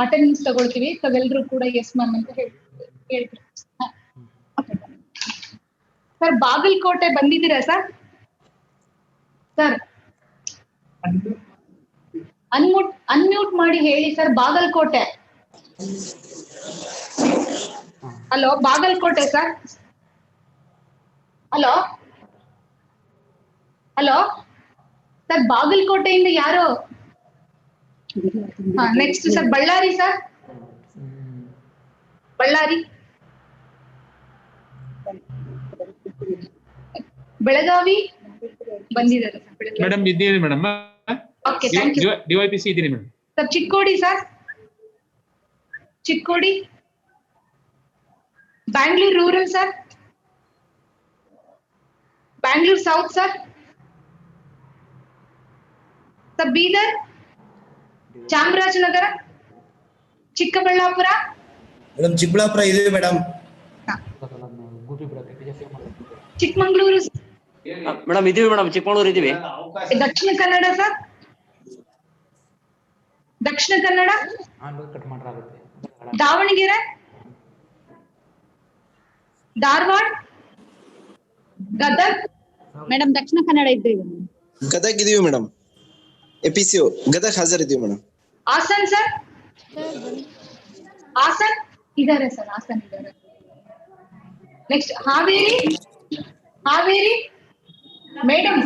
Attendance ತಗೊಳ್ತೀವಿ. ತಾವೆಲ್ಲರೂ ಕೂಡ ಎಸ್ ಮ್ಯಾಮ್ ಅಂತ ಹೇಳ್ತೀವಿ. ಸರ್ ಬಾಗಲಕೋಟೆ ಬಂದಿದ್ದೀರಾ ಸರ್? ಸರ್ ಅನ್ಮ್ಯೂಟ್ ಮಾಡಿ ಹೇಳಿ sir. Bagalkote. Hello Bagalkote sir. Hello hello sir, ಬಾಗಲಕೋಟೆಯಿಂದ ಯಾರು? Next sir Ballari sir. Ballari. Belagavi ಬಂದಿದ್ದಾರೆ ಮೇಡಮ್. ಇದ್ದೀರಿ madam. Okay, thank you. DYPC ಇದ್ದೀನಿ madam. Sir Chikkodi sir. Chikkodi. Bangalore rural sir. Bangalore south sir. Sir Bidar, Chamarajanagar, Chikkaballapur. Madam Chikkaballapur ಇದೆ ಮೇಡಮ್. ಚಿಕ್ಕಮಂಗ್ಳೂರು ಮೇಡಮ್ ಇದೀವಿ madam. Chikmagalur ಇದೀವಿ. ದಕ್ಷಿಣ ಕನ್ನಡ ಸರ್. ದಕ್ಷಿಣ ಕನ್ನಡ. ದಾವಣಗೆರೆ, ಧಾರವಾಡ, ಗದಗ್. ಮೇಡಮ್ ದಕ್ಷಿಣ ಕನ್ನಡ ಇದ್ದೇವೆ. ಗದಗ್ ಇದೀವಿ ಮೇಡಮ್. ಎಪಿಸಿಒ ಗದಗ್ ಹಾಜರಿದ್ದೀವಿ ಮೇಡಮ್. ಹಾಸನ್ ಸರ್. ಹಾಸನ್ ಇದಾರೆ ಸರ್. ಹಾಸನ್ ಇದಾರೆ. Next Haveri. Haveri madam.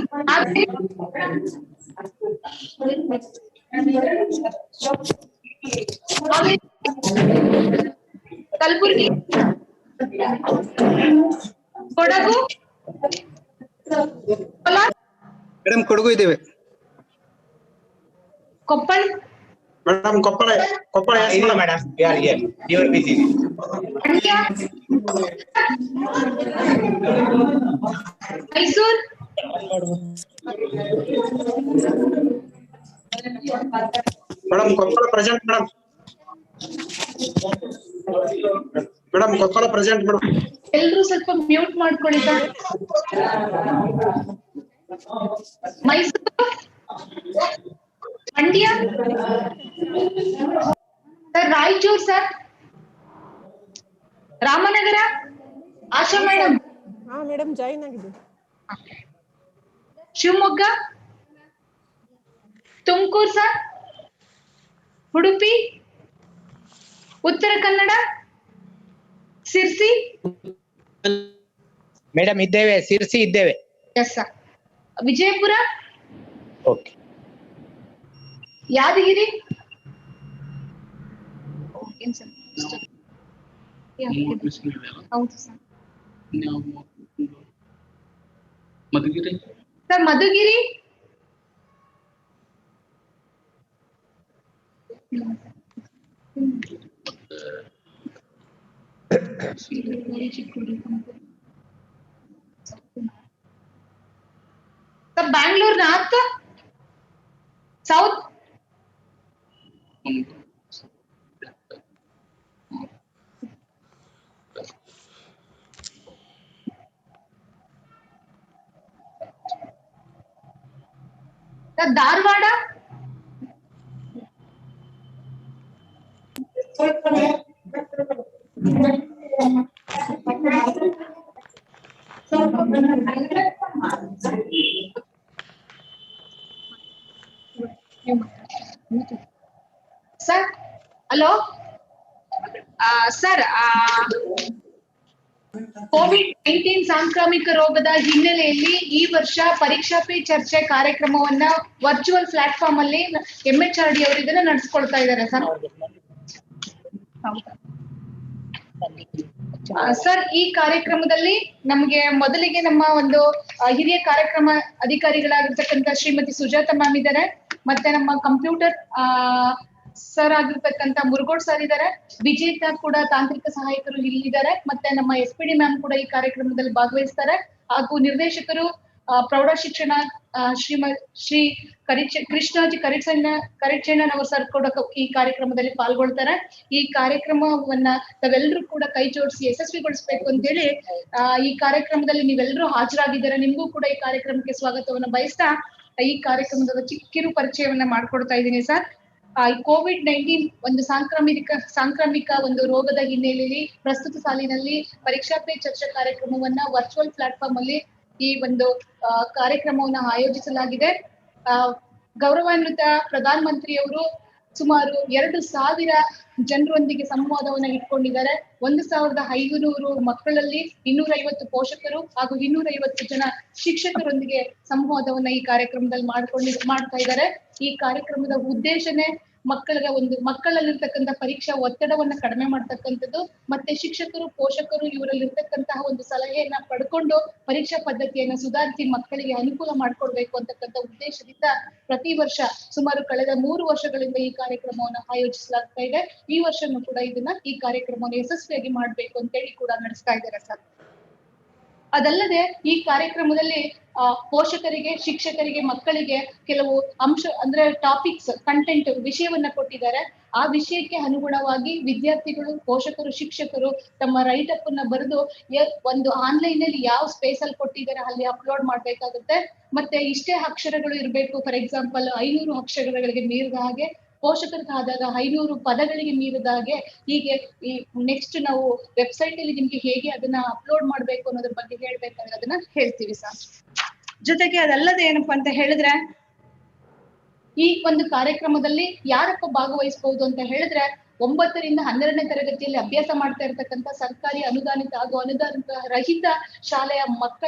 Kalaburagi, Kodagu, madam Kodagu ಇದ್ದೇವೆ. ಕೊಪ್ಪಳ ಮೇಡಮ್. ಕೊಪ್ಪಳ ಇಲ್ಲ madam. DYPC. Mysuru. Madam Koppal present madam. Madam Koppal present madam. ಎಲ್ರು ಸ್ವಲ್ಪ ಮ್ಯೂಟ್ ಮಾಡ್ಕೊಳ್ಳಿ sir. Mysuru, Mandya sir, Raichur sir, Ramanagara. Asha madam. Madam join ಆಗಿದೆ. ಶಿವಮೊಗ್ಗ, ತುಮಕೂರು ಸರ್, ಉಡುಪಿ, ಉತ್ತರ ಕನ್ನಡ, ಸಿರ್ಸಿ. ಮೇಡಮ್ ಇದ್ದೇವೆ. ಸಿರ್ಸಿ ಇದ್ದೇವೆ. Yes sir. Vijayapura. Okay. Yadgir. ಹೌದು sir. Madhugiri sir. Madhugiri. Sir Bangalore north, south. Sir Dharwad. Sir hello sir. ಕೋವಿಡ್-19 ಸಾಂಕ್ರಾಮಿಕ ರೋಗದ ಹಿನ್ನೆಲೆಯಲ್ಲಿ ಈ ವರ್ಷ ಪರೀಕ್ಷಾ ಪೇ ಚರ್ಚೆ ಕಾರ್ಯಕ್ರಮವನ್ನ ವರ್ಚುವಲ್ ಪ್ಲಾಟ್ಫಾರ್ಮ್ ಅಲ್ಲಿ MHRD ಅವರು ಇದನ್ನ ನಡೆಸ್ಕೊಳ್ತಾ ಇದ್ದಾರೆ ಸರ್. ಸರ್ ಈ ಕಾರ್ಯಕ್ರಮದಲ್ಲಿ ನಮ್ಗೆ ಮೊದಲಿಗೆ ನಮ್ಮ ಒಂದು ಹಿರಿಯ ಕಾರ್ಯಕ್ರಮ ಅಧಿಕಾರಿಗಳಾಗಿರ್ತಕ್ಕಂಥ ಶ್ರೀಮತಿ ಸುಜಾತ ಮ್ಯಾಮ್ ಇದ್ದಾರೆ. ಮತ್ತೆ ನಮ್ಮ ಕಂಪ್ಯೂಟರ್ ಸರ್ ಆಗಿರ್ತಕ್ಕಂಥ ಮುರುಗೋಡ್ ಸರ್ ಇದ್ದಾರೆ. ವಿಜೇತ ಕೂಡ ತಾಂತ್ರಿಕ ಸಹಾಯಕರು ಇಲ್ಲಿದ್ದಾರೆ. ಮತ್ತೆ ನಮ್ಮ SPD ಮ್ಯಾಮ್ ಕೂಡ ಈ ಕಾರ್ಯಕ್ರಮದಲ್ಲಿ ಭಾಗವಹಿಸ್ತಾರೆ. ಹಾಗೂ ನಿರ್ದೇಶಕರು ಪ್ರೌಢ ಶಿಕ್ಷಣ ಶ್ರೀ ಕೃಷ್ಣಾಜಿ ಕರಿಚಣ್ಣನವರ್ ಸರ್ ಕೂಡ ಈ ಕಾರ್ಯಕ್ರಮದಲ್ಲಿ ಪಾಲ್ಗೊಳ್ತಾರೆ. ಈ ಕಾರ್ಯಕ್ರಮವನ್ನ ತಾವೆಲ್ಲರೂ ಕೂಡ ಕೈ ಜೋಡಿಸಿ ಯಶಸ್ವಿಗೊಳಿಸಬೇಕು ಅಂತೇಳಿ ಈ ಕಾರ್ಯಕ್ರಮದಲ್ಲಿ ನೀವೆಲ್ಲರೂ ಹಾಜರಾಗಿದ್ದಾರೆ. ನಿಮ್ಗೂ ಕೂಡ ಈ ಕಾರ್ಯಕ್ರಮಕ್ಕೆ ಸ್ವಾಗತವನ್ನ ಬಯಸ್ತಾ ಈ ಕಾರ್ಯಕ್ರಮದ ಚಿಕ್ಕಿರು ಪರಿಚಯವನ್ನ ಮಾಡ್ಕೊಡ್ತಾ ಇದ್ದೀನಿ ಸರ್. ಈ ಕೋವಿಡ್-19 ಒಂದು ಸಾಂಕ್ರಾಮಿಕ ಒಂದು ರೋಗದ ಹಿನ್ನೆಲೆಯಲ್ಲಿ ಪ್ರಸ್ತುತ ಸಾಲಿನಲ್ಲಿ ಪರೀಕ್ಷಾ ಪೇ ಚರ್ಚಾ ಕಾರ್ಯಕ್ರಮವನ್ನ ವರ್ಚುವಲ್ ಪ್ಲಾಟ್ಫಾರ್ಮ್ ಅಲ್ಲಿ ಈ ಒಂದು ಕಾರ್ಯಕ್ರಮವನ್ನ ಆಯೋಜಿಸಲಾಗಿದೆ. ಗೌರವಾನ್ವಿತ ಪ್ರಧಾನ ಮಂತ್ರಿಯವರು ಸುಮಾರು 2,000 ಜನರೊಂದಿಗೆ ಸಂವಾದವನ್ನ ಇಟ್ಕೊಂಡಿದ್ದಾರೆ. 1,500 ಮಕ್ಕಳಲ್ಲಿ 250 ಪೋಷಕರು ಹಾಗೂ 250 ಜನ ಶಿಕ್ಷಕರೊಂದಿಗೆ ಸಂವಾದವನ್ನ ಈ ಕಾರ್ಯಕ್ರಮದಲ್ಲಿ ಮಾಡ್ತಾ ಇದ್ದಾರೆ. ಈ ಕಾರ್ಯಕ್ರಮದ ಉದ್ದೇಶನೇ ಮಕ್ಕಳಲ್ಲಿರ್ತಕ್ಕಂಥ ಪರೀಕ್ಷಾ ಒತ್ತಡವನ್ನ ಕಡಿಮೆ ಮಾಡ್ತಕ್ಕಂಥದ್ದು, ಮತ್ತೆ ಶಿಕ್ಷಕರು ಪೋಷಕರು ಇವರಲ್ಲಿರ್ತಕ್ಕಂತಹ ಒಂದು ಸಲಹೆಯನ್ನ ಪಡ್ಕೊಂಡು ಪರೀಕ್ಷಾ ಪದ್ಧತಿಯನ್ನ ಸುಧಾರಿಸಿ ಮಕ್ಕಳಿಗೆ ಅನುಕೂಲ ಮಾಡ್ಕೊಡ್ಬೇಕು ಅಂತಕ್ಕಂಥ ಉದ್ದೇಶದಿಂದ ಪ್ರತಿ ವರ್ಷ ಸುಮಾರು ಕಳೆದ 3 ವರ್ಷಗಳಿಂದ ಈ ಕಾರ್ಯಕ್ರಮವನ್ನು ಆಯೋಜಿಸಲಾಗ್ತಾ ಇದೆ. ಈ ವರ್ಷನೂ ಕೂಡ ಈ ಕಾರ್ಯಕ್ರಮವನ್ನು ಯಶಸ್ವಿಯಾಗಿ ಮಾಡ್ಬೇಕು ಅಂತೇಳಿ ಕೂಡ ನಡೆಸ್ತಾ ಇದ್ದಾರೆ ಸರ್. ಅದಲ್ಲದೆ ಈ ಕಾರ್ಯಕ್ರಮದಲ್ಲಿ ಪೋಷಕರಿಗೆ, ಶಿಕ್ಷಕರಿಗೆ, ಮಕ್ಕಳಿಗೆ ಕೆಲವು ಅಂದ್ರೆ ಟಾಪಿಕ್ಸ್, ಕಂಟೆಂಟ್, ವಿಷಯವನ್ನ ಕೊಟ್ಟಿದ್ದಾರೆ. ಆ ವಿಷಯಕ್ಕೆ ಅನುಗುಣವಾಗಿ ವಿದ್ಯಾರ್ಥಿಗಳು, ಪೋಷಕರು, ಶಿಕ್ಷಕರು ತಮ್ಮ ರೈಟ್ ಅಪ್ ಅನ್ನ ಬರೆದು ಒಂದು ಆನ್ಲೈನ್ ಅಲ್ಲಿ ಯಾವ ಸ್ಪೇಸ್ ಅಲ್ಲಿ ಕೊಟ್ಟಿದ್ದಾರೆ ಅಲ್ಲಿ ಅಪ್ಲೋಡ್ ಮಾಡ್ಬೇಕಾಗುತ್ತೆ. ಮತ್ತೆ ಇಷ್ಟೇ ಅಕ್ಷರಗಳು ಇರಬೇಕು, ಫಾರ್ ಎಕ್ಸಾಂಪಲ್ 500 ಅಕ್ಷರಗಳಿಗೆ ಮೀರಿದ ಹಾಗೆ, ಪೋಷಕರಿಗಾದಾಗ 500 ಪದಗಳಿಗೆ ಮೀರಿದ ಹಾಗೆ, ಹೀಗೆ ಈ ನೆಕ್ಸ್ಟ್ ನಾವು ವೆಬ್ಸೈಟ್ ಅಲ್ಲಿ ನಿಮ್ಗೆ ಹೇಗೆ ಅದನ್ನ ಅಪ್ಲೋಡ್ ಮಾಡ್ಬೇಕು ಅನ್ನೋದ್ರ ಬಗ್ಗೆ ಹೇಳ್ಬೇಕಾದ್ರೆ ಅದನ್ನ ಹೇಳ್ತೀವಿ ಸರ್. ಜೊತೆಗೆ ಅದಲ್ಲದೆ ಏನಪ್ಪಾ ಅಂತ ಹೇಳಿದ್ರೆ, ಈ ಒಂದು ಕಾರ್ಯಕ್ರಮದಲ್ಲಿ ಯಾರಪ್ಪ ಭಾಗವಹಿಸಬಹುದು ಅಂತ ಹೇಳಿದ್ರೆ, 9 ರಿಂದ 12ನೇ ತರಗತಿಯಲ್ಲಿ ಅಭ್ಯಾಸ ಮಾಡ್ತಾ ಇರ್ತಕ್ಕಂಥ ಸರ್ಕಾರಿ ಅನುದಾನಿತ ಹಾಗೂ ಅನುದಾನಿತ ರಹಿತ ಶಾಲೆಯ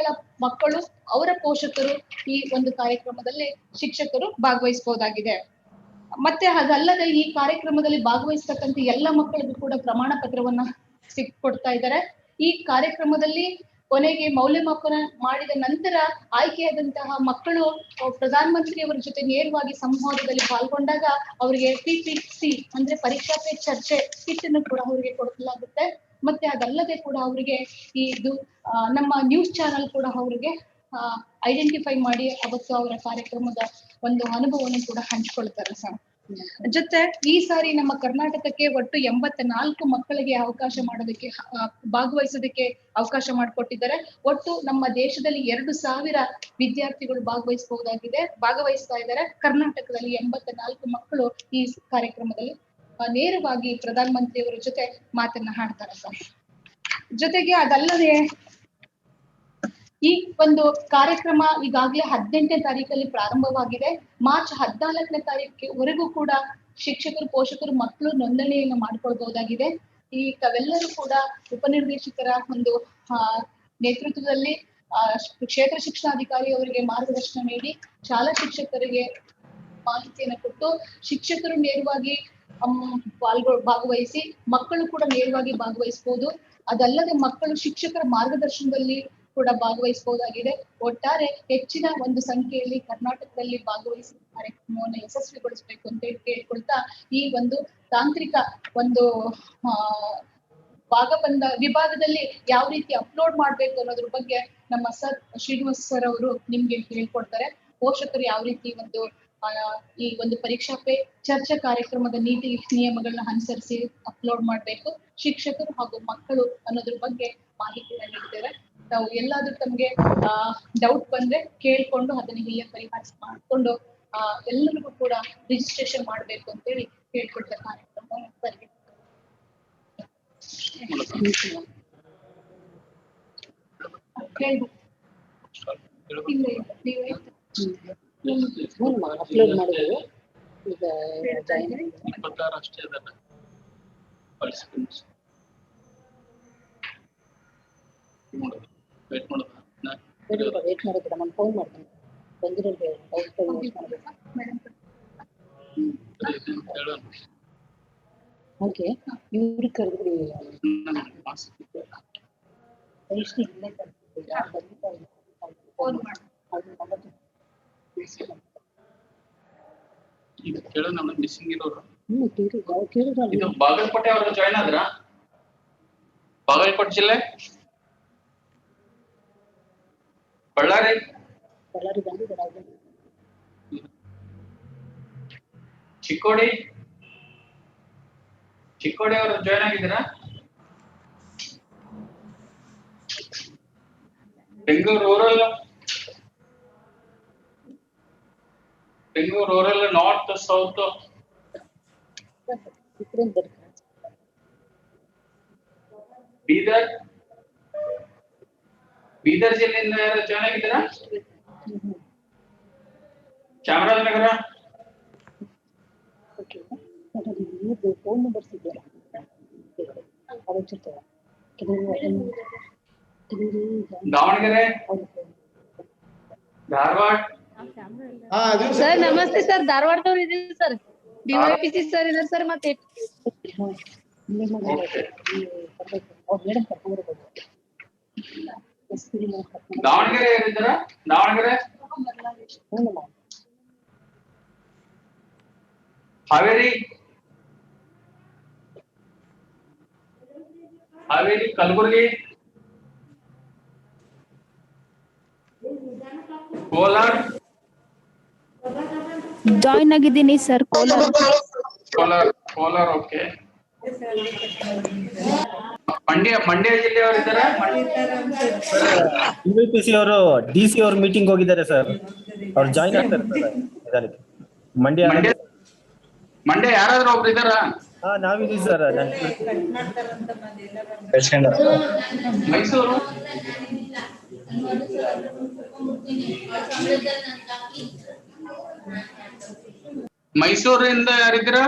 ಮಕ್ಕಳು, ಅವರ ಪೋಷಕರು ಈ ಒಂದು ಕಾರ್ಯಕ್ರಮದಲ್ಲಿ ಶಿಕ್ಷಕರು ಭಾಗವಹಿಸಬಹುದಾಗಿದೆ. ಮತ್ತೆ ಅದಲ್ಲದೆ ಈ ಕಾರ್ಯಕ್ರಮದಲ್ಲಿ ಭಾಗವಹಿಸ್ತಕ್ಕಂಥ ಎಲ್ಲ ಮಕ್ಕಳಿಗೂ ಕೂಡ ಪ್ರಮಾಣ ಪತ್ರವನ್ನ ಕೊಡ್ತಾ ಇದ್ದಾರೆ. ಈ ಕಾರ್ಯಕ್ರಮದಲ್ಲಿ ಕೊನೆಗೆ ಮೌಲ್ಯಮಾಪನ ಮಾಡಿದ ನಂತರ ಆಯ್ಕೆಯಾದಂತಹ ಮಕ್ಕಳು ಪ್ರಧಾನ ಮಂತ್ರಿಯವರ ಜೊತೆ ನೇರವಾಗಿ ಸಂವಾದದಲ್ಲಿ ಪಾಲ್ಗೊಂಡಾಗ ಅವರಿಗೆ PPC ಅಂದ್ರೆ ಪರೀಕ್ಷಾ ಪೇ ಚರ್ಚೆ ಕಿಟ್ ಅನ್ನು ಕೂಡ ಅವರಿಗೆ ಕೊಡಲಾಗುತ್ತೆ. ಮತ್ತೆ ಅದಲ್ಲದೆ ಕೂಡ ಅವರಿಗೆ ಇದು ನಮ್ಮ ನ್ಯೂಸ್ ಚಾನೆಲ್ ಕೂಡ ಅವರಿಗೆ ಐಡೆಂಟಿಫೈ ಮಾಡಿ ಅವತ್ತು ಅವರ ಕಾರ್ಯಕ್ರಮದ ಒಂದು ಅನುಭವವನ್ನು ಕೂಡ ಹಂಚ್ಕೊಳ್ತಾರೆ ಸರ್. ಜೊತೆ ಈ ಸಾರಿ ನಮ್ಮ ಕರ್ನಾಟಕಕ್ಕೆ ಒಟ್ಟು 84 ಮಕ್ಕಳಿಗೆ ಅವಕಾಶ ಮಾಡೋದಕ್ಕೆ, ಭಾಗವಹಿಸೋದಕ್ಕೆ ಅವಕಾಶ ಮಾಡಿಕೊಟ್ಟಿದ್ದಾರೆ. ಒಟ್ಟು ನಮ್ಮ ದೇಶದಲ್ಲಿ 2,000 ವಿದ್ಯಾರ್ಥಿಗಳು ಭಾಗವಹಿಸ್ತಾ ಇದ್ದಾರೆ. ಕರ್ನಾಟಕದಲ್ಲಿ 84 ಮಕ್ಕಳು ಈ ಕಾರ್ಯಕ್ರಮದಲ್ಲಿ ನೇರವಾಗಿ ಪ್ರಧಾನ ಮಂತ್ರಿಯವರ ಜೊತೆ ಮಾತನ್ನ ಆಡ್ತಾರೆ ಸರ್. ಜೊತೆಗೆ ಅದಲ್ಲದೆ ಈ ಒಂದು ಕಾರ್ಯಕ್ರಮ ಈಗಾಗಲೇ 18ನೇ ತಾರೀಕಲ್ಲಿ ಪ್ರಾರಂಭವಾಗಿದೆ. ಮಾರ್ಚ್ 14ನೇ ತಾರೀಕಿವರೆಗೂ ಕೂಡ ಶಿಕ್ಷಕರು, ಪೋಷಕರು, ಮಕ್ಕಳು ನೋಂದಣಿಯನ್ನು ಮಾಡ್ಕೊಳ್ಬಹುದಾಗಿದೆ. ಈ ತಾವೆಲ್ಲರೂ ಕೂಡ ಉಪನಿರ್ದೇಶಕರ ಒಂದು ನೇತೃತ್ವದಲ್ಲಿ ಕ್ಷೇತ್ರ ಶಿಕ್ಷಣಾಧಿಕಾರಿ ಅವರಿಗೆ ಮಾರ್ಗದರ್ಶನ ನೀಡಿ ಶಾಲಾ ಶಿಕ್ಷಕರಿಗೆ ಮಾಹಿತಿಯನ್ನು ಕೊಟ್ಟು ಶಿಕ್ಷಕರು ನೇರವಾಗಿ ಭಾಗವಹಿಸಿ, ಮಕ್ಕಳು ಕೂಡ ನೇರವಾಗಿ ಭಾಗವಹಿಸಬಹುದು. ಅದಲ್ಲದೆ ಮಕ್ಕಳು ಶಿಕ್ಷಕರ ಮಾರ್ಗದರ್ಶನದಲ್ಲಿ ಕೂಡ ಭಾಗವಹಿಸಬಹುದಾಗಿದೆ. ಒಟ್ಟಾರೆ ಹೆಚ್ಚಿನ ಒಂದು ಸಂಖ್ಯೆಯಲ್ಲಿ ಕರ್ನಾಟಕದಲ್ಲಿ ಭಾಗವಹಿಸಿ ಕಾರ್ಯಕ್ರಮವನ್ನು ಯಶಸ್ವಿಗೊಳಿಸಬೇಕು ಅಂತ ಕೇಳ್ಕೊಳ್ತಾ, ಈ ಒಂದು ತಾಂತ್ರಿಕ ಒಂದು ವಿಭಾಗದಲ್ಲಿ ಯಾವ ರೀತಿ ಅಪ್ಲೋಡ್ ಮಾಡ್ಬೇಕು ಅನ್ನೋದ್ರ ಬಗ್ಗೆ ನಮ್ಮ ಸರ್ ಶ್ರೀನಿವಾಸ್ ಸರ್ ಅವರು ನಿಮ್ಗೆ ಹೇಳ್ಕೊಡ್ತಾರೆ. ಪೋಷಕರು ಯಾವ ರೀತಿ ಈ ಒಂದು ಪರೀಕ್ಷಾ ಪೇ ಚರ್ಚಾ ಕಾರ್ಯಕ್ರಮದ ನೀತಿ ನಿಯಮಗಳನ್ನ ಅನುಸರಿಸಿ ಅಪ್ಲೋಡ್ ಮಾಡ್ಬೇಕು, ಶಿಕ್ಷಕರು ಹಾಗೂ ಮಕ್ಕಳು ಅನ್ನೋದ್ರ ಬಗ್ಗೆ ಮಾಹಿತಿಯನ್ನು ನೀಡ್ತೇವೆ. ನಾವು ಎಲ್ಲಾದ್ರೂ ತಮ್ಗೆ ಡೌಟ್ ಬಂದ್ರೆ ಕೇಳ್ಕೊಂಡು ಅದನ್ನ ಇಲ್ಲೇ ಪರಿಹಾರ ಮಾಡ್ಕೊಂಡು ಎಲ್ಲರಿಗೂ ಕೂಡ ರಿಜಿಸ್ಟ್ರೇಷನ್ ಮಾಡ್ಬೇಕು ಅಂತೇಳಿ ಹೇಳ್ಕೊಡ್ತಾರೆ ಕಾರ್ಯಕ್ರಮ. ಅಪ್ಲೋಡ್ ಮಾಡಿದ್ರು ಈಗ 26 ಅಷ್ಟೇ ಅದನ್ನ ಪಾರ್ಟಿಸಿಪೆಂಟ್ಸ್ ವೇಟ್ ಮಾಡಿದ್ರೆ ನಾನು ಫೋನ್ ಮಾಡ್ತೀನಿ. ಬಂದಿರೋದು ಓಕೆ, ಇವ್ರು ಕರೆದ್ಬಿಡಿ. ಈಗ ಕೇಳೋಣ ಮಿಸ್ಸಿಂಗ್ ಇರೋರು. ಕೇಳಿದ್ರು. ಬಾಗಲಕೋಟೆ ಅವರು ಜಾಯ್ನ್ ಆದ್ರ? ಬಾಗಲಕೋಟೆ ಜಿಲ್ಲೆ, ಬಳ್ಳಾರಿ ಬಂದಿದ್ದಾರೆ. ಚಿಕ್ಕೋಡಿ ಅವರು ಜಾಯ್ನ್ ಆಗಿದ್ದೀರಾ? Bengaluru rural, north, south different than Bidar Bidar ಜಿಲ್ಲೆಯಿಂದ ಯಾರು ಜಾಯ್ನ್ ಆಗಿದ್ದೀರಾ? ಚಾಮರಾಜನಗರ okay. ನೀವು ಫೋನ್ ನಂಬರ್ಸ್ ಇದೆಯಲ್ಲ ಅವಚ್ಚಿರ್ತಾರೆ ದಾವಣಗೆರೆ ಧಾರವಾಡ ಸರ್ ನಮಸ್ತೆ ಸರ್ ಧಾರವಾಡದವ್ರು ಇದೀವಿ ಸರ್ ಡಿವೈಪಿಸಿ ಸರ್ ಇದಾರೆ ಸರ್ ಮತ್ತೆ ಮೇಡಮ್ ಕರ್ಕೊಂಡ್ಬರ್ಬೋದು ದಾವಣಗೆರೆ ಯಾರಿದ್ದಾರಾ? ದಾವಣಗೆರೆ ಹಾವೇರಿ ಹಾವೇರಿ ಕಲಬುರಗಿ ಕೋಲಾರ ಜಾಯಿನ್ ಆಗಿದ್ದೀನಿ ಸರ್ ಕೋಲಾರ ಕೋಲಾರ ಓಕೆ. ಮಂಡ್ಯ ಜಿಲ್ಲೆಯವರು ಇದ್ದಾರೆ? UPC ಅವರು DC ಅವ್ರ ಮೀಟಿಂಗ್ ಹೋಗಿದ್ದಾರೆ ಸರ್, ಅವ್ರು ಜಾಯಿನ್ ಆಗ್ತಾರೆ ಸರ್ ನಿಧಾನಕ್ಕೆ. ಮಂಡ್ಯ ಯಾರಾದ್ರೂ ಒಬ್ರು ಇದ್ದಾರಾ? ನಾವಿದೀವಿ ಸರ್. ಮೈಸೂರು ಮೈಸೂರಿಂದ ಯಾರಿದ್ದೀರಾ?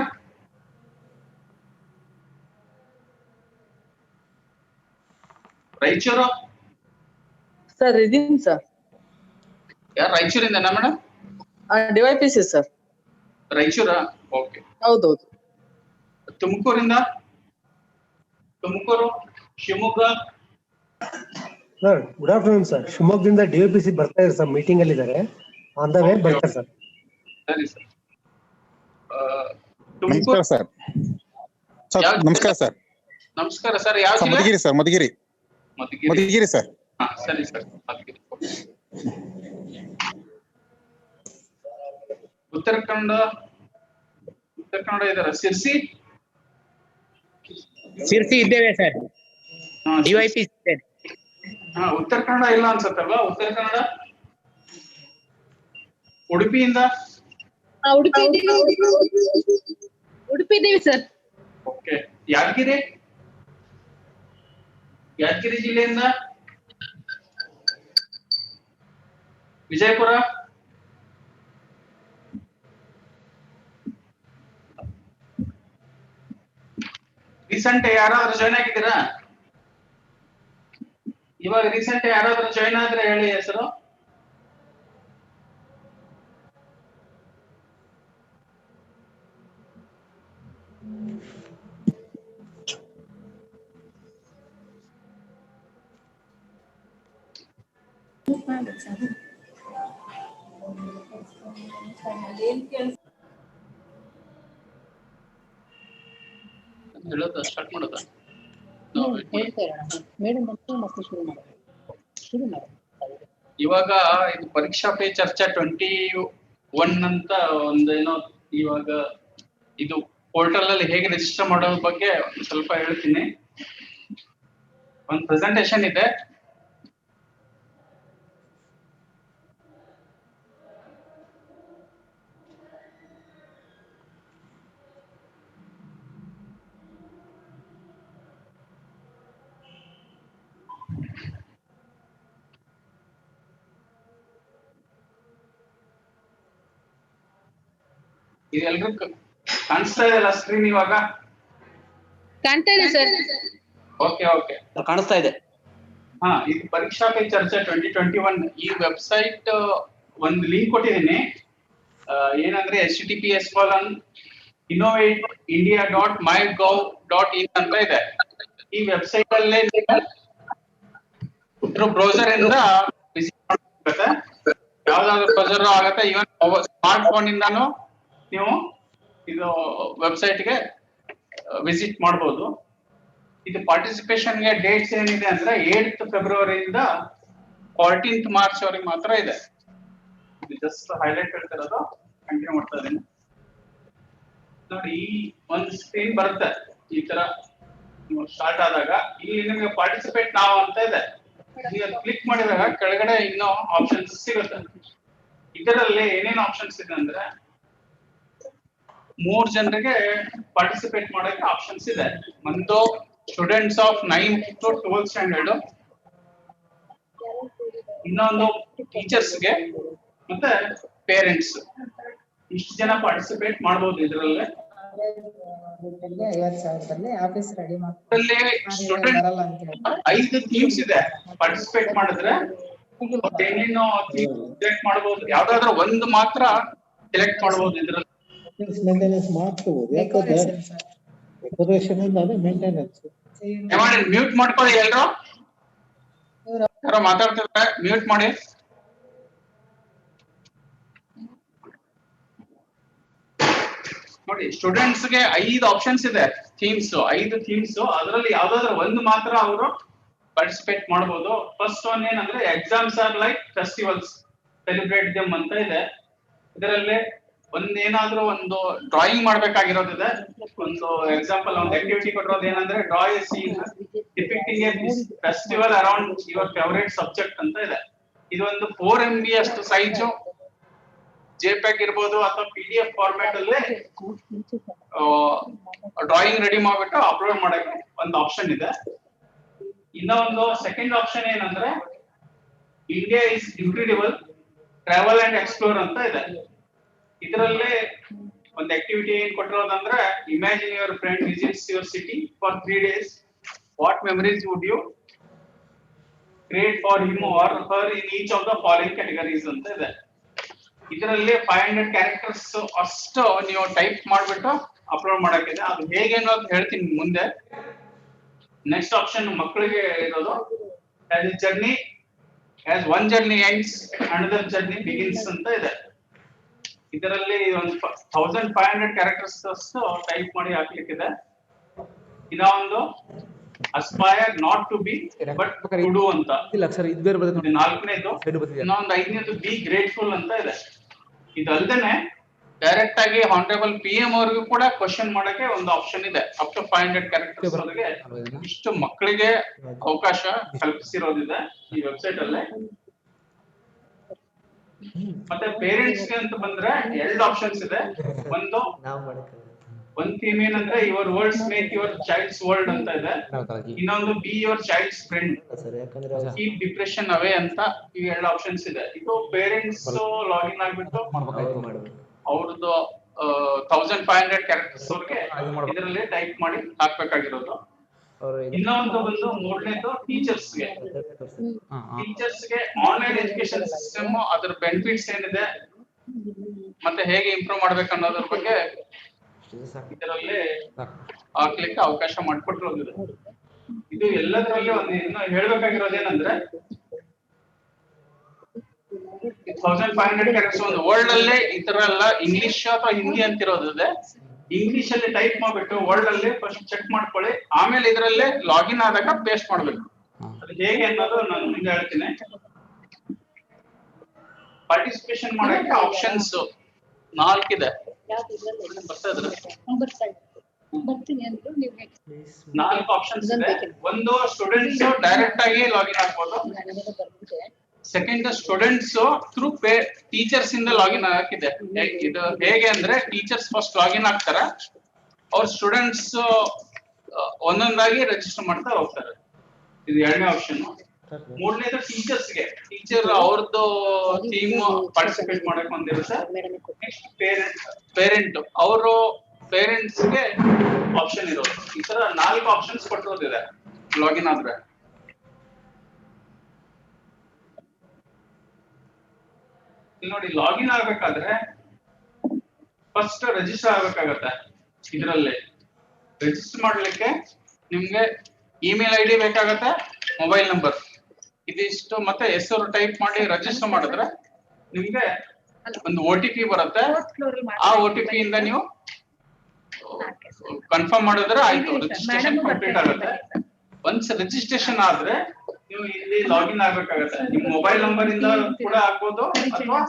ರಾಯಚೂರು ಸರ್ ಇದೀನಿ ಸರ್. ಯಾರು ರಾಯಚೂರಿಂದನಾ ಮೇಡಮ್? DYPC sir. ರಾಯಚೂರಾ? ಓಕೆ. ಹೌದೌದು. ತುಮಕೂರಿಂದ? Tumakuru, Shivamogga? Sir good afternoon sir. ಶಿವಮೊಗ್ಗದಿಂದ DOPC ಬರ್ತಾ ಇದ್ದಾರೆ ಸರ್, ಮೀಟಿಂಗ್ ಅಲ್ಲಿ ಇದ್ದಾರೆ, ಆನ್ ದ ವೇ ಬರ್ತಾರೆ ಸರ್. ಸರಿ ಸರ್. ನಮಸ್ಕಾರ ಸರ್. ನಮಸ್ಕಾರ ಸರ್. ನಮಸ್ಕಾರ ಸರ್. ಯಾವ ಜಿಲ್ಲೆ? ಮಧುಗಿರಿ ಸರ್. ಮಧುಗಿರಿ ಸರ್. ಹಾ ಸರಿ ಸರ್. ಉತ್ತರ ಕನ್ನಡ ಇದಾರೆ. ಸಿರ್ಸಿ ಇದ್ದೇವೆ ಸರ್. DYPC ಉತ್ತರ ಕನ್ನಡ ಇಲ್ಲ ಅನ್ಸತ್ತಲ್ವಾ? ಉತ್ತರ ಕನ್ನಡ ಉಡುಪಿಯಿಂದ? ಉಡುಪಿ ಇದ್ದೀವಿ ಸರ್. ಓಕೆ. ಯಾದಗಿರಿ ಜಿಲ್ಲೆಯಿಂದ? ವಿಜಯಪುರ? ರೀಸೆಂಟ್ ಯಾರಾದ್ರೂ ಜಾಯ್ನ್ ಆಗಿದ್ದೀರಾ? ಇವಾಗ ರೀಸೆಂಟ್ ಯಾರಾದ್ರೂ ಜಾಯ್ನ್ ಆದ್ರೆ ಹೇಳಿ ಹೆಸರು. ಹೇಳೋದ ಸ್ಟಾರ್ಟ್ ಮಾಡೋದ? ಮೇಡಮ್ ಮತ್ತೆ ಶುರು ಮಾಡೋದು. ಇವಾಗ ಇದು ಪರೀಕ್ಷಾ ಪೇ ಚರ್ಚಾ 21 ಅಂತ ಒಂದೇನೋ ಇವಾಗ ಇದು ಪೋರ್ಟಲ್ ಅಲ್ಲಿ ಹೇಗೆ ರಿಜಿಸ್ಟರ್ ಮಾಡೋದ್ರ ಬಗ್ಗೆ ಸ್ವಲ್ಪ ಹೇಳ್ತೀನಿ. ಒಂದು ಪ್ರೆಸೆಂಟೇಶನ್ ಇದೆ. ಇದೆಲ್ಲರೂ ಕಾಣಿಸ್ತಾ ಇದೆಯಲ್ಲ ಸ್ಕ್ರೀನ್ ಇವಾಗ? ಕಾಣ್ತಾ ಇದೆ ಸರ್. ಓಕೆ ಕಾಣಿಸ್ತಾ ಇದೆ. ಇದು ಪರೀಕ್ಷಾ ಪೇ ಚರ್ಚಾ 2021 ಈ ವೆಬ್ಸೈಟ್ ಒಂದು ಲಿಂಕ್ ಕೊಟ್ಟಿದ್ದೀನಿ. ಏನಂದ್ರೆ https://innovateindia.mygov.in ಅಂತ ಇದೆ. ಈ ವೆಬ್ಸೈಟ್ ಅಲ್ಲೇ ಬ್ರೌಸರ್ ಇಂದ ವಿಸಿಟ್ ಮಾಡಬೇಕಾಗುತ್ತೆ. ಯಾವ್ದಾದ್ರು ಬ್ರೌಸರ್ ಆಗುತ್ತೆ. ಇವನ್ ಸ್ಮಾರ್ಟ್ ಫೋನ್ ಇಂದಾನು ನೀವು ಇದು ವೆಬ್ಸೈಟ್ ಗೆ ವಿಸಿಟ್ ಮಾಡಬಹುದು. ಇದು ಪಾರ್ಟಿಸಿಪೇಷನ್ ಗೆ ಡೇಟ್ಸ್ ಏನಿದೆ ಅಂದ್ರೆ 8th ಫೆಬ್ರವರಿಯಿಂದ 14th ಮಾರ್ಚ್ ವರೆಗೆ ಮಾತ್ರ ಇದೆ. ಇದು ಜಸ್ಟ್ ಹೈಲೈಟ್ ಹೇಳ್ತಿರೋದು. ಕಂಟಿನ್ಯೂ ಮಾಡ್ತಾ ಇದ್ದೀನಿ ನೋಡಿ. ಈ ಒಂದು ಸ್ಕ್ರೀನ್ ಬರುತ್ತೆ ಈ ತರ ಸ್ಟಾರ್ಟ್ ಆದಾಗ. ಇಲ್ಲಿ ನಿಮಗೆ ಪಾರ್ಟಿಸಿಪೇಟ್ ನಾವು ಅಂತ ಇದೆ. ಕ್ಲಿಕ್ ಮಾಡಿದಾಗ ಕೆಳಗಡೆ ಇನ್ನೂ ಆಪ್ಷನ್ಸ್ ಸಿಗುತ್ತೆ. ಇದರಲ್ಲಿ ಏನೇನು ಆಪ್ಷನ್ಸ್ ಇದೆ ಅಂದ್ರೆ 3 ಜನರಿಗೆ ಪಾರ್ಟಿಸಿಪೇಟ್ ಮಾಡಕ್ಕೆ ಆಪ್ಷನ್ಸ್ ಇದೆ. ಒಂದು students of 9th to 12th standard, ಇನ್ನೊಂದು ಟೀಚರ್ಸ್ಗೆ, ಮತ್ತೆ ಪೇರೆಂಟ್ಸ್. ಇಷ್ಟು ಜನ ಪಾರ್ಟಿಸಿಪೇಟ್ ಮಾಡಬಹುದು ಇದರಲ್ಲಿ. ಸ್ಟೂಡೆಂಟ್ 5 ಥೀಮ್ಸ್ ಇದೆ. ಪಾರ್ಟಿಸಿಪೇಟ್ ಮಾಡಿದ್ರೆ ಏನೇನೋ ಸೆಲೆಕ್ಟ್ ಮಾಡಬಹುದು, ಯಾವ್ದಾದ್ರು ಒಂದು ಮಾತ್ರ ಸೆಲೆಕ್ಟ್ ಮಾಡಬಹುದು ಇದರಲ್ಲಿ. ಮ್ಯೂಟ್ ಮಾಡ್ಕೊಳ್ಳಿ ಎಲ್ರು, ಯಾರೋ ಮಾತಾಡ್ತಿದ್ರೆ ಮ್ಯೂಟ್ ಮಾಡಿ. ನೋಡಿ, ಸ್ಟೂಡೆಂಟ್ಸ್ ಗೆ 5 ಆಪ್ಷನ್ಸ್ ಇದೆ, ಥೀಮ್ಸ್ 5 ಥೀಮ್ಸ್. ಅದರಲ್ಲಿ ಯಾವ್ದಾದ್ರು ಒಂದು ಮಾತ್ರ ಅವರು ಪಾರ್ಟಿಸಿಪೇಟ್ ಮಾಡಬಹುದು. ಫಸ್ಟ್ ಒನ್ ಏನಂದ್ರೆ exams are like festivals, celebrate them ಅಂತ ಇದೆ. ಇದರಲ್ಲಿ ಏನಾದ್ರೂ ಒಂದು ಡ್ರಾಯಿಂಗ್ ಮಾಡ್ಬೇಕಾಗಿರೋದಿದೆ. ಒಂದು ಎಕ್ಸಾಂಪಲ್, ಒಂದು ಆಕ್ಟಿವಿಟಿ ಕೊಟ್ಟಿರೋದು ಏನಂದ್ರೆ draw a scene depicting a festival around your favourite subject ಅಂತ ಇದೆ. ಇದೊಂದು 4 MB ಅಷ್ಟು ಸೈಜು JPEG ಇರ್ಬೋದು ಅಥವಾ PDF ಫಾರ್ಮ್ಯಾಟ್ ಅಲ್ಲಿ ಡ್ರಾಯಿಂಗ್ ರೆಡಿ ಮಾಡ್ಬಿಟ್ಟು ಅಪ್ಲೋಡ್ ಮಾಡಕ್ಕೆ ಒಂದು ಆಪ್ಷನ್ ಇದೆ. ಇನ್ನೊಂದು ಸೆಕೆಂಡ್ ಆಪ್ಷನ್ ಏನಂದ್ರೆ India is incredible, travel and explore ಅಂತ ಇದೆ. ಇದರಲ್ಲಿ ಒಂದು ಆಕ್ಟಿವಿಟಿ ಏನ್ ಕೊಟ್ಟಿರೋದಂದ್ರೆ imagine your friend visits your city for 3 days, what memories would you create for him or her in each of the following categories ಅಂತ ಇದೆ. ಇದರಲ್ಲಿ 500 ಕ್ಯಾರೆಕ್ಟರ್ಸ್ ಅಷ್ಟು ನೀವು ಟೈಪ್ ಮಾಡ್ಬಿಟ್ಟು ಅಪ್ಲೋಡ್ ಮಾಡಕ್ಕಿದೆ. ಅದು ಹೇಗೆ ಅನ್ನೋದು ಹೇಳ್ತೀನಿ ಮುಂದೆ. ನೆಕ್ಸ್ಟ್ ಆಪ್ಷನ್ ಮಕ್ಕಳಿಗೆ ಇರೋದು as A journey, as one journey ends another journey begins ಅಂತ ಇದೆ. ಇದರಲ್ಲಿ ಒಂದು 1500 ಕ್ಯಾರೆಕ್ಟರ್ಸ್ ಅಷ್ಟು ಟೈಪ್ ಮಾಡಿ ಹಾಕ್ಲಿಕ್ಕಿದೆ. ಇನ್ನೊಂದು aspire not to be but to do ಅಂತ, ನಾಲ್ಕನೇದು. ಇನ್ನೊಂದು 5ನೇದು ಬಿ ಗ್ರೇಟ್ಫುಲ್ ಅಂತ ಇದೆ. ಇದಲ್ದೇನೆ ಡೈರೆಕ್ಟ್ ಆಗಿ ಹಾನರೇಬಲ್ PM ಅವ್ರಿಗೂ ಕೂಡ ಕ್ವಶನ್ ಮಾಡಕ್ಕೆ ಒಂದು ಆಪ್ಷನ್ ಇದೆ. ಅಪ್ ಟು 500 ಕ್ಯಾರೆಕ್ಟರ್ಸ್ ವರೆಗೆ ಇಷ್ಟು ಮಕ್ಕಳಿಗೆ ಅವಕಾಶ ಕಲ್ಪಿಸಿರೋದಿದೆ ಈ ವೆಬ್ಸೈಟ್ ಅಲ್ಲೇ. ಮತ್ತೆ ಪೇರೆಂಟ್ಸ್ ಗೆ ಅಂತ ಬಂದ್ರೆ 2 ಆಪ್ಷನ್ಸ್ ಇದೆ. ಒಂದು ಥೀಮ್ ಏನಂದ್ರೆ your words make your child's world ಅಂತ ಇದೆ. ಇನ್ನೊಂದು be your child's friend, keep depression away ಅಂತ. ಈ 2 ಆಪ್ಷನ್ಸ್ ಇದೆ. ಇದು ಪೇರೆಂಟ್ಸ್ ಲಾಗಿನ್ ಆಗ್ಬಿಟ್ಟು ಅವ್ರದ್ದು 1500 ಕ್ಯಾರೆಕ್ಟರ್ಸ್ ಅವ್ರಿಗೆ ಇದರಲ್ಲಿ ಟೈಪ್ ಮಾಡಿ ಹಾಕ್ಬೇಕಾಗಿರೋದು. ಇನ್ನೊಂದು ಬಂದು 3ನೇದು ಟೀಚರ್ಸ್ಗೆ. ಟೀಚರ್ಸ್ಗೆ ಆನ್ಲೈನ್ ಎಜುಕೇಶನ್ ಸಿಸ್ಟಮ್, ಅದರ ಬೆನಿಫಿಟ್ಸ್ ಏನಿದೆ ಮತ್ತೆ ಹೇಗೆ ಇಂಪ್ರೂವ್ ಮಾಡ್ಬೇಕು ಅನ್ನೋದ್ರ ಬಗ್ಗೆ ಇದರಲ್ಲಿ ಹಾಕ್ಲಿಕ್ಕೆ ಅವಕಾಶ ಮಾಡಿಕೊಟ್ಟಿರೋದಿದೆ. ಇದು ಎಲ್ಲದರಲ್ಲಿ ಒಂದು ಇನ್ನು ಹೇಳ್ಬೇಕಾಗಿರೋದೇನಂದ್ರೆ 1500 ಕ್ಯಾರೆಕ್ಟರ್ಸ್ ಒಂದು ವರ್ಲ್ಡ್ ಅಲ್ಲೇ ಈ ತರ ಎಲ್ಲ ಇಂಗ್ಲಿಷ್ ಅಥವಾ ಹಿಂದಿ ಅಂತಿರೋದಿದೆ. ಇಂಗ್ಲಿಷ್ ಅಲ್ಲಿ ಟೈಪ್ ಮಾಡ್ಬಿಟ್ಟು ವರ್ಲ್ಡ್ ಅಲ್ಲಿ ಫಸ್ಟ್ ಚೆಕ್ ಮಾಡ್ಕೊಳ್ಳಿ, ಆಮೇಲೆ ಇದರಲ್ಲೇ ಲಾಗಿನ್ ಆದಾಗ ಪೇಸ್ಟ್ ಮಾಡ್ಬೇಕು. ಅದು ಹೇಗೆ ಅನ್ನೋದು ನಾನು ಮುಂದೆ ಹೇಳ್ತೀನಿ. ಪಾರ್ಟಿಸಿಪೇಷನ್ ಮಾಡಕ್ಕೆ ಆಪ್ಷನ್ಸ್ 4 ಇದೆ. ಬರ್ತಾ ಇದ್ರೆ 4 ಆಪ್ಷನ್ಸ್ ಇದೆ. ಒಂದು ಸ್ಟೂಡೆಂಟ್ಸ್ ಡೈರೆಕ್ಟ್ ಆಗಿ ಲಾಗಿನ್ ಆಗ್ಬೋದು. ಸೆಕೆಂಡ್ ಸ್ಟೂಡೆಂಟ್ಸ್ ಥ್ರೂ ಟೀಚರ್ಸ್ ಇಂದ ಲಾಗಿನ್ ಹಾಕಿದೆ. ಇದು ಹೇಗೆ ಅಂದ್ರೆ ಟೀಚರ್ಸ್ ಫಸ್ಟ್ ಲಾಗಿನ್ ಆಗ್ತಾರೆ, ಅವ್ರ ಸ್ಟೂಡೆಂಟ್ಸ್ ಒಂದೊಂದಾಗಿ ರೆಜಿಸ್ಟರ್ ಮಾಡ್ತಾ ಹೋಗ್ತಾರೆ. ಇದು 2ನೇ ಆಪ್ಷನ್. 3ನೇದು ಟೀಚರ್ಸ್ಗೆ, ಟೀಚರ್ ಅವ್ರದ್ದು ಟೀಮ್ ಪಾರ್ಟಿಸಿಪೇಟ್ ಮಾಡಕ್ ಒಂದಿರುತ್ತೆ. ನೆಕ್ಸ್ಟ್ ಪೇರೆಂಟ್, ಅವರು ಪೇರೆಂಟ್ಸ್ಗೆ ಆಪ್ಷನ್ ಇರೋದು. ಈ ತರ 4 ಆಪ್ಷನ್ಸ್ ಕೊಟ್ಟಿರೋದಿದೆ ಲಾಗಿನ್ ಆದ್ರೆ. ನೋಡಿ, ಲಾಗಿನ್ ಆಗ್ಬೇಕಾದ್ರೆ ಫಸ್ಟ್ ರಿಜಿಸ್ಟರ್ ಆಗ್ಬೇಕಾಗತ್ತೆ. ಇದರಲ್ಲಿ ರಿಜಿಸ್ಟರ್ ಮಾಡ್ಲಿಕ್ಕೆ ನಿಮ್ಗೆ ಇಮೇಲ್ ID ಬೇಕಾಗತ್ತೆ, ಮೊಬೈಲ್ ನಂಬರ್ ಇದಿಷ್ಟು, ಮತ್ತೆ ಹೆಸರು ಟೈಪ್ ಮಾಡಿ ರಿಜಿಸ್ಟರ್ ಮಾಡಿದ್ರೆ ನಿಮ್ಗೆ ಒಂದು OTP ಬರುತ್ತೆ. ಆ OTP ಇಂದ ನೀವು ಕನ್ಫರ್ಮ್ ಮಾಡಿದ್ರೆ ಆಯ್ತು, ರಿಜಿಸ್ಟ್ರೇಷನ್ ಕಂಪ್ಲೀಟ್ ಆಗುತ್ತೆ. ಒನ್ಸ್ ರಿಜಿಸ್ಟ್ರೇಷನ್ ಆದ್ರೆ ನೀವು ಇಲ್ಲಿ ಲಾಗಿನ್ ಆಗ್ಬೇಕಾಗತ್ತೆ. ನಿಮ್ ಮೊಬೈಲ್ ನಂಬರ್ ಇಂದ ಕೂಡ ಆಗ್ಬೋದು ಅಥವಾ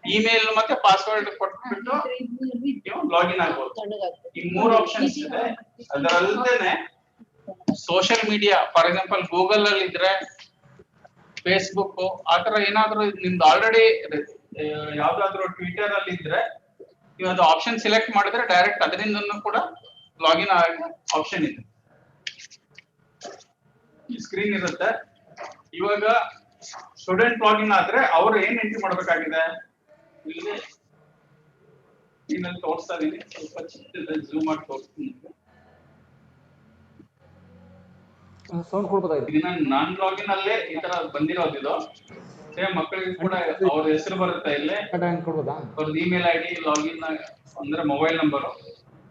ಇಮೇಲ್ ಮತ್ತೆ ಪಾಸ್ವರ್ಡ್ ಕೊಟ್ಬಿಟ್ಟು ನೀವು ಲಾಗಿನ್ ಆಗ್ಬೋದು. ಈ 3 ಆಪ್ಷನ್ಸ್ ಇದೆ. ಅದರಲ್ಲದೆ social media, for example Google ಅಲ್ಲಿ ಇದ್ರೆ, ಫೇಸ್ಬುಕ್ ಆತರ ಏನಾದ್ರು ನಿಮ್ದು ಆಲ್ರೆಡಿ ಯಾವ್ದಾದ್ರು ಟ್ವಿಟರ್ ಅಲ್ಲಿ ಇದ್ರೆ ನೀವು ಅದು ಆಪ್ಷನ್ ಸೆಲೆಕ್ಟ್ ಮಾಡಿದ್ರೆ ಡೈರೆಕ್ಟ್ ಅದರಿಂದನೂ ಕೂಡ ಲಾಗಿನ್ ಆಗಿ ಆಪ್ಷನ್ ಇದೆ. ಈ ಸ್ಕ್ರೀನ್ ಇರುತ್ತೆ. ಇವಾಗ ಸ್ಟೂಡೆಂಟ್ ಲಾಗಿನ್ ಆದ್ರೆ ಅವರು ಏನ್ ಎಂಟ್ರಿ ಮಾಡ್ಬೇಕಾಗಿದೆ, ಇಲ್ಲಿ ಇನ್ನಲ್ಲಿ ತೋರಿಸ್ತಾ ಇದೀನಿ, ಸ್ವಲ್ಪ ಚಿಕ್ಕದ ಝೂಮ್ ಮಾಡಿ ತೋರಿಸ್ತೀನಿ. ಸೌಂಡ್ ಕೊಡ್ಬೋದಾಗಿದೆ. ಇದನ್ನ ನಾನ್ ಲಾಗಿನ್ ಅಲ್ಲೇ ಈ ತರ ಬಂದಿರೋದು. ಇದು ಸೇಮ್ ಮಕ್ಕಳಿಗೆ ಕೂಡ ಅವ್ರ ಹೆಸರು ಬರುತ್ತೆ ಇಲ್ಲಿ, ಅವ್ರದ್ದು ಇಮೇಲ್ ಐಡಿ, ಲಾಗಿನ್ ಅಂದ್ರೆ ಮೊಬೈಲ್ ನಂಬರ್.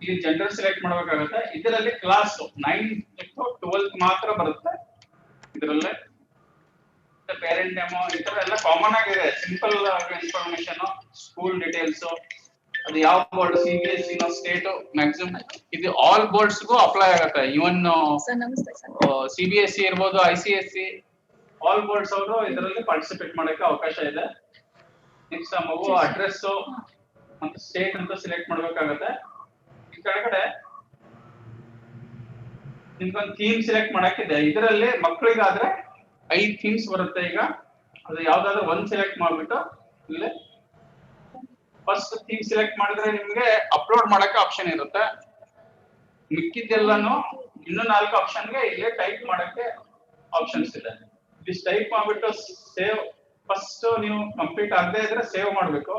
ಇಲ್ಲಿ ಜೆಂಡರ್ ಸೆಲೆಕ್ಟ್ ಮಾಡ್ಬೇಕಾಗುತ್ತೆ. ಇದರಲ್ಲಿ ಕ್ಲಾಸ್ 9th to 12th ಮಾತ್ರ ಬರುತ್ತೆ. ಇದರಲ್ಲೇ ಪೇರೆಂಟ್ ನೇಮು ಈ ತರ ಎಲ್ಲ ಕಾಮನ್ ಆಗಿದೆ. ಸಿಂಪಲ್ ಇನ್ಫಾರ್ಮೇಶನ್, ಸ್ಕೂಲ್ ಡೀಟೇಲ್ಸ್, ಅದು ಯಾವ ಬೋರ್ಡ್, CBSE ನೋ ಸ್ಟೇಟ್ ಮ್ಯಾಕ್ಸಿಮಮ್ ಇದು ಆಲ್ ಬೋರ್ಡ್ಸ್ ಗೂ ಅಪ್ಲೈ ಆಗುತ್ತೆ. ಇವನ್ CBSE ಇರ್ಬೋದು, ICSE ಆಲ್ ಬೋರ್ಡ್ಸ್ ಅವರು ಇದರಲ್ಲಿ ಪಾರ್ಟಿಸಿಪೇಟ್ ಮಾಡಕ್ಕೆ ಅವಕಾಶ ಇದೆ. ನೆಕ್ಸ್ಟ್ ಮಗು ಅಡ್ರೆಸ್ ಮತ್ತು ಸ್ಟೇಟ್ ಅಂತ ಸೆಲೆಕ್ಟ್ ಮಾಡ್ಬೇಕಾಗತ್ತೆ. ಈ ಕೆಳಗಡೆ ನಿಮ್ಗೊಂದು ಥೀಮ್ ಸೆಲೆಕ್ಟ್ ಮಾಡಕ್ಕಿದೆ. ಇದರಲ್ಲಿ ಮಕ್ಕಳಿಗಾದ್ರೆ 5 ಥೀಮ್ಸ್ ಬರುತ್ತೆ. ಈಗ ಅದು ಯಾವ್ದಾದ್ರು ಒಂದ್ ಸೆಲೆಕ್ಟ್ ಮಾಡ್ಬಿಟ್ಟು ಇಲ್ಲಿ ಫಸ್ಟ್ ಥೀಮ್ ಸೆಲೆಕ್ಟ್ ಮಾಡಿದ್ರೆ ನಿಮ್ಗೆ ಅಪ್ಲೋಡ್ ಮಾಡಕ್ಕೆ ಆಪ್ಷನ್ ಇರುತ್ತೆ. ಮಿಕ್ಕಿದ್ದೆಲ್ಲಾನು ಇನ್ನು 4 ಆಪ್ಷನ್ಗೆ ಇಲ್ಲೇ ಟೈಪ್ ಮಾಡಕ್ಕೆ ಆಪ್ಷನ್ಸ್ ಇದೆ. ಇಷ್ಟು ಟೈಪ್ ಮಾಡ್ಬಿಟ್ಟು ಸೇವ್, ಫಸ್ಟ್ ನೀವು ಕಂಪ್ಲೀಟ್ ಆಗದೆ ಇದ್ರೆ ಸೇವ್ ಮಾಡ್ಬೇಕು.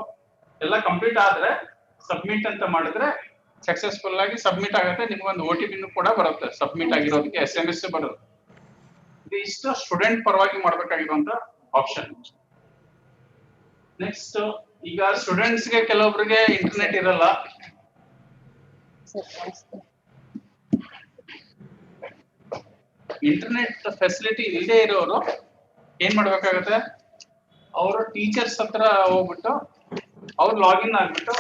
ಎಲ್ಲ ಕಂಪ್ಲೀಟ್ ಆದ್ರೆ ಸಬ್ಮಿಟ್ ಅಂತ ಮಾಡಿದ್ರೆ ಸಕ್ಸಸ್ಫುಲ್ ಆಗಿ ಸಬ್ಮಿಟ್ ಆಗುತ್ತೆ. ನಿಮ್ಗೊಂದು OTP ಕೂಡ ಬರುತ್ತೆ ಸಬ್ಮಿಟ್ ಆಗಿರೋದಕ್ಕೆ, SMS ಬರುತ್ತೆ. ಇದು ಇಷ್ಟು ಸ್ಟೂಡೆಂಟ್ ಪರವಾಗಿ ಮಾಡ್ಬೇಕಾಗಿರುವಂತ ಆಪ್ಷನ್. ನೆಕ್ಸ್ಟ್ ಈಗ ಸ್ಟೂಡೆಂಟ್ಸ್ ಗೆ ಕೆಲವೊಬ್ಬರಿಗೆ ಇಂಟರ್ನೆಟ್ ಇರಲ್ಲ. ಇಂಟರ್ನೆಟ್ ಫೆಸಿಲಿಟಿ ಇಲ್ಲದೆ ಇರೋರು ಏನ್ ಮಾಡ್ಬೇಕಾಗತ್ತೆ, ಅವರು ಟೀಚರ್ಸ್ ಹತ್ರ ಹೋಗ್ಬಿಟ್ಟು ಅವ್ರು ಲಾಗಿನ್ ಆಗ್ಬಿಟ್ಟು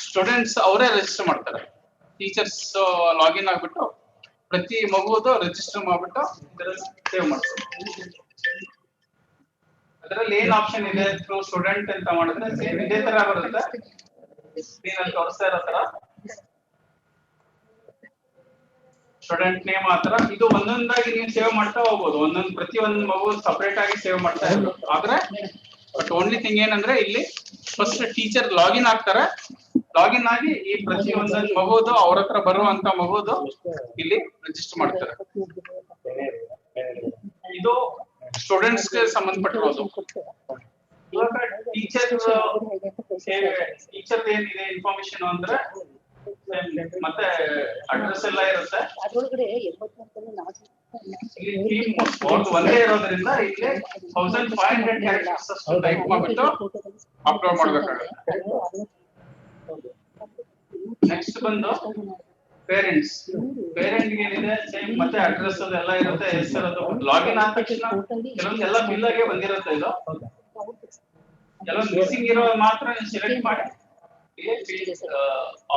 ಸ್ಟೂಡೆಂಟ್ಸ್ ಅವರೇ ರಿಜಿಸ್ಟರ್ ಮಾಡ್ತಾರೆ. ಟೀಚರ್ಸ್ ಲಾಗಿನ್ ಆಗ್ಬಿಟ್ಟು ಪ್ರತಿ ಮಗುವುದು ರಿಜಿಸ್ಟರ್ ಮಾಡ್ಬಿಟ್ಟು ಇದರಲ್ಲಿ ಸೇವ್ ಮಾಡ್ತಾರೆ. ಅದರಲ್ಲಿ ಏನ್ ಆಪ್ಷನ್ ಇದೆ, ಥ್ರೂ ಸ್ಟೂಡೆಂಟ್ ಅಂತ ಮಾಡಿದ್ರೆ ಸೇಮ್ ಇದೇ ತರ ಬರುತ್ತೆ. ಸ್ಕ್ರೀನ್ ಅಲ್ಲಿ ತೋರಿಸ್ತಾ ಇರೋ ತರ ಸ್ಟೂಡೆಂಟ್ ನೇಮ್ ಮಾತ್ರ. ಇದು ಒಂದೊಂದಾಗಿ ನೀವು ಸೇವ್ ಮಾಡ್ತಾ ಹೋಗ್ಬೋದು. ಪ್ರತಿ ಒಂದು ಮಗು ಸಪರೇಟ್ ಆಗಿ ಸೇವ್ ಮಾಡ್ತಾ ಇರ್ಬೋದು. ಆದ್ರೆ ಬಟ್ ಓನ್ಲಿ ಥಿಂಗ್ ಏನಂದ್ರೆ ಇಲ್ಲಿ ಫಸ್ಟ್ ಟೀಚರ್ ಲಾಗಿನ್ ಆಗ್ತಾರೆ. ಲಾಗಿನ್ ಆಗಿ ಈ ಪ್ರತಿ ಒಂದೊಂದು ಮಗುದು ಅವ್ರ ಹತ್ರ ಬರುವಂತ ಮಗುದು ಇಲ್ಲಿ ರಿಜಿಸ್ಟರ್ ಮಾಡ್ತಾರೆ. ಇದು ಸ್ಟೂಡೆಂಟ್ಸ್ ಗೆ ಸಂಬಂಧಪಟ್ಟಿರೋದು. ಇವಾಗ ಟೀಚರ್ ಏನಿದೆ ಇನ್ಫಾರ್ಮೇಶನ್ ಅಂದ್ರೆ ಮತ್ತೆ ಅಡ್ರೆಸ್ ಎಲ್ಲ ಇರುತ್ತೆ. ಒಂದೇ ಇರೋದ್ರಿಂದ ಇಲ್ಲಿ 1500 ಕ್ಯಾರೆಕ್ಟರ್ಸ್ ಅಷ್ಟು ಟೈಪ್ ಮಾಡ್ಬಿಟ್ಟು ಅಪ್ಲೋಡ್ ಮಾಡ್ಬೇಕಾಗುತ್ತೆ. ನೆಕ್ಸ್ಟ್ ಬಂದು ಪೇರೆಂಟ್ಸ್. ಪೇರೆಂಟ್ ಏನಿದೆ ಸೇಮ್ ಮತ್ತೆ ಅಡ್ರೆಸ್ ಅದೆಲ್ಲ ಇರುತ್ತೆ, ಹೆಸರು. ಲಾಗಿನ್ ಆದ ತಕ್ಷಣ ಕೆಲವೊಂದು ಎಲ್ಲ ಫಿಲ್ ಆಗಿ ಬಂದಿರುತ್ತೆ. ಇದು ಕೆಲವೊಂದು ಮಿಸ್ಸಿಂಗ್ ಇರೋ ಮಾತ್ರ ಸೆಲೆಕ್ಟ್ ಮಾಡಿ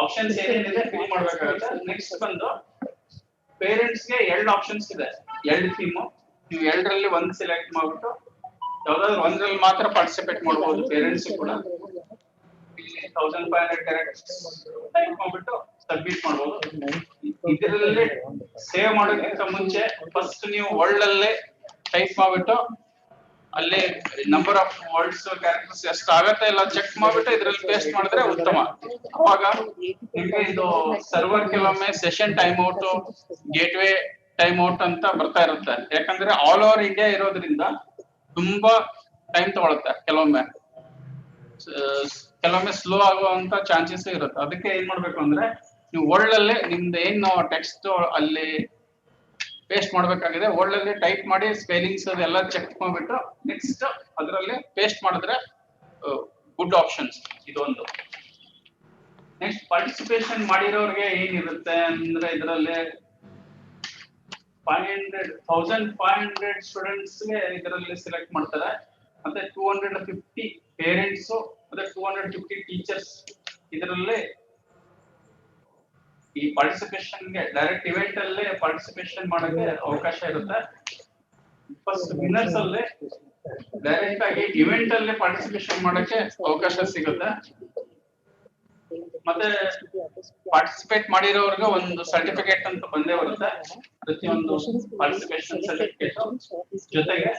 ಆಪ್ಷನ್ಸ್ ಏನೇನಿದೆ ಫಿಲ್ ಮಾಡ್ಬೇಕಾಗುತ್ತೆ. ನೆಕ್ಸ್ಟ್ ಬಂದು ಪೇರೆಂಟ್ಸ್ ಗೆ 2 ಆಪ್ಷನ್ಸ್ ಇದೆ, 2 ಥೀಮ್. ನೀವು 2ರಲ್ಲಿ ಒಂದು ಸೆಲೆಕ್ಟ್ ಮಾಡ್ಬಿಟ್ಟು ಯಾವ್ದಾದ್ರು ಒಂದ್ರಲ್ಲಿ ಮಾತ್ರ ಪಾರ್ಟಿಸಿಪೇಟ್ ಮಾಡಬಹುದು. ಪೇರೆಂಟ್ಸ್ ಕೂಡ ಇಲ್ಲಿ 1500 ಕ್ಯಾರೆಕ್ಟರ್ಸ್ ಟೈಪ್ ಮಾಡ್ಬಿಟ್ಟು ಸಬ್ಮಿಟ್ ಮಾಡಬಹುದು. ಇದರಲ್ಲಿ ಸೇವ್ ಮಾಡೋಕ್ಕಿಂತ ಮುಂಚೆ ಫಸ್ಟ್ ನೀವು ವರ್ಡ್ ಅಲ್ಲೇ ಟೈಪ್ ಮಾಡ್ಬಿಟ್ಟು ಅಲ್ಲಿ ನಂಬರ್ ಆಫ್ ವರ್ಡ್ಸ್ ಕ್ಯಾರೆಕ್ಟರ್ಸ್ ಎಷ್ಟು ಆಗತ್ತೆ ಎಲ್ಲ ಚೆಕ್ ಮಾಡ್ಬಿಟ್ಟು ಇದ್ರಲ್ಲಿ ಪೇಸ್ಟ್ ಮಾಡಿದ್ರೆ ಉತ್ತಮ. ಅವಾಗ ನಿಮ್ಗೆ ಇದು ಸರ್ವರ್ ಕೆಲವೊಮ್ಮೆ session time out, gateway time out ಅಂತ ಬರ್ತಾ ಇರುತ್ತೆ. ಯಾಕಂದ್ರೆ ಆಲ್ ಓವರ್ ಇಂಡಿಯಾ ಇರೋದ್ರಿಂದ ತುಂಬಾ ಟೈಮ್ ತಗೊಳುತ್ತೆ. ಕೆಲವೊಮ್ಮೆ ಸ್ಲೋ ಆಗುವಂತ ಚಾನ್ಸಸ್ ಇರುತ್ತೆ. ಅದಕ್ಕೆ ಏನ್ ಮಾಡ್ಬೇಕು ಅಂದ್ರೆ ನೀವು ವರ್ಡ್ ಅಲ್ಲೇ ನಿಮ್ದು ಏನು ಟೆಕ್ಸ್ಟ್ ಅಲ್ಲಿ ಪೇಸ್ಟ್ ಮಾಡ್ಬೇಕಾಗಿದೆ ವರ್ಡ್ ಅಲ್ಲಿ ಟೈಪ್ ಮಾಡಿ ಸ್ಪೆಲ್ಲಿಂಗ್ಸ್ ಅದೆಲ್ಲ ಚೆಕ್ ಮಾಡ್ಬಿಟ್ಟು ನೆಕ್ಸ್ಟ್ ಅದರಲ್ಲಿ ಪೇಸ್ಟ್ ಮಾಡಿದ್ರೆ ಗುಡ್ ಆಪ್ಷನ್ಸ್ ಇದೊಂದು. ನೆಕ್ಸ್ಟ್ ಪಾರ್ಟಿಸಿಪೇಷನ್ ಮಾಡಿರೋರಿಗೆ ಏನಿರುತ್ತೆ ಅಂದ್ರೆ ಇದರಲ್ಲಿ 1500 ಸ್ಟೂಡೆಂಟ್ಸ್ ಗೆ ಇದರಲ್ಲಿ ಸೆಲೆಕ್ಟ್ ಮಾಡ್ತಾರೆ. ಮತ್ತೆ 250 ಪೇರೆಂಟ್ಸ್ ಮತ್ತೆ 250 ಟೀಚರ್ಸ್ ಇದರಲ್ಲಿ ಈ ಪಾರ್ಟಿಸಿಪೇಷನ್ ಗೆ ಡೈರೆಕ್ಟ್ ಇವೆಂಟ್ ಅಲ್ಲೇ ಪಾರ್ಟಿಸಿಪೇಷನ್ ಮಾಡಕ್ಕೆ ಅವಕಾಶ ಇರುತ್ತೆ. ಫಸ್ಟ್ ವಿನ್ನರ್ಸ್ ಅಲ್ಲೇ ಡೈರೆಕ್ಟ್ ಆಗಿ ಇವೆಂಟ್ ಅಲ್ಲೇ ಪಾರ್ಟಿಸಿಪೇಷನ್ ಮಾಡಕ್ಕೆ ಅವಕಾಶ ಸಿಗುತ್ತೆ. ಮತ್ತೆ ಪಾರ್ಟಿಸಿಪೇಟ್ ಮಾಡಿರೋರ್ಗೆ ಒಂದು ಸರ್ಟಿಫಿಕೇಟ್ ಅಂತ ಬಂದೇ ಬರುತ್ತೆ. ಪ್ರತಿಯೊಂದು ಪಾರ್ಟಿಸಿಪೇಷನ್ ಸರ್ಟಿಫಿಕೇಟ್ ಜೊತೆಗೆ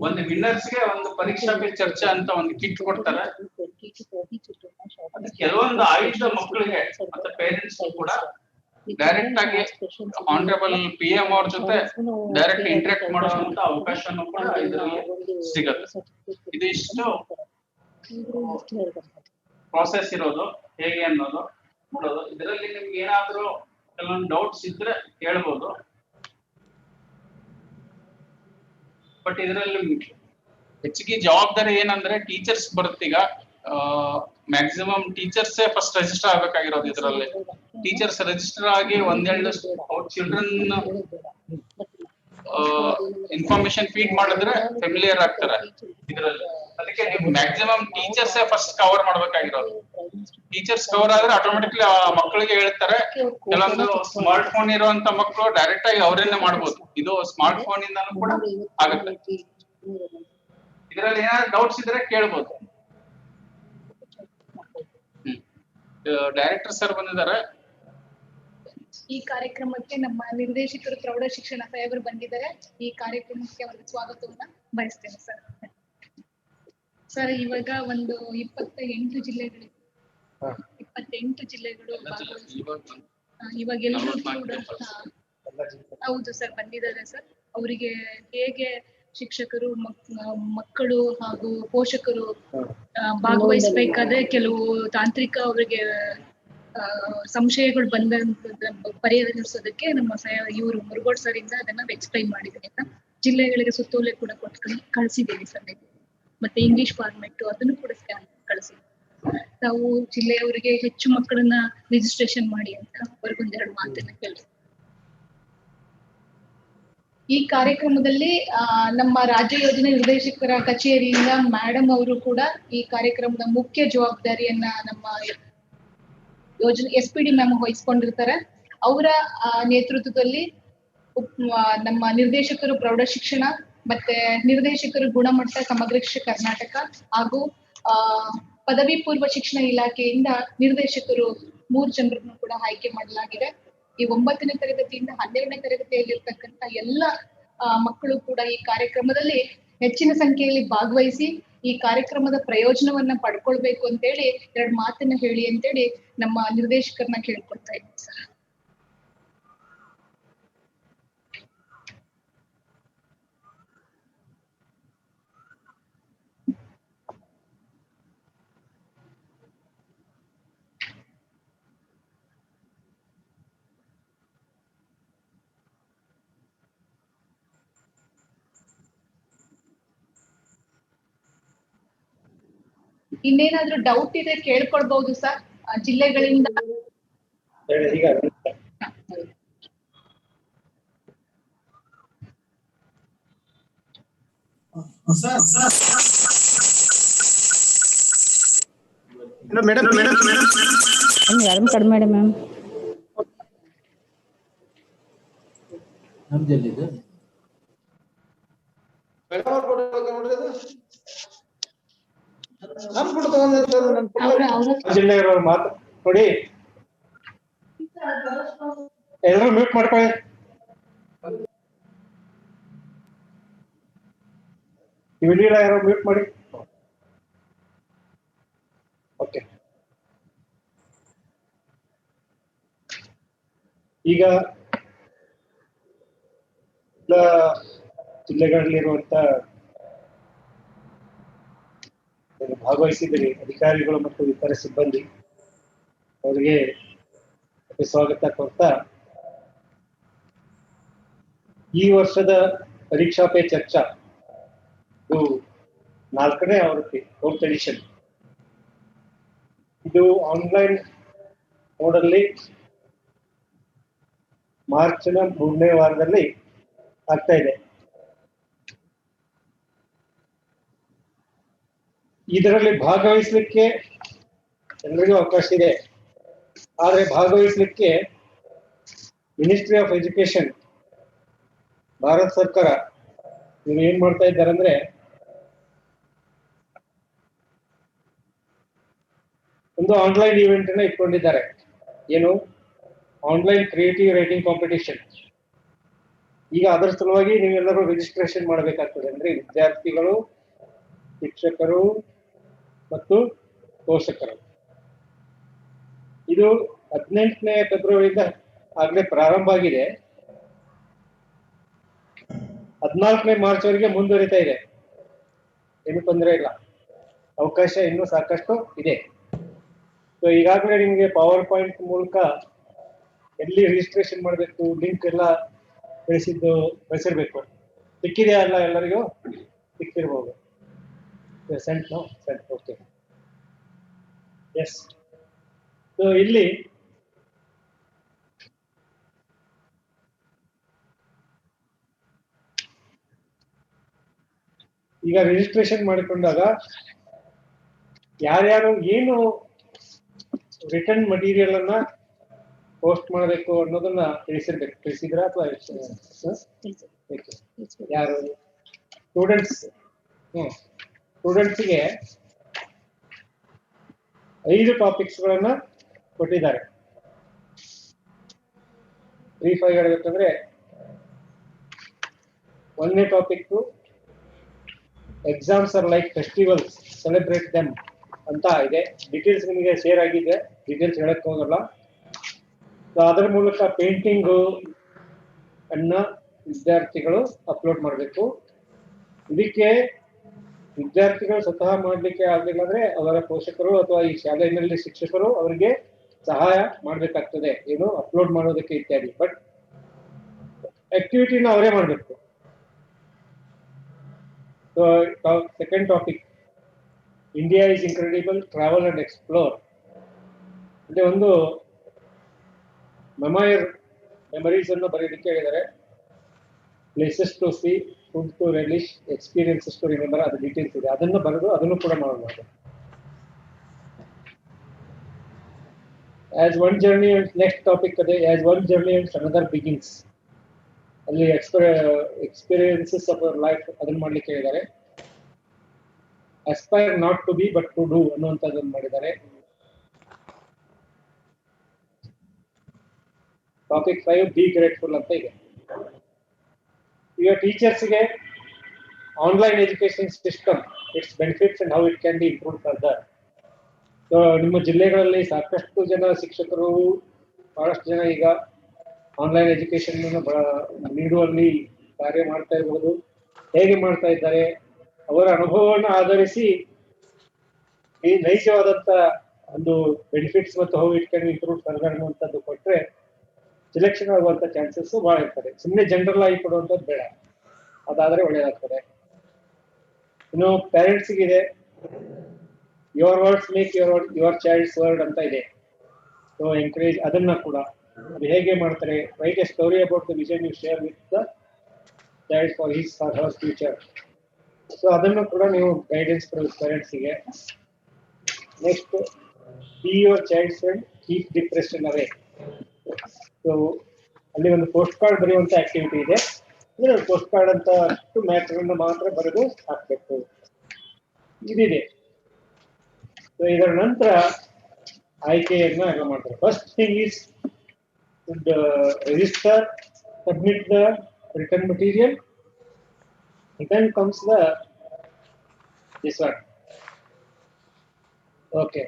ಒಂದು ವಿನ್ನರ್ಸ್ ಗೆ ಒಂದು ಪರೀಕ್ಷಾ ಪೇ ಚರ್ಚಾ ಅಂತ ಒಂದು ಕಿಟ್ ಕೊಡ್ತಾರೆ. ಕೆಲವೊಂದು ಆಯುಧ ಮಕ್ಕಳಿಗೆ ಮತ್ತೆ ಪೇರೆಂಟ್ಸ್ ಕೂಡ ಡೈರೆಕ್ಟ್ ಆಗಿ ಆನರೇಬಲ್ PM ಅವ್ರ ಜೊತೆ ಡೈರೆಕ್ಟ್ ಇಂಟರಾಕ್ಟ್ ಮಾಡುವಂತ ಅವಕಾಶನೂ ಕೂಡ ಇದರಲ್ಲಿ ಸಿಗುತ್ತೆ. ಇದು ಇಷ್ಟು ಪ್ರಾಸೆಸ್ ಇರೋದು ಹೇಗೆ ಅನ್ನೋದು ನೋಡೋದು. ಇದರಲ್ಲಿ ನಿಮ್ಗೆ ಏನಾದ್ರೂ ಕೆಲವೊಂದು ಡೌಟ್ಸ್ ಇದ್ರೆ ಕೇಳ್ಬೋದು. ಬಟ್ ಇದರಲ್ಲಿ ಹೆಚ್ಚಿಗೆ ಜವಾಬ್ದಾರಿ ಏನಂದ್ರೆ ಟೀಚರ್ಸ್ ಬರುತ್ತೀಗ ಮ್ಯಾಕ್ಸಿಮಮ್ ಟೀಚರ್ಸ್ ಫಸ್ಟ್ ರಿಜಿಸ್ಟರ್ ಆಗ್ಬೇಕಾಗಿರೋದು. ಇದರಲ್ಲಿ ಟೀಚರ್ಸ್ ರಿಜಿಸ್ಟರ್ ಆಗಿ ಒಂದೆರಡು ಚಿಲ್ಡ್ರನ್ ಇನ್ಫಾರ್ಮೇಶನ್ ಫೀಡ್ ಮಾಡಿದ್ರೆ ಫೆಮಿಲಿಯರ್ ಆಗ್ತಾರೆ ಇದರಲ್ಲಿ. ಅದಕ್ಕೆ ಮ್ಯಾಕ್ಸಿಮಮ್ ಟೀಚರ್ಸ್ ಫಸ್ಟ್ ಕವರ್ ಮಾಡ್ಬೇಕಾಗಿರೋದು. ಟೀಚರ್ಸ್ ಕವರ್ ಆದ್ರೆ ಆಟೋಮೆಟಿಕ್ಲಿ ಆ ಮಕ್ಕಳಿಗೆ ಹೇಳ್ತಾರೆ. ಕೆಲವೊಂದು ಸ್ಮಾರ್ಟ್ ಫೋನ್ ಇರುವಂತ ಮಕ್ಕಳು ಡೈರೆಕ್ಟ್ ಆಗಿ ಅವರೇನೆ ಮಾಡ್ಬೋದು. ಇದು ಸ್ಮಾರ್ಟ್ ಫೋನ್ ಇಂದಾನು ಕೂಡ ಆಗುತ್ತೆ. ಇದರಲ್ಲಿ ಏನಾದ್ರು ಡೌಟ್ಸ್ ಇದ್ರೆ ಕೇಳ್ಬೋದು. ಡೈರೆಕ್ಟರ್ ಸರ್ ಬಂದಿದ್ದಾರೆ. ಈ ಕಾರ್ಯಕ್ರಮಕ್ಕೆ ನಮ್ಮ ನಿರ್ದೇಶಕರು ಪ್ರೌಢ ಶಿಕ್ಷಣ ಸಾಹೇಬರು ಬಂದಿದ್ದಾರೆ. ಈ ಕಾರ್ಯಕ್ರಮಕ್ಕೆ ಅವರಿಗೆ ಸ್ವಾಗತವನ್ನ ಬಯಸ್ತೇನೆ ಸರ್. ಸರ್ ಇವಾಗ ಒಂದು 28 ಜಿಲ್ಲೆಗಳು ಇವಾಗ ಎಲ್ಲರೂ ಹೌದು ಸರ್ ಬಂದಿದ್ದಾರೆ ಸರ್. ಅವರಿಗೆ ಹೇಗೆ ಶಿಕ್ಷಕರು ಮಕ್ಕಳು ಹಾಗೂ ಪೋಷಕರು ಭಾಗವಹಿಸಬೇಕಾದ್ರೆ ಕೆಲವು ತಾಂತ್ರಿಕ ಅವರಿಗೆ ಸಂಶಯಗಳು ಪರಿಹರಿಸೋದಕ್ಕೆ ನಮ್ಮ ಇವರು ಮುರುಗೋಡ್ ಸರ್ ಇಂದ ಅದನ್ನ ಎಕ್ಸ್ಪ್ಲೈನ್ ಮಾಡಿದ್ದೀನಿ ಅಂತ. ಜಿಲ್ಲೆಗಳಿಗೆ ಸುತ್ತೋಲೆ ಕೂಡ ಕೊಟ್ಟು ಕಳಿಸಿದ್ದೀನಿ ಸರ್. ಮತ್ತೆ ಇಂಗ್ಲಿಷ್ ಫಾರ್ಮೆಟ್ ಅದನ್ನು ಕೂಡ ಸ್ಕ್ಯಾನ್ ಕಳಿಸಿದ್ದೀನಿ. ನಾವು ಜಿಲ್ಲೆಯವರಿಗೆ ಹೆಚ್ಚು ಮಕ್ಕಳನ್ನ ರಿಜಿಸ್ಟ್ರೇಷನ್ ಮಾಡಿ ಅಂತ ಅವ್ರಿಗೊಂದೆರಡು ಮಾತನ್ನ ಕೇಳಿ. ಈ ಕಾರ್ಯಕ್ರಮದಲ್ಲಿ ನಮ್ಮ ರಾಜ್ಯ ಯೋಜನೆ ನಿರ್ದೇಶಕರ ಕಚೇರಿಯಿಂದ ಮೇಡಮ್ ಅವರು ಕೂಡ ಈ ಕಾರ್ಯಕ್ರಮದ ಮುಖ್ಯ ಜವಾಬ್ದಾರಿಯನ್ನ ನಮ್ಮ ಯೋಜನೆ SPD ಮ್ಯಾಮ್ ವಹಿಸ್ಕೊಂಡಿರ್ತಾರೆ. ಅವರ ನೇತೃತ್ವದಲ್ಲಿ ನಮ್ಮ ನಿರ್ದೇಶಕರು ಪ್ರೌಢ ಶಿಕ್ಷಣ ಮತ್ತೆ ನಿರ್ದೇಶಕರು ಗುಣಮಟ್ಟ ಸಮಗ್ರ ಕರ್ನಾಟಕ ಹಾಗೂ ಪದವಿ ಪೂರ್ವ ಶಿಕ್ಷಣ ಇಲಾಖೆಯಿಂದ ನಿರ್ದೇಶಕರು 3 ಜನರನ್ನು ಕೂಡ ಆಯ್ಕೆ ಮಾಡಲಾಗಿದೆ. ಈ 9ನೇ ತರಗತಿಯಿಂದ 12ನೇ ತರಗತಿಯಲ್ಲಿ ಇರ್ತಕ್ಕಂಥ ಎಲ್ಲ ಮಕ್ಕಳು ಕೂಡ ಈ ಕಾರ್ಯಕ್ರಮದಲ್ಲಿ ಹೆಚ್ಚಿನ ಸಂಖ್ಯೆಯಲ್ಲಿ ಭಾಗವಹಿಸಿ ಈ ಕಾರ್ಯಕ್ರಮದ ಪ್ರಯೋಜನವನ್ನ ಪಡ್ಕೊಳ್ಬೇಕು ಅಂತೇಳಿ 2 ಮಾತನ್ನ ಹೇಳಿ ಅಂತೇಳಿ ನಮ್ಮ ನಿರ್ದೇಶಕರನ್ನ ಕೇಳ್ಕೊಳ್ತಾ ಇದ್ದೀನಿ ಸರ್. ಇನ್ನೇನಾದ್ರೂ ಡೌಟ್ ಇದೆ ಕೇಳ್ಕೊಳ್ಬಹುದು ಸರ್ ಜಿಲ್ಲೆಗಳಿಂದ. ಯಾರು ಕಡಿಮೆ ಮ್ಯಾಮ್ ಜಿಲ್ಲೆಯವರು ಮಾತು ನೋಡಿ. ಎಲ್ಲರೂ ಮ್ಯೂಟ್ ಮಾಡ್ಕೊಳ್ಳಿ. ವಿಡಿಯೋ ಯಾರೋ ಮ್ಯೂಟ್ ಮಾಡಿ. ಓಕೆ, ಈಗ ಜಿಲ್ಲೆಗಳಲ್ಲಿರುವಂತ ಭಾಗವಹಿಸಿದ್ದೀರಿ ಅಧಿಕಾರಿಗಳು ಮತ್ತು ಇತರ ಸಿಬ್ಬಂದಿ, ಅವರಿಗೆ ಸ್ವಾಗತ ಕೊಡ್ತಾ ಈ ವರ್ಷದ ಪರೀಕ್ಷಾ ಪೇ ಚರ್ಚಾ ಇದು 4ನೇ ಆವೃತ್ತಿ, 4th ಎಡಿಷನ್. ಇದು ಆನ್ಲೈನ್ ಮೋಡಲ್ಲಿ ಮಾರ್ಚ್ನ 3ನೇ ವಾರದಲ್ಲಿ ಆಗ್ತಾ ಇದೆ. ಇದರಲ್ಲಿ ಭಾಗವಹಿಸಲಿಕ್ಕೆ ಎಲ್ಲರಿಗೂ ಅವಕಾಶ ಇದೆ. ಆದರೆ ಭಾಗವಹಿಸಲಿಕ್ಕೆ ಮಿನಿಸ್ಟ್ರಿ ಆಫ್ ಎಜುಕೇಶನ್, ಭಾರತ ಸರ್ಕಾರ ಇವರು ಏನ್ ಮಾಡ್ತಾ ಇದ್ದಾರೆ ಅಂದ್ರೆ ಒಂದು ಆನ್ಲೈನ್ ಇವೆಂಟ್ ಅನ್ನ ಇಟ್ಕೊಂಡಿದ್ದಾರೆ. ಏನು? Online creative writing competition. ಈಗ ಅದರ ಸಲುವಾಗಿ ನೀವೆಲ್ಲರೂ ರಿಜಿಸ್ಟ್ರೇಷನ್ ಮಾಡಬೇಕಾಗ್ತದೆ. ಅಂದ್ರೆ ವಿದ್ಯಾರ್ಥಿಗಳು, ಶಿಕ್ಷಕರು ಮತ್ತು ಪೋಷಕರು ಇದು 18ನೇ ಫೆಬ್ರವರಿಯಿಂದ ಆಗ್ಲೇ ಪ್ರಾರಂಭ ಆಗಿದೆ. 14ನೇ ಮಾರ್ಚ್ ವರೆಗೆ ಮುಂದುವರಿತಾ ಇದೆ. ಏನು ತೊಂದರೆ ಇಲ್ಲ, ಅವಕಾಶ ಇನ್ನೂ ಸಾಕಷ್ಟು ಇದೆ. ಸೊ ಈಗಾಗಲೇ ನಿಮಗೆ ಪವರ್ ಪಾಯಿಂಟ್ ಮೂಲಕ ಎಲ್ಲಿ ರಿಜಿಸ್ಟ್ರೇಷನ್ ಮಾಡಬೇಕು ಲಿಂಕ್ ಎಲ್ಲ ಕಳಿಸಿರ್ಬೇಕು. ಸಿಕ್ಕಿದೆಯಾ ಅಲ್ಲ ಎಲ್ಲರಿಗೂ? ಸಿಕ್ಕಿರ್ಬೋದು. Sent okay. ಎಸ್. ಸೊ ಇಲ್ಲಿ ಈಗ ರಿಜಿಸ್ಟ್ರೇಷನ್ ಮಾಡಿಕೊಂಡಾಗ ಯಾರ್ಯಾರು ಏನು ರಿಟರ್ನ್ ಮಟೀರಿಯಲ್ ಅನ್ನ ಪೋಸ್ಟ್ ಮಾಡಬೇಕು ಅನ್ನೋದನ್ನ ತಿಳಿಸಿದ್ರ ಅಥವಾ ಯಾರು ಸ್ಟೂಡೆಂಟ್ಸ್ಗೆ 5 ಟಾಪಿಕ್ಸ್ ಗಳನ್ನ ಕೊಟ್ಟಿದ್ದಾರೆ. 3-5 ಹೇಳ್ಬೇಕಂದ್ರೆ 1ನೇ topic exams are like festivals, celebrate them ಅಂತ ಇದೆ. ಡೀಟೇಲ್ಸ್ ನಿಮಗೆ ಶೇರ್ ಆಗಿದೆ, ಡೀಟೇಲ್ಸ್ ಹೇಳಕ್ ಹೋಗಲ್ಲ. ಅದರ ಮೂಲಕ ಪೇಂಟಿಂಗ್ ಅನ್ನ ವಿದ್ಯಾರ್ಥಿಗಳು ಅಪ್ಲೋಡ್ ಮಾಡಬೇಕು. ಇದಕ್ಕೆ ವಿದ್ಯಾರ್ಥಿಗಳು ಸ್ವತಃ ಮಾಡ್ಲಿಕ್ಕೆ ಆಗಲಿಲ್ಲ ಅಂದ್ರೆ ಅವರ ಪೋಷಕರು ಅಥವಾ ಈ ಶಾಲೆಯಲ್ಲಿ ಶಿಕ್ಷಕರು ಅವರಿಗೆ ಸಹಾಯ ಮಾಡ್ಬೇಕಾಗ್ತದೆ, ಏನು ಅಪ್ಲೋಡ್ ಮಾಡೋದಕ್ಕೆ ಇತ್ಯಾದಿ. ಬಟ್ ಆಕ್ಟಿವಿಟಿನ ಅವರೇ ಮಾಡಬೇಕು. Second topic India is incredible, travel and explore. ಅದೇ ಒಂದು ಮೆಮರೀಸ್ ಅನ್ನು ಬರೆಯಲಿಕ್ಕೆ ಹೇಳಿದ್ದಾರೆ. Places to see, food to relish, experiences to remember, ಅದು ಡೀಟೇಲ್ಸ್ ಇದೆ. ಅದನ್ನು ಬರೆದು ಅದನ್ನು ಕೂಡ ಮಾಡಬಹುದು. As one journey, next topic ಅದೇ as one journey and another begins. ಅಲ್ಲಿ ಎಕ್ಸ್ಪೀರಿಯನ್ಸಸ್ ಆಫ್ ಅವರ್ ಲೈಫ್ ಅದನ್ನು ಮಾಡ್ಲಿಕ್ಕೆ ಹೇಳಿದ್ದಾರೆ. Aspire not to be but to do ಅನ್ನುವಂಥದ್ದನ್ನು ಮಾಡಿದ್ದಾರೆ. ಟಾಪಿಕ್ 5 ಬಿ ಗ್ರೇಟ್ಫುಲ್ ಅಂತ ಇದೆ. ಈಗ ಟೀಚರ್ಸ್ಗೆ online education system, it's benefits and how it can be improve further. So ನಿಮ್ಮ ಜಿಲ್ಲೆಗಳಲ್ಲಿ ಸಾಕಷ್ಟು ಜನ ಶಿಕ್ಷಕರು, ಬಹಳಷ್ಟು ಜನ ಈಗ ಆನ್ಲೈನ್ ಎಜುಕೇಶನ್ ನೀಡುವಲ್ಲಿ ಕಾರ್ಯ ಮಾಡ್ತಾ ಇರ್ಬೋದು. ಹೇಗೆ ಮಾಡ್ತಾ ಇದ್ದಾರೆ ಅವರ ಅನುಭವವನ್ನು ಆಧರಿಸಿ ಈ ನೈಜವಾದಂತ ಒಂದು ಬೆನಿಫಿಟ್ಸ್ ಮತ್ತು how it can improve further ಅನ್ನುವಂಥದ್ದು ಕೊಟ್ಟರೆ ಸೆಲೆಕ್ಷನ್ ಆಗುವಂತ ಚಾನ್ಸಸ್ ಬಹಳ ಇರ್ತದೆ. ಸುಮ್ಮನೆ ಜನರಲ್ ಆಗಿ ಕೊಡುವಂಥದ್ದು ಬೇಡ, ಅದಾದ್ರೆ ಒಳ್ಳೇದಾಗ್ತದೆ. ಇನ್ನು ಪೇರೆಂಟ್ಸ್ಗಿದೆ your words make your child's word ಅಂತ ಇದೆ. ಸೊ ಎಂಕರೇಜ್ ಅದನ್ನ ಕೂಡ, ಅದು ಹೇಗೆ ಮಾಡ್ತಾರೆ, write a story about the vision you share with the child for his or her future. So ಅದನ್ನು ಕೂಡ ನೀವು ಗೈಡೆನ್ಸ್ ಕೊಡಬೇಕು ಪೇರೆಂಟ್ಸ್ಗೆ. Next be your child friend, keep depression away. So ಅಲ್ಲಿ ಒಂದು ಪೋಸ್ಟ್ ಕಾರ್ಡ್ ಬರೆಯುವಂತ ಆಕ್ಟಿವಿಟಿ ಇದೆ. ಪೋಸ್ಟ್ ಕಾರ್ಡ್ ಅಂತ ಅಷ್ಟು ಮ್ಯಾಟರ್ ಅನ್ನು ಮಾತ್ರ ಬರೆದು ಹಾಕ್ಬೇಕು, ಇದಿದೆ. ಸೊ ಇದರ ನಂತರ ಆಯ್ಕೆಯನ್ನ ಎಲ್ಲ ಮಾಡ್ತಾರೆ. First thing is register, submit the written material, then comes this one. Okay.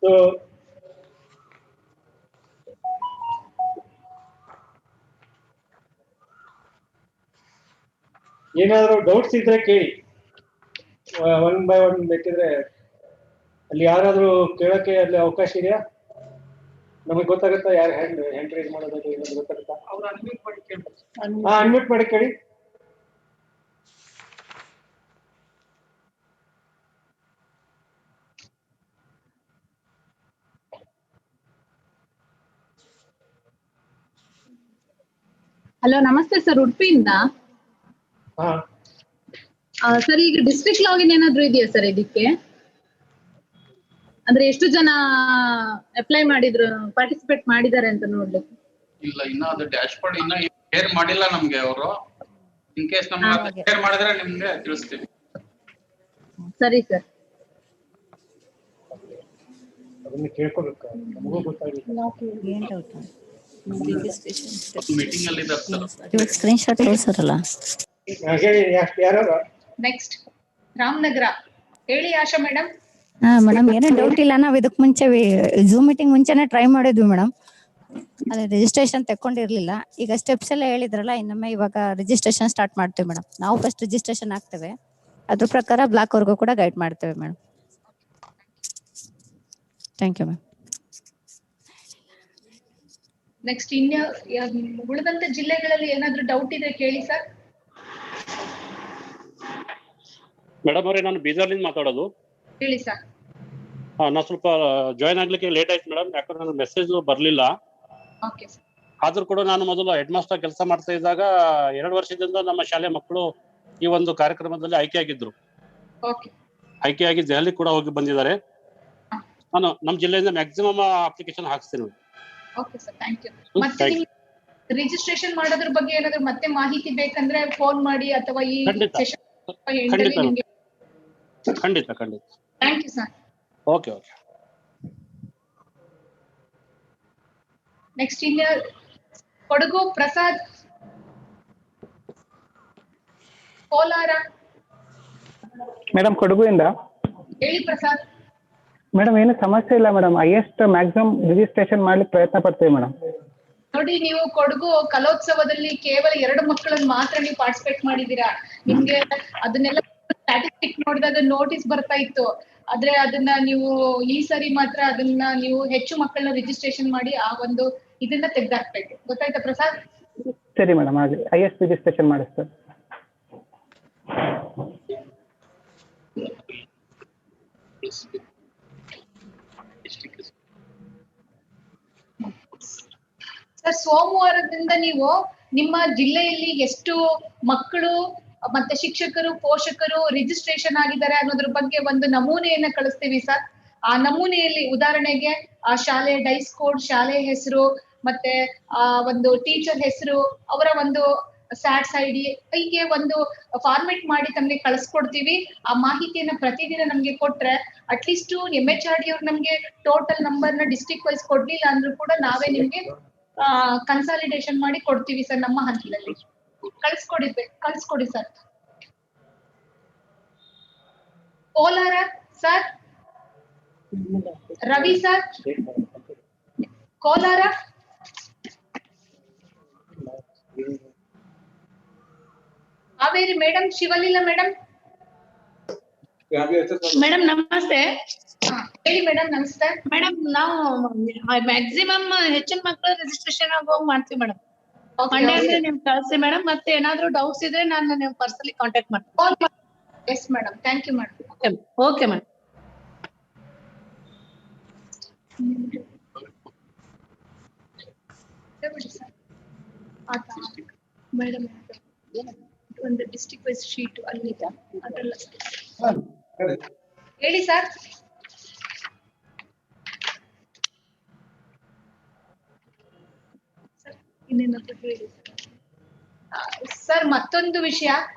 So ಏನಾದರೂ ಡೌಟ್ಸ್ ಇದ್ರೆ ಕೇಳಿ, 1 by 1 ಬೇಕಿದ್ರೆ. ಅಲ್ಲಿ ಯಾರಾದ್ರೂ ಕೇಳಕ್ಕೆ ಅಲ್ಲಿ ಅವಕಾಶ ಇದೆಯಾ? ನಮಗೆ ಗೊತ್ತಾಗುತ್ತಾ ಯಾರು ಹ್ಯಾಂಡ್ ರೈಸ್ ಮಾಡೋದು ಇನ್ನೊಂದು ಗೊತ್ತಾಗುತ್ತಾ? ಅನ್ಮ್ಯೂಟ್ ಮಾಡಿ ಕೇಳಿ. ಹಲೋ, ನಮಸ್ತೆ ಸರ್, ಉಡುಪಿಯಿಂದ. ಸರ್, ಈಗ ಡಿಸ್ಟ್ರಿಕ್ಟ್ ಲಾಗಿನ್ ಏನಾದ್ರು ಇದೆಯಾ ಸರ್ ಇದಕ್ಕೆ? ಅಂದ್ರೆ ಎಷ್ಟು ಜನ ಅಪ್ಲೈ ಮಾಡಿದ್ರು, ಪಾರ್ಟಿಸಿಪೇಟ್ ಮಾಡಿದ್ದಾರೆ ಅಂತ ನೋಡ್ಲಿಕ್ಕೆ? ಇಲ್ಲ, ಇನ್ನ ಅದು ಡ್ಯಾಶ್ ಬೋರ್ಡ್ ಇನ್ನ ಶೇರ್ ಮಾಡಿಲ್ಲ ನಮ್ಗೆ ಅವರು. ಇನ್ ಕೇಸ್ ನಮ್ಗೆ ಶೇರ್ ಮಾಡಿದ್ರೆ ನಿಮ್ಗೆ ತಿಳಿಸ್ತೀವಿ. ಸರಿ ಸರ್. ಅದನ್ನ ಕೇಳ್ಕೋಬೇಕು, ನಮಗೂ ಗೊತ್ತಾಗಿಲ್ಲ. ಮೀಟಿಂಗ್ ಅಲ್ಲಿ ಇದ್ದಾರೆ ಸ್ಕ್ರೀನ್ ಶಾಟ್ ಕಳಿಸರಲ್ಲ. ಹೇಳಿ ಯಾರು? ನೆಕ್ಸ್ಟ್ ರಾಮನಗರ ಹೇಳಿ ಆಶಾ ಮೇಡಮ್. ಹಾ ಮೇಡಮ್, ಏನೋ ಡೌಟ್ ಇಲ್ಲ. ನಾವ್ ಇದಕ್ ಮುಂಚೆ ಝೂಮ್ ಮೀಟಿಂಗ್ ಮುಂಚೆನೆ ಟ್ರೈ ಮಾಡಿದ್ವಿ ಮೇಡಮ್. ಅದೇ ರಿಜಿಸ್ಟ್ರೇಷನ್ ತಕೊಂಡಿರ್ಲಿಲ್ಲ. ಈಗ ಸ್ಟೆಪ್ಸ್ ಎಲ್ಲ ಹೇಳಿದ್ರಲ್ಲ, ಇನ್ನೊಮ್ಮೆ ಇವಾಗ ರಿಜಿಸ್ಟ್ರೇಷನ್ ಸ್ಟಾರ್ಟ್ ಮಾಡ್ತೀವಿ ಮೇಡಮ್. ನಾವು ಫಸ್ಟ್ ರಿಜಿಸ್ಟ್ರೇಷನ್ ಆಗ್ತೇವೆ, ಅದ್ರ ಪ್ರಕಾರ ಬ್ಲಾಕ್ ಅವ್ರಿಗೂ ಕೂಡ ಗೈಡ್ ಮಾಡ್ತೇವೆ madam. Thank you ma'am. Next ಉಳಿದಂತ ಜಿಲ್ಲೆಗಳಲ್ಲಿ ಏನಾದ್ರೂ ಡೌಟ್ ಇದ್ರೆ ಕೇಳಿ ಸರ್. ಮೇಡಮ್ ಅವರೇ, ನಾನು ಬೀದರ್ನಿಂದ ಮಾತಾಡೋದು. ಹೇಳಿ ಸರ್. ನಾ ಸ್ವಲ್ಪ ಜಾಯ್ನ್ ಆಗ್ಲಿಕ್ಕೆ ಲೇಟ್ ಆಯ್ತು ಮೇಡಮ್, ಯಾಕಂದ್ರೆ ನನ್ನ ಮೆಸೇಜ್ ಬರ್ಲಿಲ್ಲ. Okay sir. ಆದ್ರೂ ಕೂಡ ನಾನು ಮೊದಲು ಹೆಡ್ ಮಾಸ್ಟರ್ ಕೆಲಸ ಮಾಡ್ತಾ ಇದ್ದಾಗ 2 ವರ್ಷದಿಂದ ನಮ್ಮ ಶಾಲೆ ಮಕ್ಕಳು ಈ ಒಂದು ಕಾರ್ಯಕ್ರಮದಲ್ಲಿ ಆಯ್ಕೆಯಾಗಿದ್ರು. ಓಕೆ. ಆಯ್ಕೆಯಾಗಿ ದೆಹಲಿ ಕೂಡ ಹೋಗಿ ಬಂದಿದ್ದಾರೆ. ನಾನು ನಮ್ಮ ಜಿಲ್ಲೆಯಿಂದ ಮ್ಯಾಕ್ಸಿಮಮ್ ಅಪ್ಲಿಕೇಶನ್ ಹಾಕ್ತೀನಿ. Okay sir, thank you. ಮತ್ತೆ ರಿಜಿಸ್ಟ್ರೇಷನ್ ಮಾಡೋದ್ರ ಬಗ್ಗೆ ಏನಾದ್ರು ಮತ್ತೆ ಮಾಹಿತಿ ಬೇಕಂದ್ರೆ ಫೋನ್ ಮಾಡಿ, ಅಥವಾ ಈ ಸೆಷನ್ ಖಂಡಿತ ಖಂಡಿತ. Thank you sir. Okay okay. Next Kodagu Prasad, Kolar. Madam ಕೊಡಗುಯಿಂದ. ಹೇಳಿ ಪ್ರಸಾದ್. ಮೇಡಮ್ ಏನು ಸಮಸ್ಯೆ ಇಲ್ಲ ಮೇಡಮ್, ಹೈಯೆಸ್ಟ್ ಮ್ಯಾಕ್ಸಿಮಮ್ ರಿಜಿಸ್ಟ್ರೇಷನ್ ಮಾಡ್ಲಿಕ್ಕೆ ಪ್ರಯತ್ನ ಪಡ್ತೀವಿ ಮೇಡಮ್. ನೋಡಿ, ನೀವು ಕೊಡಗು ಕಲೋತ್ಸವದಲ್ಲಿ ಕೇವಲ 2 ಮಕ್ಕಳನ್ನ ಮಾತ್ರ ನೀವು ಪಾರ್ಟಿಸಿಪೇಟ್ ಮಾಡಿದೀರಾ. ನಿಮ್ಗೆ ಅದನ್ನೆಲ್ಲ ಸ್ಟ್ಯಾಟಿಸ್ಟಿಕ್ ನೋಡಿದಾಗ ನೋಟಿಸ್ ಬರ್ತಾ ಇತ್ತು. ಆದ್ರೆ ಅದನ್ನ ನೀವು ಈ ಸರಿ ಮಾತ್ರ ಅದನ್ನ ನೀವು ಹೆಚ್ಚು ಮಕ್ಕಳನ್ನ ರಿಜಿಸ್ಟ್ರೇಷನ್ ಮಾಡಿ ಆ ಒಂದು ಇದನ್ನ ತೆಗೆದಾಕ್ಬೇಕು. ಗೊತ್ತಾಯ್ತಾ ಪ್ರಸಾದ್? ಸರಿ ಮೇಡಮ್, ಆಗಲಿ. ಹೈಯೆಸ್ಟ್ ರಿಜಿಸ್ಟ್ರೇಷನ್ ಮಾಡಿಸ್ತಾರೆ. ಸರ್, ಸೋಮವಾರದಿಂದ ನೀವು ನಿಮ್ಮ ಜಿಲ್ಲೆಯಲ್ಲಿ ಎಷ್ಟು ಮಕ್ಕಳು ಮತ್ತೆ ಶಿಕ್ಷಕರು, ಪೋಷಕರು ರಿಜಿಸ್ಟ್ರೇಷನ್ ಆಗಿದ್ದಾರೆ ಅನ್ನೋದ್ರ ಬಗ್ಗೆ ಒಂದು ನಮೂನೆಯನ್ನ ಕಳಿಸ್ತೀವಿ ಸರ್. ಆ ನಮೂನೆಯಲ್ಲಿ ಉದಾಹರಣೆಗೆ ಆ ಶಾಲೆ ಡೈಸ್ ಕೋಡ್, ಶಾಲೆ ಹೆಸರು, ಮತ್ತೆ ಆ ಒಂದು ಟೀಚರ್ ಹೆಸರು, ಅವರ ಒಂದು ಸ್ಯಾಟ್ಸ್ ಐಡಿ, ಹೀಗೆ ಒಂದು ಫಾರ್ಮೆಟ್ ಮಾಡಿ ತಮಗೆ ಕಳಿಸ್ಕೊಡ್ತೀವಿ. ಆ ಮಾಹಿತಿಯನ್ನ ಪ್ರತಿದಿನ ನಮ್ಗೆ ಕೊಟ್ರೆ ಅಟ್ಲೀಸ್ಟ್ MHRD ಅವ್ರು ನಮ್ಗೆ ಟೋಟಲ್ ನಂಬರ್ನ ಡಿಸ್ಟ್ರಿಕ್ಟ್ ವೈಸ್ ಕೊಡ್ಲಿಲ್ಲ ಅಂದ್ರೂ ಕೂಡ ನಾವೇ ನಿಮ್ಗೆ ಕನ್ಸಾಲಿಡೇಷನ್ ಮಾಡಿ ಕೊಡ್ತೀವಿ ಸರ್. ನಮ್ಮ ಹಂತದಲ್ಲಿ ಕಳಿಸ್ಕೊಡಿ sir. Kolar sir, Ravi sir, Kolar. Haveri madam, Shivaleela madam. Madam ನಮಸ್ತೆ. ಹೇಳಿ ಮೇಡಮ್. ನಮಸ್ತೆ ಮೇಡಮ್, ನಾವು ಮ್ಯಾಕ್ಸಿಮಮ್ ಹೆಚ್ಚಿನ ಮಕ್ಕಳು ರಿಜಿಸ್ಟ್ರೇಷನ್ ಆಗೋಗ್ ಮಾಡ್ತೀವಿ ಮೇಡಮ್. ಮಂಡ್ಯ ಅಂದ್ರೆ ನೀವು ಕಳಿಸಿ ಮೇಡಮ್. ಮತ್ತೆ ಏನಾದ್ರು ಡೌಟ್ಸ್ ಇದ್ರೆ ನಾನು ನೀವು ಪರ್ಸನಲಿ ಕಾಂಟ್ಯಾಕ್ಟ್ ಮಾಡ್ತೀನಿ. Yes madam, thank you madam. Okay madam. Madam, ಒಂದು ಡಿಸ್ಟ್ರಿಕ್ಟ್ ವೈಸ್ ಶೀಟ್ ಅಲ್ಲಿ ಅದೆಲ್ಲ ಹೇಳಿ ಸರ್. ಇನ್ನೇನಾದ್ರು ಹೇಳಿ ಸರ್. ಮತ್ತೊಂದು ವಿಷಯ,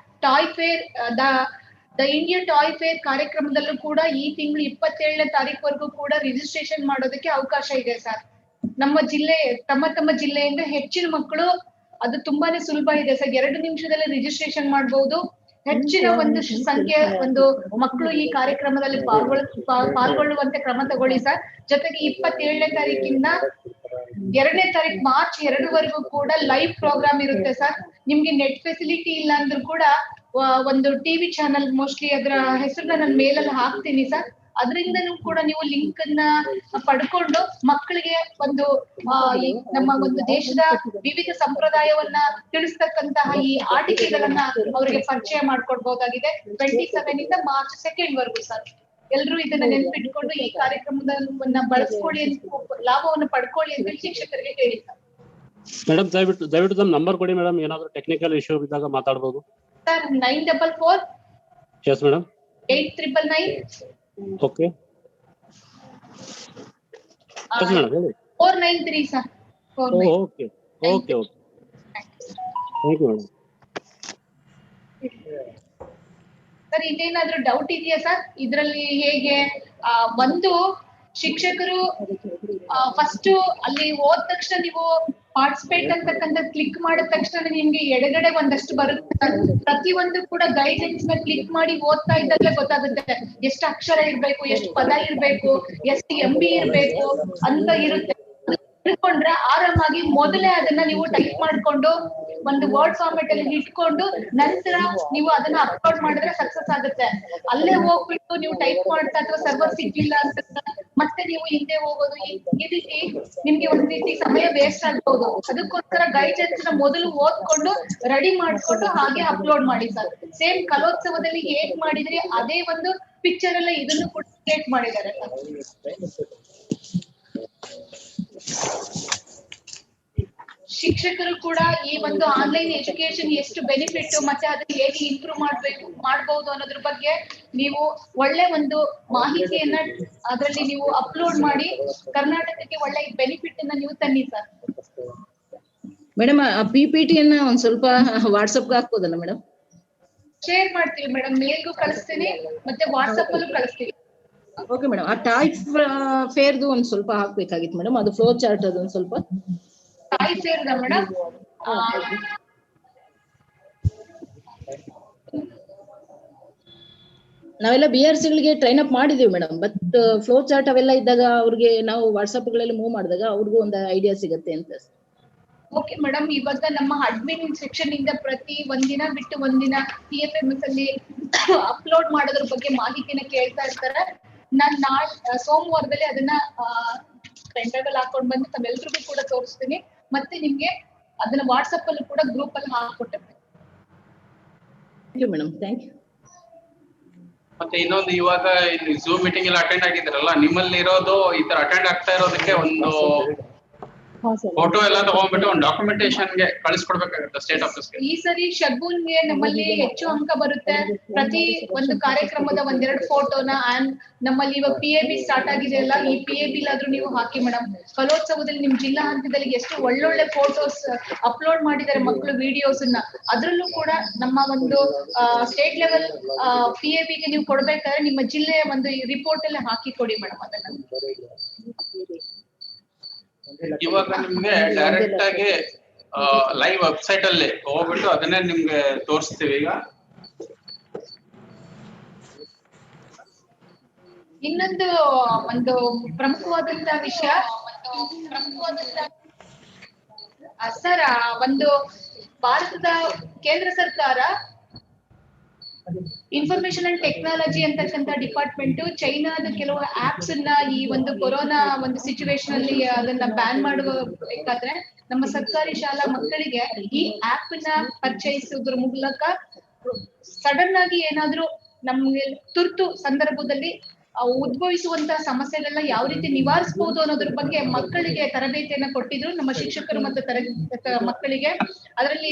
toy fair, the India toy fair ಕಾರ್ಯಕ್ರಮದಲ್ಲೂ ಕೂಡ ಈ ತಿಂಗಳು 27ನೇ ತಾರೀಕುವರೆಗೂ ಕೂಡ ರಿಜಿಸ್ಟ್ರೇಷನ್ ಮಾಡೋದಕ್ಕೆ ಅವಕಾಶ ಇದೆ ಸರ್. ನಮ್ಮ ತಮ್ಮ ಜಿಲ್ಲೆಯಿಂದ ಹೆಚ್ಚಿನ ಮಕ್ಕಳು, ಅದು ತುಂಬಾನೇ ಸುಲಭ ಇದೆ ಸರ್. 2 ನಿಮಿಷದಲ್ಲಿ ರಿಜಿಸ್ಟ್ರೇಷನ್ ಮಾಡಬಹುದು. ಹೆಚ್ಚಿನ ಒಂದು ಸಂಖ್ಯೆ ಒಂದು ಮಕ್ಕಳು ಈ ಕಾರ್ಯಕ್ರಮದಲ್ಲಿ ಪಾಲ್ಗೊಳ್ಳುವಂತೆ ಕ್ರಮ ತಗೊಳ್ಳಿ ಸರ್. ಜೊತೆಗೆ 27ನೇ ತಾರೀಕಿಂದ 2ನೇ ತಾರೀಕು ಮಾರ್ಚ್ 2ವರೆಗೂ ಕೂಡ ಲೈವ್ ಪ್ರೋಗ್ರಾಮ್ ಇರುತ್ತೆ ಸರ್. ನಿಮ್ಗೆ ನೆಟ್ ಫೆಸಿಲಿಟಿ ಇಲ್ಲ ಅಂದ್ರೂ ಕೂಡ ಒಂದು ಟಿವಿ ಚಾನಲ್, ಮೋಸ್ಟ್ಲಿ ಅದರ ಹೆಸರನ್ನ ನಾನು ಮೇಲಲ್ಲಿ ಹಾಕ್ತೀನಿ ಸರ್. ಅದರಿಂದನೂ ಕೂಡ ನೀವು ಲಿಂಕ್ ಅನ್ನ ಪಡ್ಕೊಂಡು ಮಕ್ಕಳಿಗೆ ಒಂದು ನಮ್ಮ ಒಂದು ದೇಶದ ವಿವಿಧ ಸಂಪ್ರದಾಯವನ್ನ ತಿಳಿಸ್ತಕ್ಕಂತಹ ಈ ಆಟಿಕೆಗಳನ್ನ ಅವರಿಗೆ ಪರಿಚಯ ಮಾಡ್ಕೊಡ್ಬಹುದಾಗಿದೆ. 27 ಇಂದ ಮಾರ್ಚ್ 2 ವರೆಗೂ ಸರ್. ಎಲ್ರೂ ಇದನ್ನ ನೆನಪಿಟ್ಕೊಂಡು ಈ ಕಾರ್ಯಕ್ರಮದನ್ನ ಬಳಸ್ಕೊಳ್ಳಿ, ಲಾಭವನ್ನು ಪಡ್ಕೊಳ್ಳಿ ಅಂತ ಶಿಕ್ಷಕರಿಗೆ ಹೇಳಿ ಸರ್. ಮೇಡಮ್, ದಯವಿಟ್ಟು ನಮ್ಮ ನಂಬರ್ ಕೊಡಿ ಮೇಡಮ್. ಏನಾದ್ರು ಟೆಕ್ನಿಕಲ್ ಇಶ್ಯೂ ಇದ್ದಾಗ ಮಾತಾಡಬಹುದು sir. 944. Yes madam. 8999. Okay. Yes madam, ಹೇಳಿ. 493 sir. Okay okay okay. Thank you madam. Sir, ಇನ್ನೇನಾದ್ರೂ ಡೌಟ್ ಇದೆಯಾ ಸರ್? ಇದ್ರಲ್ಲಿ ಹೇಗೆ ಒಂದು ಶಿಕ್ಷಕರು ಫಸ್ಟ್ ಅಲ್ಲಿ ಹೋದ ತಕ್ಷಣ ನೀವು ಪಾರ್ಟಿಸಿಪೇಟ್ ಅಂತಕ್ಕಂಥ ಕ್ಲಿಕ್ ಮಾಡಿದ ತಕ್ಷಣ ನಿಮ್ಗೆ ಎಡಗಡೆ ಒಂದಷ್ಟು ಬರುತ್ತೆ. ಪ್ರತಿಯೊಂದು ಕೂಡ ಗೈಡ್ಲೈನ್ಸ್ ನ ಕ್ಲಿಕ್ ಮಾಡಿ ಓದ್ತಾ ಇದ್ದಾಗಲೇ ಗೊತ್ತಾಗುತ್ತೆ ಎಷ್ಟು ಅಕ್ಷರ ಇರ್ಬೇಕು, ಎಷ್ಟು ಪದ ಇರ್ಬೇಕು, ಎಷ್ಟು MB ಇರ್ಬೇಕು ಅಂತ ಇರುತ್ತೆ. ತಿಳ್ಕೊಂಡ್ರೆ ಆರಾಮಾಗಿ ಮೊದಲೇ ಅದನ್ನ ನೀವು ಟೈಪ್ ಮಾಡ್ಕೊಂಡು ಒಂದು ವರ್ಡ್ ಫಾರ್ಮೆಟ್ ಅಲ್ಲಿ ಇಟ್ಕೊಂಡು ನಂತರ ನೀವು ಅದನ್ನ ಅಪ್ಲೋಡ್ ಮಾಡಿದ್ರೆ ಸಕ್ಸಸ್ ಆಗುತ್ತೆ. ಅಲ್ಲೇ ಹೋಗ್ಬಿಟ್ಟು ನೀವು ಟೈಪ್ ಮಾಡ್ತಾ ಅಥವಾ ಸರ್ವರ್ ಸಿಗ್ಲಿಲ್ಲ ಅಂತ ಮತ್ತೆ ನೀವು ಹಿಂದೆ ಹೋಗೋದು, ಈ ರೀತಿ ನಿಮ್ಗೆ ಒಂದ್ ರೀತಿ ಸಮಯ ವೇಸ್ಟ್ ಆಗ್ಬಹುದು. ಅದಕ್ಕೋಸ್ಕರ ಗೈಡ್ಲೈನ್ಸ್ ನ ಮೊದಲು ಓದ್ಕೊಂಡು ರೆಡಿ ಮಾಡ್ಕೊಂಡು ಹಾಗೆ ಅಪ್ಲೋಡ್ ಮಾಡಿ ಸರ್. ಸೇಮ್ ಕಲೋತ್ಸವದಲ್ಲಿ ಹೇಗ್ ಮಾಡಿದ್ರಿ ಅದೇ ಒಂದು ಪಿಕ್ಚರ್ ಎಲ್ಲ ಇದನ್ನು ಕೂಡ ಕ್ರಿಯೇಟ್ ಮಾಡಿದ್ದಾರೆ ಸರ್. ಶಿಕ್ಷಕರು ಕೂಡ ಈ ಒಂದು ಆನ್ಲೈನ್ ಎಜುಕೇಶನ್ ಎಷ್ಟು ಬೆನಿಫಿಟ್ ಮತ್ತೆ ಅದನ್ನ ಹೇಗೆ ಇಂಪ್ರೂವ್ ಮಾಡಬಹುದು ಅನ್ನೋದ್ರ ಬಗ್ಗೆ ನೀವು ಒಳ್ಳೆ ಒಂದು ಮಾಹಿತಿಯನ್ನ ಅದರಲ್ಲಿ ನೀವು ಅಪ್ಲೋಡ್ ಮಾಡಿ ಕರ್ನಾಟಕಕ್ಕೆ ಒಳ್ಳೆ ಬೆನಿಫಿಟ್ ಅನ್ನ ನೀವು ತನ್ನಿ ಸರ್. ಮೇಡಮ್ ಆ PPT-ಯನ್ನ ಒಂದ್ ಸ್ವಲ್ಪ ವಾಟ್ಸಪ್ಗೆ ಹಾಕ್ಬೋದಲ್ಲ ಮೇಡಮ್? ಶೇರ್ ಮಾಡ್ತೀವಿ ಮೇಡಮ್, ಮೇಲ್ಗೂ ಕಳಿಸ್ತೀನಿ ಮತ್ತೆ ವಾಟ್ಸಪ್ ಅಲ್ಲೂ ಕಳಿಸ್ತೀವಿ. Okay madam. ಆ ಟಾಯ್ ಫೇರ್ದು ಒಂದ್ ಸ್ವಲ್ಪ ಹಾಕ್ಬೇಕಾಗಿತ್ತು ಮೇಡಮ್, ಅದು ಫ್ಲೋ ಚಾರ್ಟ್ ಅದು ಒಂದ್ ಸ್ವಲ್ಪ. ಟಾಯ್ ಫೇರ್ದ ಮೇಡಮ್ ನಾವೆಲ್ಲ BRC-ಗಳಿಗೆ ಟ್ರೈನ್ ಅಪ್ ಮಾಡಿದೀವಿ ಮೇಡಮ್. ಬಟ್ ಫ್ಲೋ ಚಾರ್ಟ್ ಅವೆಲ್ಲ ಇದ್ದಾಗ ಅವ್ರಿಗೆ ನಾವು ವಾಟ್ಸಪ್ಗಳಲ್ಲಿ ಮೂವ್ ಮಾಡಿದಾಗ ಅವ್ರಿಗೂ ಒಂದು ಐಡಿಯಾ ಸಿಗುತ್ತೆ ಅಂತ. ಓಕೆ ಮೇಡಮ್, ಇವಾಗ ನಮ್ಮ ಅಡ್ಮಿನ್ ಸೆಕ್ಷನ್ ಇಂದ ಪ್ರತಿ ಒಂದಿನ ಬಿಟ್ಟು ಒಂದಿನ TFMS ಅಲ್ಲಿ ಅಪ್ಲೋಡ್ ಮಾಡೋದ್ರ ಬಗ್ಗೆ ಮಾಹಿತಿನ ಕೇಳ್ತಾ ಇರ್ತಾರೆ. ನಾನ್ ಸೋಮವಾರದಲ್ಲಿ ಅದನ್ನ ಪೆನ್ಡ್ರೈವ್ ಅಲ್ಲಿ ಹಾಕೊಂಡ್ ಬಂದು ತಮ್ಮೆಲ್ರಿಗೂ ಕೂಡ ತೋರಿಸ್ತೀನಿ. ಮತ್ತೆ ನಿಮ್ಗೆ ಅದನ್ನ ವಾಟ್ಸಪ್ ಅಲ್ಲೂ ಕೂಡ ಗ್ರೂಪ್ ಅಲ್ಲಿ ಹಾಕೊಟ್ಟಿರ್ತೀನಿ. Madam thank you. ಮತ್ತೆ ಇನ್ನೊಂದು, ಇವಾಗ ಇಲ್ಲಿ ಝೂಮ್ ಮೀಟಿಂಗ್ ಎಲ್ಲ ಅಟೆಂಡ್ ಆಗಿದ್ರಲ್ಲ, ನಿಮ್ಮಲ್ಲಿ ಇರೋದು ಈ ತರ ಅಟೆಂಡ್ ಆಗ್ತಾ ಇರೋದಕ್ಕೆ ಒಂದು ಫೋಟೋ ಎಲ್ಲ ತಗೊಂಡ್ಬಿಟ್ಟು ಒಂದು ಡಾಕ್ಯುಮೆಂಟೇಶನ್ ಗೆ ಕಳಿಸ್ಕೊಡ್ಬೇಕಾಗುತ್ತೆ ಸ್ಟೇಟ್ ಆಫೀಸ್ಗೆ. ಈ ಸರಿ ಶಗುನ್ಗೆ ನಮ್ಮಲ್ಲಿ ಹೆಚ್ಚು ಅಂಕ ಬರುತ್ತೆ. ಪ್ರತಿ ಒಂದು ಕಾರ್ಯಕ್ರಮದ ಒಂದೆರಡು ಫೋಟೋನ ನಮ್ಮಲ್ಲಿ ಇವಾಗ PAB ಸ್ಟಾರ್ಟ್ ಆಗಿದೆಯಲ್ಲ, ಈ PAB ಆದ್ರೂ ನೀವು ಹಾಕಿ ಮೇಡಮ್. ಕಲೋತ್ಸವದಲ್ಲಿ ನಿಮ್ ಜಿಲ್ಲಾ ಹಂತದಲ್ಲಿ ಎಷ್ಟು ಒಳ್ಳೊಳ್ಳೆ ಫೋಟೋಸ್ ಅಪ್ಲೋಡ್ ಮಾಡಿದ್ದಾರೆ ಮಕ್ಕಳು, ವಿಡಿಯೋಸ್ ಅನ್ನ. ಅದ್ರಲ್ಲೂ ಕೂಡ ನಮ್ಮ ಒಂದು ಸ್ಟೇಟ್ ಲೆವೆಲ್ PAB-ಗೆ ನೀವು ಕೊಡ್ಬೇಕಾದ್ರೆ ನಿಮ್ಮ ಜಿಲ್ಲೆಯ ಒಂದು ರಿಪೋರ್ಟ್ ಅಲ್ಲಿ ಹಾಕಿ ಕೊಡಿ ಮೇಡಮ್ ಅದನ್ನ. ಇವಾಗ ನಿಮ್ಗೆ ಡೈರೆಕ್ಟ್ ಆಗಿ ಲೈವ್ ವೆಬ್ಸೈಟ್ ಅಲ್ಲಿ ಹೋಗ್ಬಿಟ್ಟು ಅದನ್ನೇ ನಿಮ್ಗೆ ತೋರಿಸ್ತೀವಿ. ಈಗ ಇನ್ನೊಂದು ಒಂದು ಪ್ರಮುಖವಾದಂತ ವಿಷಯ ಸರ್, ಒಂದು ಭಾರತದ ಕೇಂದ್ರ ಸರ್ಕಾರ ಇನ್ಫಾರ್ಮೇಶನ್ ಅಂಡ್ ಟೆಕ್ನಾಲಜಿ ಅಂತಕ್ಕಂಥ ಡಿಪಾರ್ಟ್ಮೆಂಟ್ ಚೈನಾದ ಕೆಲವು ಆಪ್ಸ್ ಅನ್ನ ಈ ಒಂದು ಕೊರೋನಾ ಒಂದು ಸಿಚುವೇಶನ್ ಅಲ್ಲಿ ಅದನ್ನ ಬ್ಯಾನ್ ಮಾಡಬೇಕಾದ್ರೆ ನಮ್ಮ ಸರ್ಕಾರಿ ಶಾಲಾ ಮಕ್ಕಳಿಗೆ ಈ ಆಪ್ ನ ಪರಿಚಯಿಸುವುದ್ರ ಮೂಲಕ ಸಡನ್ ಆಗಿ ಏನಾದ್ರೂ ನಮ್ಗೆ ತುರ್ತು ಸಂದರ್ಭದಲ್ಲಿ ಉದ್ಭವಿಸುವಂತಹ ಸಮಸ್ಯೆಗಳನ್ನ ಯಾವ ರೀತಿ ನಿವಾರಿಸಬಹುದು ಅನ್ನೋದ್ರ ಬಗ್ಗೆ ಮಕ್ಕಳಿಗೆ ತರಬೇತಿಯನ್ನ ಕೊಟ್ಟಿದ್ರು ನಮ್ಮ ಶಿಕ್ಷಕರು ಮತ್ತು ಮಕ್ಕಳಿಗೆ. ಅದರಲ್ಲಿ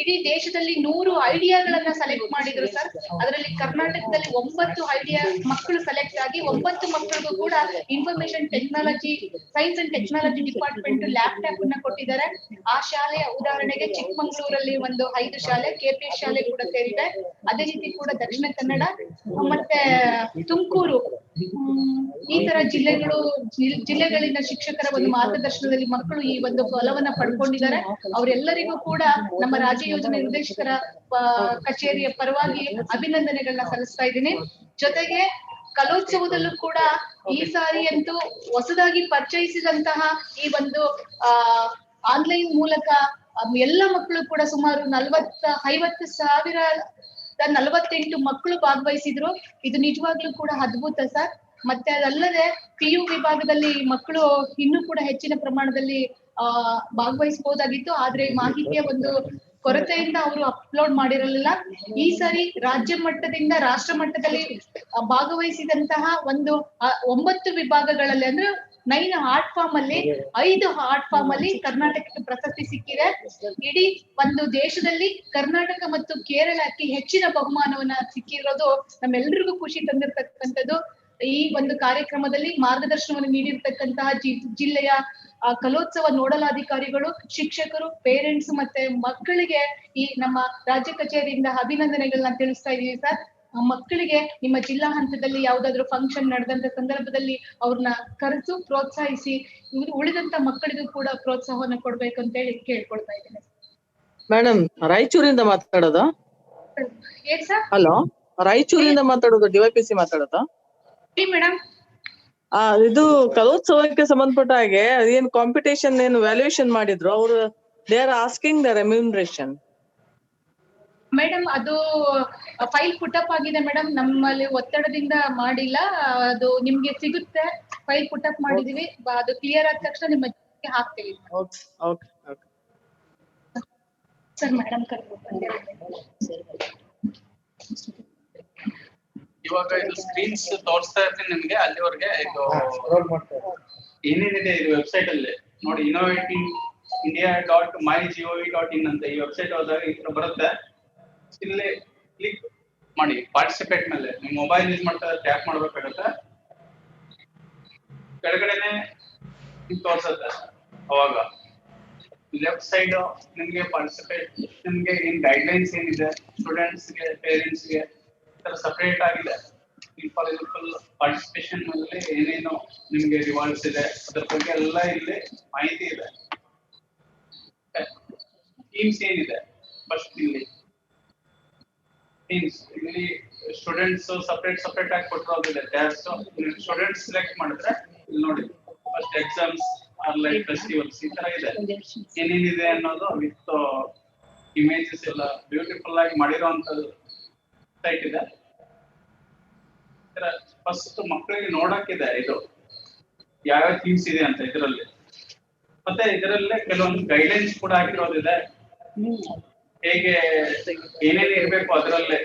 ಇಡೀ ದೇಶದಲ್ಲಿ 100 ಐಡಿಯಾಗಳನ್ನ ಸೆಲೆಕ್ಟ್ ಮಾಡಿದ್ರು ಸರ್. ಅದರಲ್ಲಿ ಕರ್ನಾಟಕದಲ್ಲಿ 9 ಐಡಿಯಾ ಮಕ್ಕಳು ಸೆಲೆಕ್ಟ್ ಆಗಿ 9 ಮಕ್ಕಳಿಗೂ ಕೂಡ information technology, science and technology department laptop ಅನ್ನ ಕೊಟ್ಟಿದ್ದಾರೆ. ಆ ಶಾಲೆಯ ಉದಾಹರಣೆಗೆ ಚಿಕ್ಕಮಂಗ್ಳೂರಲ್ಲಿ ಒಂದು 5 ಶಾಲೆ, KPS ಶಾಲೆ ಕೂಡ ಸೇರಿದೆ. ಅದೇ ರೀತಿ ಕೂಡ ದಕ್ಷಿಣ ಕನ್ನಡ ಮತ್ತೆ ತುಮಕೂರು, ಈ ತರ ಜಿಲ್ಲೆಗಳಿಂದ ಶಿಕ್ಷಕರ ಒಂದು ಮಾರ್ಗದರ್ಶನದಲ್ಲಿ ಮಕ್ಕಳು ಈ ಒಂದು ಫಲವನ್ನ ಪಡ್ಕೊಂಡಿದ್ದಾರೆ. ಅವರೆಲ್ಲರಿಗೂ ಕೂಡ ನಮ್ಮ ರಾಜ್ಯ ಯೋಜನೆ ನಿರ್ದೇಶಕರ ಕಚೇರಿಯ ಪರವಾಗಿ ಅಭಿನಂದನೆಗಳನ್ನ ಸಲ್ಲಿಸ್ತಾ ಇದ್ದೀನಿ. ಜೊತೆಗೆ ಕಲೋತ್ಸವದಲ್ಲೂ ಕೂಡ ಈ ಸಾರಿ ಅಂತೂ ಹೊಸದಾಗಿ ಪರಿಚಯಿಸಿದಂತಹ ಈ ಒಂದು ಆನ್ಲೈನ್ ಮೂಲಕ ಎಲ್ಲ ಮಕ್ಕಳು ಕೂಡ ಸುಮಾರು 50,48 ಮಕ್ಕಳು ಭಾಗವಹಿಸಿದ್ರು. ಇದು ನಿಜವಾಗ್ಲೂ ಕೂಡ ಅದ್ಭುತ ಸರ್. ಮತ್ತೆ ಅದಲ್ಲದೆ PU ವಿಭಾಗದಲ್ಲಿ ಮಕ್ಕಳು ಇನ್ನೂ ಕೂಡ ಹೆಚ್ಚಿನ ಪ್ರಮಾಣದಲ್ಲಿ ಭಾಗವಹಿಸಬಹುದಾಗಿತ್ತು. ಆದ್ರೆ ಮಾಹಿತಿಯ ಒಂದು ಕೊರತೆಯಿಂದ ಅವರು ಅಪ್ಲೋಡ್ ಮಾಡಿರಲಿಲ್ಲ. ಈ ಸಾರಿ ರಾಜ್ಯ ಮಟ್ಟದಿಂದ ರಾಷ್ಟ್ರ ಮಟ್ಟದಲ್ಲಿ ಭಾಗವಹಿಸಿದಂತಹ ಒಂದು 9 ವಿಭಾಗಗಳಲ್ಲಿ ಅಂದ್ರೆ 9 ಆರ್ಟ್ ಫಾರ್ಮ್ ಅಲ್ಲಿ 5 ಆರ್ಟ್ ಫಾರ್ಮ್ ಅಲ್ಲಿ ಕರ್ನಾಟಕಕ್ಕೆ ಪ್ರಶಸ್ತಿ ಸಿಕ್ಕಿದೆ. ಇಡೀ ಒಂದು ದೇಶದಲ್ಲಿ ಕರ್ನಾಟಕ ಮತ್ತು ಕೇರಳಕ್ಕೆ ಹೆಚ್ಚಿನ ಬಹುಮಾನವನ್ನ ಸಿಕ್ಕಿರೋದು ನಮ್ಮೆಲ್ಲರಿಗೂ ಖುಷಿ ತಂದಿರತಕ್ಕಂಥದ್ದು. ಈ ಒಂದು ಕಾರ್ಯಕ್ರಮದಲ್ಲಿ ಮಾರ್ಗದರ್ಶನವನ್ನು ನೀಡಿರ್ತಕ್ಕಂತಹ ಜಿಲ್ಲೆಯ ಕಲೋತ್ಸವ ನೋಡಲಾಧಿಕಾರಿಗಳು, ಶಿಕ್ಷಕರು, ಪೇರೆಂಟ್ಸ್ ಮತ್ತೆ ಮಕ್ಕಳಿಗೆ ಈ ನಮ್ಮ ರಾಜ್ಯ ಕಚೇರಿಯಿಂದ ಅಭಿನಂದನೆಗಳನ್ನ ತಿಳಿಸ್ತಾ ಇದೀವಿ ಸರ್. ಮಕ್ಕಳಿಗೆ ನಿಮ್ಮ ಜಿಲ್ಲಾ ಹಂತದಲ್ಲಿ ಯಾವ್ದಾದ್ರು ಫಂಕ್ಷನ್ ನಡೆದಂತ ಸಂದರ್ಭದಲ್ಲಿ ಅವ್ರನ್ನ ಕರೆದು ಪ್ರೋತ್ಸಾಹಿಸಿ ಉಳಿದಂತ ಮಕ್ಕಳಿಗೂ ಕೂಡ ಪ್ರೋತ್ಸಾಹವನ್ನ ಕೊಡ್ಬೇಕು ಅಂತ ಹೇಳಿ ಕೇಳ್ಕೊಳ್ತಾ ಇದ್ದೇನೆ. ಮೇಡಮ್ ರಾಯಚೂರಿಂದ ಮಾತಾಡೋದು? ಏನ್ ಸರ್? ಹಲೋ, ರಾಯಚೂರಿಂದ ಮಾತಾಡೋದು, DYPC ಮಾತಾಡೋದು? ಮೇಡಮ್, ಇದು ಕಲೋತ್ಸವಕ್ಕೆ ಸಂಬಂಧಪಟ್ಟ ಹಾಗೆ ಅದೇನ್ ಕಾಂಪಿಟೇಷನ್ ಏನು ವ್ಯಾಲ್ಯೂಯೇಷನ್ ಮಾಡಿದ್ರು ಅವರು, they are asking the remuneration. Madam ಅದು ಫೈಲ್ ಪುಟಪ್ ಆಗಿದೆ ಮೇಡಮ್, ನಮ್ಮಲ್ಲಿ ಒತ್ತಡದಿಂದ ಮಾಡಿಲ್ಲ, ಅದು ನಿಮ್ಗೆ ಸಿಗುತ್ತೆ. ಫೈಲ್ ಪುಟಪ್ ಮಾಡಿದೀವಿ, ಅದು ಕ್ಲಿಯರ್ ಆದ ತಕ್ಷಣ ನಿಮ್ಮ ಹಾಕ್ತೀವಿ ಸರ್. ಮೇಡಮ್ ಇವಾಗ ಇದು ಸ್ಕ್ರೀನ್ಸ್ ತೋರಿಸ್ತಾ ಇರ್ತೀನಿ ನಿಮ್ಗೆ, ಅಲ್ಲಿವರೆಗೆ ಇದು ಏನೇನಿದೆ ಇದು ವೆಬ್ಸೈಟ್ ಅಲ್ಲಿ ನೋಡಿ. innovatingindia.mygov.in ಅಂತ ಈ ವೆಬ್ಸೈಟ್ ಹೋದಾಗ ಈ ತರ ಬರುತ್ತೆ. ಇಲ್ಲಿ ಕ್ಲಿಕ್ ಮಾಡಿ ಪಾರ್ಟಿಸಿಪೇಟ್ ಮೇಲೆ. ನೀವು ಮೊಬೈಲ್ ಯೂಸ್ ಮಾಡ್ತಾ ಟ್ಯಾಪ್ ಮಾಡ್ಬೇಕಾಗತ್ತೆ. ಕೆಳಗಡೆನೆ ತೋರ್ಸುತ್ತೆ. ಅವಾಗ ಲೆಫ್ಟ್ ಸೈಡ್ ನಿಮ್ಗೆ ಪಾರ್ಟಿಸಿಪೇಟ್, ನಿಮ್ಗೆ ಏನ್ ಗೈಡ್ಲೈನ್ಸ್ ಏನಿದೆ ಸ್ಟೂಡೆಂಟ್ಸ್ಗೆ, ಪೇರೆಂಟ್ಸ್ಗೆ ಸಪರೇಟ್ ಆಗಿದೆ. ಫಾರ್ ಎಕ್ಸಾಂಪಲ್ ಪಾರ್ಟಿಸಿಪೇಷನ್ ಅಲ್ಲಿ ಏನೇನು ನಿಮ್ಗೆ ರಿವಾರ್ಡ್ಸ್ ಇದೆ ಅದ್ರ ಬಗ್ಗೆ ಎಲ್ಲ ಇಲ್ಲಿ ಮಾಹಿತಿ ಇದೆ. ಟೀಮ್ಸ್ ಏನಿದೆ ಫಸ್ಟ್ ಇಲ್ಲಿ ಟೀಮ್ಸ್, ಇಲ್ಲಿ ಸ್ಟೂಡೆಂಟ್ಸ್ ಸಪರೇಟ್ ಆಗಿ ಕೊಟ್ಟಿರೋದಿದೆ ಟ್ಯಾಬ್ಸ್. ಸ್ಟೂಡೆಂಟ್ಸ್ ಸೆಲೆಕ್ಟ್ ಮಾಡಿದ್ರೆ ಇಲ್ಲಿ ನೋಡಿ ಫಸ್ಟ್ ಎಕ್ಸಾಮ್ಸ್, ಆನ್ಲೈನ್ ಫೆಸ್ಟಿವಲ್ಸ್ ಈ ತರ ಇದೆ. ಏನೇನಿದೆ ಅನ್ನೋದು ವಿತ್ ಇಮೇಜಸ್ ಎಲ್ಲ ಬ್ಯೂಟಿಫುಲ್ ಆಗಿ ಮಾಡಿರೋಂತ ಸೈಟ್ ಇದೆ. ಫಸ್ಟ್ ಮಕ್ಕಳಿಗೆ ನೋಡಕ್ಕಿದೆ ಇದು ಯಾವ್ಯಾವ ಥೀಮ್ಸ್ ಇದೆ ಅಂತ ಇದರಲ್ಲಿ. ಮತ್ತೆ ಇದರಲ್ಲೇ ಕೆಲವೊಂದು ಗೈಡ್ಲೈನ್ಸ್ ಕೂಡ ಹಾಕಿರೋದಿದೆ. ಹೇಗೆ ಏನೇನು ಇರ್ಬೇಕು ಅದರಲ್ಲೇ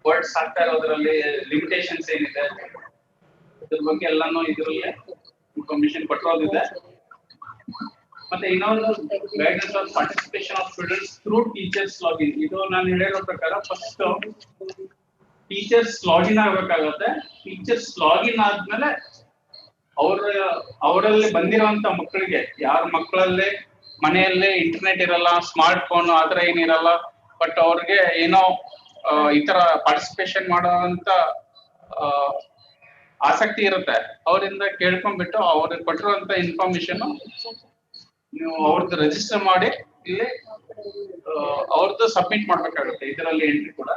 ವರ್ಡ್ಸ್ ಹಾಕ್ತಾ ಇರೋದ್ರಲ್ಲಿ ಲಿಮಿಟೇಷನ್ಸ್ ಏನಿದೆ ಇದ್ರ ಬಗ್ಗೆ ಎಲ್ಲಾನು ಇದರಲ್ಲೇ ಇನ್ಫಾರ್ಮೇಶನ್ ಕೊಟ್ಟಿರೋದಿದೆ. ಮತ್ತೆ ಇನ್ನೊಂದು guidance on participation of students through teachers login. ಇದು ನಾನು ಹೇಳಿರೋ ಪ್ರಕಾರ ಫಸ್ಟ್ ಟೀಚರ್ಸ್ ಲಾಗಿನ್ ಆಗ್ಬೇಕಾಗತ್ತೆ. ಟೀಚರ್ಸ್ ಲಾಗಿನ್ ಆದ್ಮೇಲೆ ಅವರಲ್ಲಿ ಬಂದಿರುವಂತ ಮಕ್ಕಳಿಗೆ, ಯಾರ ಮಕ್ಕಳಲ್ಲಿ ಮನೆಯಲ್ಲೇ ಇಂಟರ್ನೆಟ್ ಇರಲ್ಲ, ಸ್ಮಾರ್ಟ್ ಫೋನ್ ಆತರ ಏನಿರಲ್ಲ, ಬಟ್ ಅವ್ರಿಗೆ ಏನೋ ಈ ತರ ಪಾರ್ಟಿಸಿಪೇಷನ್ ಮಾಡುವಂತ ಆಸಕ್ತಿ ಇರುತ್ತೆ, ಅವರಿಂದ ಕೇಳ್ಕೊಂಡ್ಬಿಟ್ಟು ಅವ್ರಿಗೆ ಕೊಟ್ಟಿರುವಂತ ಇನ್ಫಾರ್ಮೇಶನ್ ನೀವು ಅವ್ರದ್ದು ರಿಜಿಸ್ಟರ್ ಮಾಡಿ ಇಲ್ಲಿ ಅವ್ರದ್ದು ಸಬ್ಮಿಟ್ ಮಾಡ್ಬೇಕಾಗುತ್ತೆ. ಇದರಲ್ಲಿ ಎಂಟ್ರಿ ಕೂಡ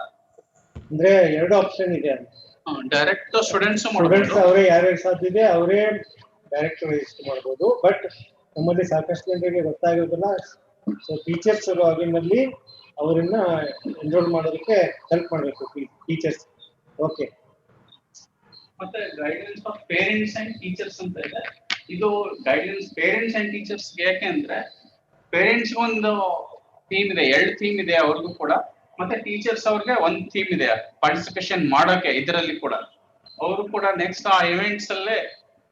ಅಂದ್ರೆ ಎರಡು ಆಪ್ಷನ್ ಇದೆ. ಡೈರೆಕ್ಟ್ ಸ್ಟೂಡೆಂಟ್ಸ್ ಅವರೇ ಯಾರ್ಯಾರು ಸಾಧ್ಯ ಇದೆ ಅವರೇ ಡೈರೆಕ್ಟ್ ರಿಜಿಸ್ಟರ್ ಮಾಡಬಹುದು. ಬಟ್ ನಮ್ಮಲ್ಲಿ ಸಾಕಷ್ಟು ಜನರಿಗೆ ಗೊತ್ತಾಗೋದಿಲ್ಲ. ಸೊ ಟೀಚರ್ಸ್ ಲಾಗಿನ್ನಲ್ಲಿ ಅವರನ್ನ ಎನ್ರೋಲ್ ಮಾಡೋದಕ್ಕೆ ಹೆಲ್ಪ್ ಮಾಡಬೇಕು ಟೀಚರ್ಸ್. ಓಕೆ. ಮತ್ತೆ guidance of parents and teachers ಅಂತ ಇದೆ. ಇದು ಗೈಡೆನ್ಸ್ ಪೇರೆಂಟ್ಸ್ ಅಂಡ್ ಟೀಚರ್ಸ್ ಯಾಕೆ ಅಂದ್ರೆ ಪೇರೆಂಟ್ಸ್ ಒಂದು ಥೀಮ್ ಇದೆ, 2 ಥೀಮ್ ಇದೆ ಅವ್ರಿಗೂ ಕೂಡ. ಮತ್ತೆ ಟೀಚರ್ಸ್ ಅವ್ರಿಗೆ ಒಂದು ಥೀಮ್ ಇದೆ ಪಾರ್ಟಿಸಿಪೇಷನ್ ಮಾಡೋಕೆ. ಇದರಲ್ಲಿ ಕೂಡ ಅವರು ಕೂಡ ನೆಕ್ಸ್ಟ್ ಆ ಇವೆಂಟ್ಸ್ ಅಲ್ಲೇ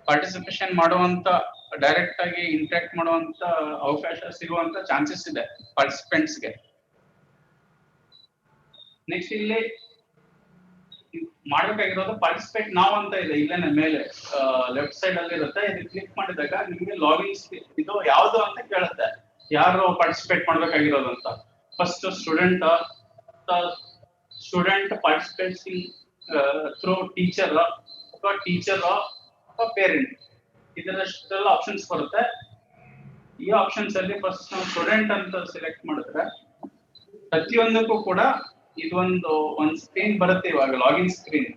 ಪಾರ್ಟಿಸಿಪೇಷನ್ ಮಾಡುವಂತ, ಡೈರೆಕ್ಟ್ ಆಗಿ ಇಂಟ್ರಾಕ್ಟ್ ಮಾಡುವಂತ ಅವಕಾಶ ಸಿಗುವಂತ ಚಾನ್ಸಸ್ ಇದೆ ಪಾರ್ಟಿಸಿಪೆಂಟ್ಸ್ಗೆ. ನೆಕ್ಸ್ಟ್ ಇಲ್ಲಿ ಮಾಡ್ಬೇಕಾಗಿರೋದು ಪಾರ್ಟಿಸಿಪೇಟ್ ನಾವ್ ಅಂತ ಇದೆ, ಇಲ್ಲೇನೆ ಮೇಲೆ ಲೆಫ್ಟ್ ಸೈಡ್ ಅಲ್ಲಿ ಇರುತ್ತೆ. ಇದು ಕ್ಲಿಕ್ ಮಾಡಿದಾಗ ನಿಮ್ಗೆ ಲಾಗಿನ್ ಇದು ಯಾವ್ದು ಅಂತ ಕೇಳುತ್ತೆ, ಯಾರು ಪಾರ್ಟಿಸಿಪೇಟ್ ಮಾಡ್ಬೇಕಾಗಿರೋದು ಅಂತ. First student participating through teacher ಅಥವಾ ಪೇರೆಂಟ್, ಇದರಷ್ಟೆಲ್ಲ ಆಪ್ಷನ್ಸ್ ಬರುತ್ತೆ. ಈ ಆಪ್ಷನ್ಸ್ ಅಲ್ಲಿ ಫಸ್ಟ್ ನಾವು ಸ್ಟೂಡೆಂಟ್ ಅಂತ ಸೆಲೆಕ್ಟ್ ಮಾಡಿದ್ರೆ ಪ್ರತಿಯೊಂದಕ್ಕೂ ಕೂಡ ಇದೊಂದು ಸ್ಕ್ರೀನ್ ಬರುತ್ತೆ. ಇವಾಗ ಲಾಗಿನ್ ಸ್ಕ್ರೀನ್,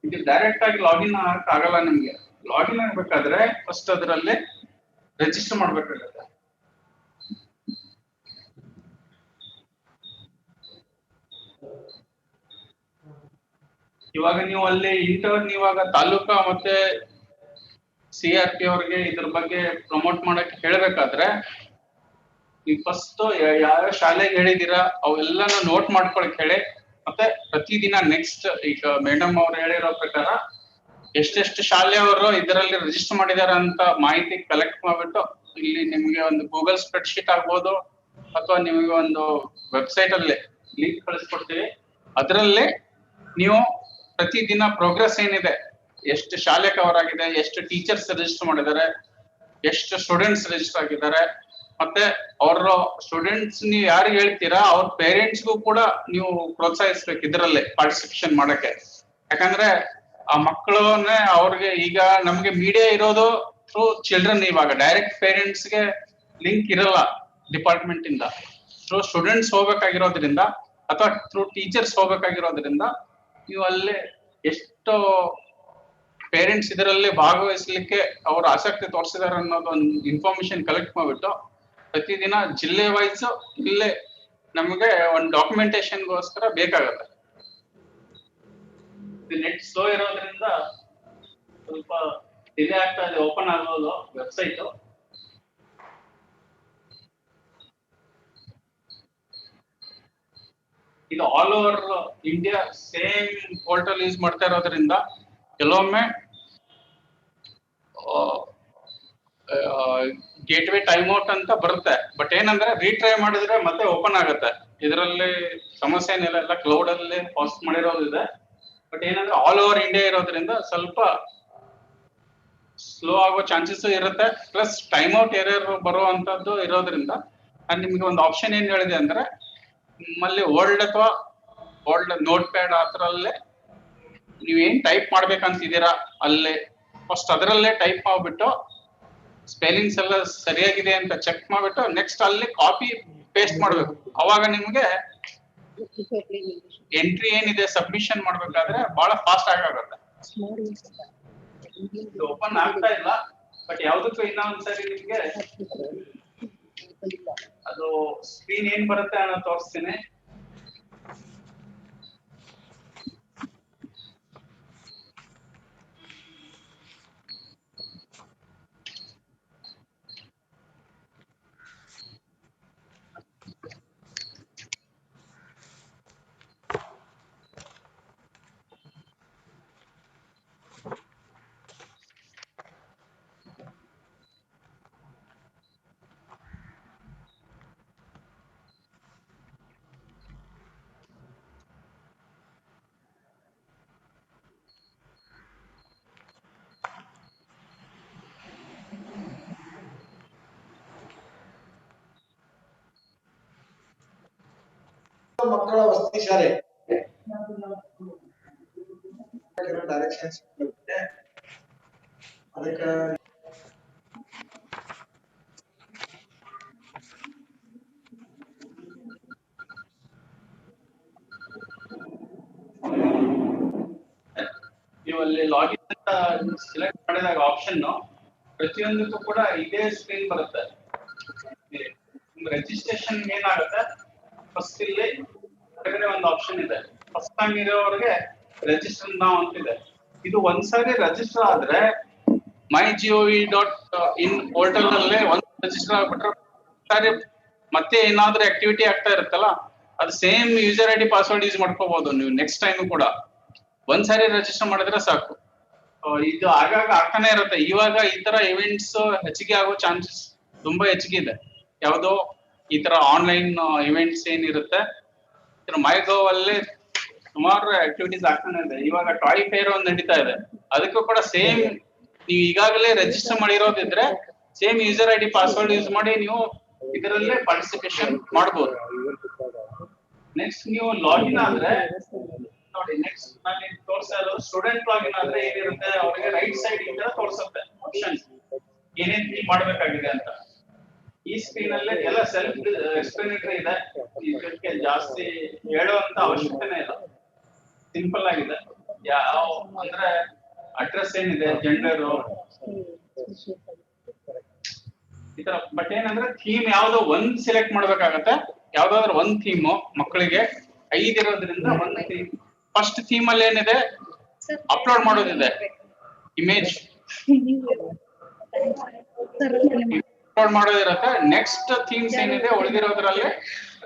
ಇದು ಡೈರೆಕ್ಟ್ ಆಗಿ ಲಾಗಿನ್ ಆಗಲ್ಲ. ನಿಮ್ಗೆ ಲಾಗಿನ್ ಆಗ್ಬೇಕಾದ್ರೆ ಫಸ್ಟ್ ಅದರಲ್ಲಿ ರಿಜಿಸ್ಟರ್ ಮಾಡ್ಬೇಕಾಗುತ್ತೆ. ಇವಾಗ ನೀವು ಅಲ್ಲಿ ಇಂಟರ್ನ್ ಇವಾಗ ತಾಲೂಕಾ ಮತ್ತೆ CRP ಅವ್ರಿಗೆ ಇದ್ರ ಬಗ್ಗೆ ಪ್ರಮೋಟ್ ಮಾಡಕ್ಕೆ ಹೇಳ್ಬೇಕಾದ್ರೆ ನೀವು ಫಸ್ಟ್ ಯಾವ ಶಾಲೆಗೆ ಹೇಳಿದೀರಾ ಅವೆಲ್ಲಾನು ನೋಟ್ ಮಾಡ್ಕೊಳಕ್ ಹೇಳಿ. ಮತ್ತೆ ಪ್ರತಿದಿನ ನೆಕ್ಸ್ಟ್ ಈಗ ಮೇಡಮ್ ಅವ್ರು ಹೇಳಿರೋ ಪ್ರಕಾರ ಎಷ್ಟೆಷ್ಟು ಶಾಲೆಯವರು ಇದರಲ್ಲಿ ರಿಜಿಸ್ಟರ್ ಮಾಡಿದಾರೆ ಅಂತ ಮಾಹಿತಿ ಕಲೆಕ್ಟ್ ಮಾಡ್ಬಿಟ್ಟು ಇಲ್ಲಿ ನಿಮ್ಗೆ ಒಂದು ಗೂಗಲ್ ಸ್ಪ್ರೆಡ್ ಶೀಟ್ ಆಗ್ಬೋದು ಅಥವಾ ನಿಮಗೆ ಒಂದು ವೆಬ್ಸೈಟ್ ಅಲ್ಲಿ ಲಿಂಕ್ ಕಳಿಸ್ಕೊಡ್ತೀವಿ. ಅದರಲ್ಲಿ ನೀವು ಪ್ರತಿದಿನ ಪ್ರೋಗ್ರೆಸ್ ಏನಿದೆ, ಎಷ್ಟು ಶಾಲೆ ಕವರ್ ಆಗಿದೆ, ಎಷ್ಟು ಟೀಚರ್ಸ್ ರಿಜಿಸ್ಟರ್ ಮಾಡಿದ್ದಾರೆ, ಎಷ್ಟು ಸ್ಟೂಡೆಂಟ್ಸ್ ರಿಜಿಸ್ಟರ್ ಆಗಿದ್ದಾರೆ, ಮತ್ತೆ ಅವ್ರ ಸ್ಟೂಡೆಂಟ್ಸ್ ನೀವು ಯಾರಿಗೆ ಹೇಳ್ತೀರಾ ಅವ್ರ ಪೇರೆಂಟ್ಸ್ಗೂ ಕೂಡ ನೀವು ಪ್ರೋತ್ಸಾಹಿಸ್ಬೇಕು ಇದ್ರಲ್ಲೇ ಪಾರ್ಟಿಸಿಪೇಷನ್ ಮಾಡಕ್ಕೆ. ಯಾಕಂದ್ರೆ ಆ ಮಕ್ಕಳನ್ನೇ ಅವ್ರಿಗೆ ಈಗ ನಮ್ಗೆ ಮೀಡಿಯಾ ಇರೋದು ಥ್ರೂ ಚಿಲ್ಡ್ರನ್, ಇವಾಗ ಡೈರೆಕ್ಟ್ ಪೇರೆಂಟ್ಸ್ಗೆ ಲಿಂಕ್ ಇರಲ್ಲ ಡಿಪಾರ್ಟ್ಮೆಂಟ್ ಇಂದ. ಥ್ರೂ ಸ್ಟೂಡೆಂಟ್ಸ್ ಹೋಗ್ಬೇಕಾಗಿರೋದ್ರಿಂದ ಅಥವಾ ಥ್ರೂ ಟೀಚರ್ಸ್ ಹೋಗ್ಬೇಕಾಗಿರೋದ್ರಿಂದ ನೀವು ಅಲ್ಲೇ ಎಷ್ಟು ಪೇರೆಂಟ್ಸ್ ಇದರಲ್ಲಿ ಭಾಗವಹಿಸ್ಲಿಕ್ಕೆ ಅವ್ರ ಆಸಕ್ತಿ ತೋರಿಸಿದಾರೆ ಅನ್ನೋದು ಒಂದು ಇನ್ಫಾರ್ಮೇಶನ್ ಕಲೆಕ್ಟ್ ಮಾಡ್ಬಿಟ್ಟು ಪ್ರತಿದಿನ ಜಿಲ್ಲೆ ವೈಸ್ ಇಲ್ಲೇ ನಮಗೆ ಒಂದು ಡಾಕ್ಯುಮೆಂಟೇಶನ್ಗೋಸ್ಕರ ಬೇಕಾಗುತ್ತೆ. ನೆಟ್ ಸ್ಲೋ ಇರೋದ್ರಿಂದ ಸ್ವಲ್ಪ ಡಿಲೇ ಆಗ್ತಾ ಇದೆ ಓಪನ್ ಆಗೋದು ವೆಬ್ಸೈಟ್. ಇದು all over India same portal use ಮಾಡ್ತಾ ಇರೋದ್ರಿಂದ ಕೆಲವೊಮ್ಮೆ ಗೇಟ್ವೇ ಟೈಮ್ ಔಟ್ ಅಂತ ಬರುತ್ತೆ. ಬಟ್ ಏನಂದ್ರೆ ರೀಟ್ರೈ ಮಾಡಿದ್ರೆ ಮತ್ತೆ ಓಪನ್ ಆಗುತ್ತೆ. ಇದರಲ್ಲಿ ಸಮಸ್ಯೆ ಏನಿಲ್ಲ, ಎಲ್ಲ ಕ್ಲೌಡ್ ಅಲ್ಲಿ ಪಾಸ್ಟ್ ಮಾಡಿರೋದಿದೆ. ಬಟ್ ಏನಂದ್ರೆ ಆಲ್ ಓವರ್ ಇಂಡಿಯಾ ಇರೋದ್ರಿಂದ ಸ್ವಲ್ಪ ಸ್ಲೋ ಆಗೋ ಚಾನ್ಸಸ್ ಇರುತ್ತೆ. ಪ್ಲಸ್ ಟೈಮ್ ಔಟ್ ಎರರ್ ಬರುವಂತದ್ದು ಇರೋದ್ರಿಂದ ನಾನು ನಿಮ್ಗೆ ಒಂದು ಆಪ್ಷನ್ ಏನ್ ಹೇಳಿದೆ ಅಂದ್ರೆ ನಿಮ್ಮಲ್ಲಿ ವರ್ಲ್ಡ್ ಅಥವಾ ವರ್ಲ್ಡ್ ನೋಟ್ ಪ್ಯಾಡ್ ಆತರಲ್ಲೇ ನೀವೇನ್ ಟೈಪ್ ಮಾಡ್ಬೇಕಂತಿದ್ದೀರಾ ಅಲ್ಲೇ ಫಸ್ಟ್ ಅದರಲ್ಲೇ ಟೈಪ್ ಮಾಡ್ಬಿಟ್ಟು ಸ್ಪೆಲ್ಲಿಂಗ್ಸ್ ಎಲ್ಲ ಸರಿಯಾಗಿದೆ ಅಂತ ಚೆಕ್ ಮಾಡ್ಬಿಟ್ಟು ನೆಕ್ಸ್ಟ್ ಅಲ್ಲಿ ಕಾಪಿ ಪೇಸ್ಟ್ ಮಾಡ್ಬೇಕು. ಅವಾಗ ನಿಮ್ಗೆ ಎಂಟ್ರಿ ಏನಿದೆ ಸಬ್ಮಿಷನ್ ಮಾಡ್ಬೇಕಾದ್ರೆ ಬಹಳ ಫಾಸ್ಟ್ ಆಗುತ್ತೆ. ಓಪನ್ ಆಗ್ತಾ ಇಲ್ಲ, ಬಟ್ ಯಾವ್ದಕ್ಕೂ ಇನ್ನ ಒಂದ್ಸರಿ ನಿಮ್ಗೆ ಅದು ಸ್ಕ್ರೀನ್ ಏನ್ ಬರುತ್ತೆ ಅನ್ನೋ ತೋರಿಸ್ತೀನಿ. ಮಕ್ಕಳ ವಸತಿ ಶಾಲೆ ಡೈರೆಕ್ಷನ್ಸ್ ಅದಕ್ಕೆ ನೀವು ಅಲ್ಲಿ ಲಾಗಿನ್ ಅಂತ ಸೆಲೆಕ್ಟ್ ಮಾಡಿದಾಗ ಆಪ್ಷನ್ ಪ್ರತಿಯೊಂದಕ್ಕೂ ಕೂಡ ಇದೇ ಸ್ಕ್ರೀನ್ ಬರುತ್ತೆ. ರಿಜಿಸ್ಟ್ರೇಷನ್ ಏನಾಗುತ್ತೆ ಫಸ್ಟ್ ಇಲ್ಲಿ ಹೊರಗಡೆ ಒಂದು ಆಪ್ಷನ್ ಇದೆ. ಫಸ್ಟ್ ಟೈಮ್ ಇರೋರಿಗೆ ರಿಜಿಸ್ಟರ್ ನಾವು ಅಂತಿದೆ. ಇದು ಒಂದ್ಸಾರಿ ರಿಜಿಸ್ಟರ್ ಆದ್ರೆ MyGov.in ಪೋರ್ಟಲ್ ನಲ್ಲೇ ಒಂದು ರಿಜಿಸ್ಟರ್ ಆಗ್ಬಿಟ್ರೆ ಸಾರಿ ಮತ್ತೆ ಏನಾದ್ರೂ ಆಕ್ಟಿವಿಟಿ ಆಗ್ತಾ ಇರುತ್ತಲ್ಲ ಅದು same user ID password use ಮಾಡ್ಕೋಬಹುದು ನೀವು ನೆಕ್ಸ್ಟ್ ಟೈಮ್ ಕೂಡ. ಒಂದ್ಸಾರಿ ರಿಜಿಸ್ಟರ್ ಮಾಡಿದ್ರೆ ಸಾಕು. ಇದು ಆಗಾಗ ಆಗ್ತಾನೆ ಇರುತ್ತೆ. ಇವಾಗ ಈ ತರ ಇವೆಂಟ್ಸ್ ಹೆಚ್ಚಿಗೆ ಆಗೋ ಚಾನ್ಸಸ್ ತುಂಬಾ ಹೆಚ್ಚಿಗೆ ಇದೆ. ಯಾವುದೋ ಈ ತರ ಆನ್ಲೈನ್ ಇವೆಂಟ್ಸ್ ಏನಿರುತ್ತೆ MyGov ಅಲ್ಲಿ ಸುಮಾರು ಆಕ್ಟಿವಿಟೀಸ್ ಆಗ್ತಾನೆ ಇದೆ. ಇವಾಗ ಟಾಯ್ ಫೇರ್ ಒಂದು ನಡೀತಾ ಇದೆ, ಅದಕ್ಕೂ ಕೂಡ ಸೇಮ್ ನೀವು ಈಗಾಗಲೇ ರಿಜಿಸ್ಟರ್ ಮಾಡಿರೋದಿದ್ರೆ same user ID password use ಮಾಡಿ ನೀವು ಇದರಲ್ಲೇ ಪಾರ್ಟಿಸಿಪೇಷನ್ ಮಾಡಬಹುದು. ನೆಕ್ಸ್ಟ್ ನೀವು ಲಾಗಿನ್ ಆದ್ರೆ ನೋಡಿ, ನೆಕ್ಸ್ಟ್ ನಾನು ತೋರಿಸ್ತಾ ಇರೋದು ಸ್ಟೂಡೆಂಟ್ ಲಾಗಿನ್ ಆದ್ರೆ ಏನಿರುತ್ತೆ ಅವರಿಗೆ ರೈಟ್ ಸೈಡ್ ಇಂದ ತೋರಿಸುತ್ತೆ ಆಪ್ಷನ್ ಏನೇನ್ ಫಿಲ್ ಮಾಡಬೇಕಾಗಿದೆ ಅಂತ. ಈ ಸ್ಕ್ರೀನ್ ಅಲ್ಲೇ ಎಲ್ಲ ಸೆಲ್ಫ್ ಎಕ್ಸ್ಪ್ಲನೇಟರಿ ಇದೆ. ಇದಕ್ಕೆ ಜಾಸ್ತಿ ಹೇಳುವಂತ ಅವಶ್ಯಕತೆ ಇಲ್ಲ, ಸಿಂಪಲ್ ಆಗಿದೆ. ಯಾವ ಅಂದ್ರೆ ಅಡ್ರೆಸ್ ಏನಿದೆ, ಜೆಂಡರ್ ಈ ತರ. ಬಟ್ ಏನಂದ್ರೆ ಥೀಮ್ ಯಾವ್ದೋ ಒಂದ್ ಸೆಲೆಕ್ಟ್ ಮಾಡ್ಬೇಕಾಗತ್ತೆ. ಯಾವ್ದಾದ್ರು ಒಂದ್ ಥೀಮ್ ಮಕ್ಕಳಿಗೆ 5 ಇರೋದ್ರಿಂದ ಒಂದ್ ಥೀಮ್. ಫಸ್ಟ್ ಥೀಮ್ ಅಲ್ಲಿ ಏನಿದೆ ಅಪ್ಲೋಡ್ ಮಾಡೋದಿದೆ ಇಮೇಜ್ ಅಪ್ಲೋಡ್ ಮಾಡೋದಿರುತ್ತೆ. ನೆಕ್ಸ್ಟ್ ಥೀಮ್ಸ್ ಏನಿದೆ ಉಳಿದಿರೋದ್ರಲ್ಲಿ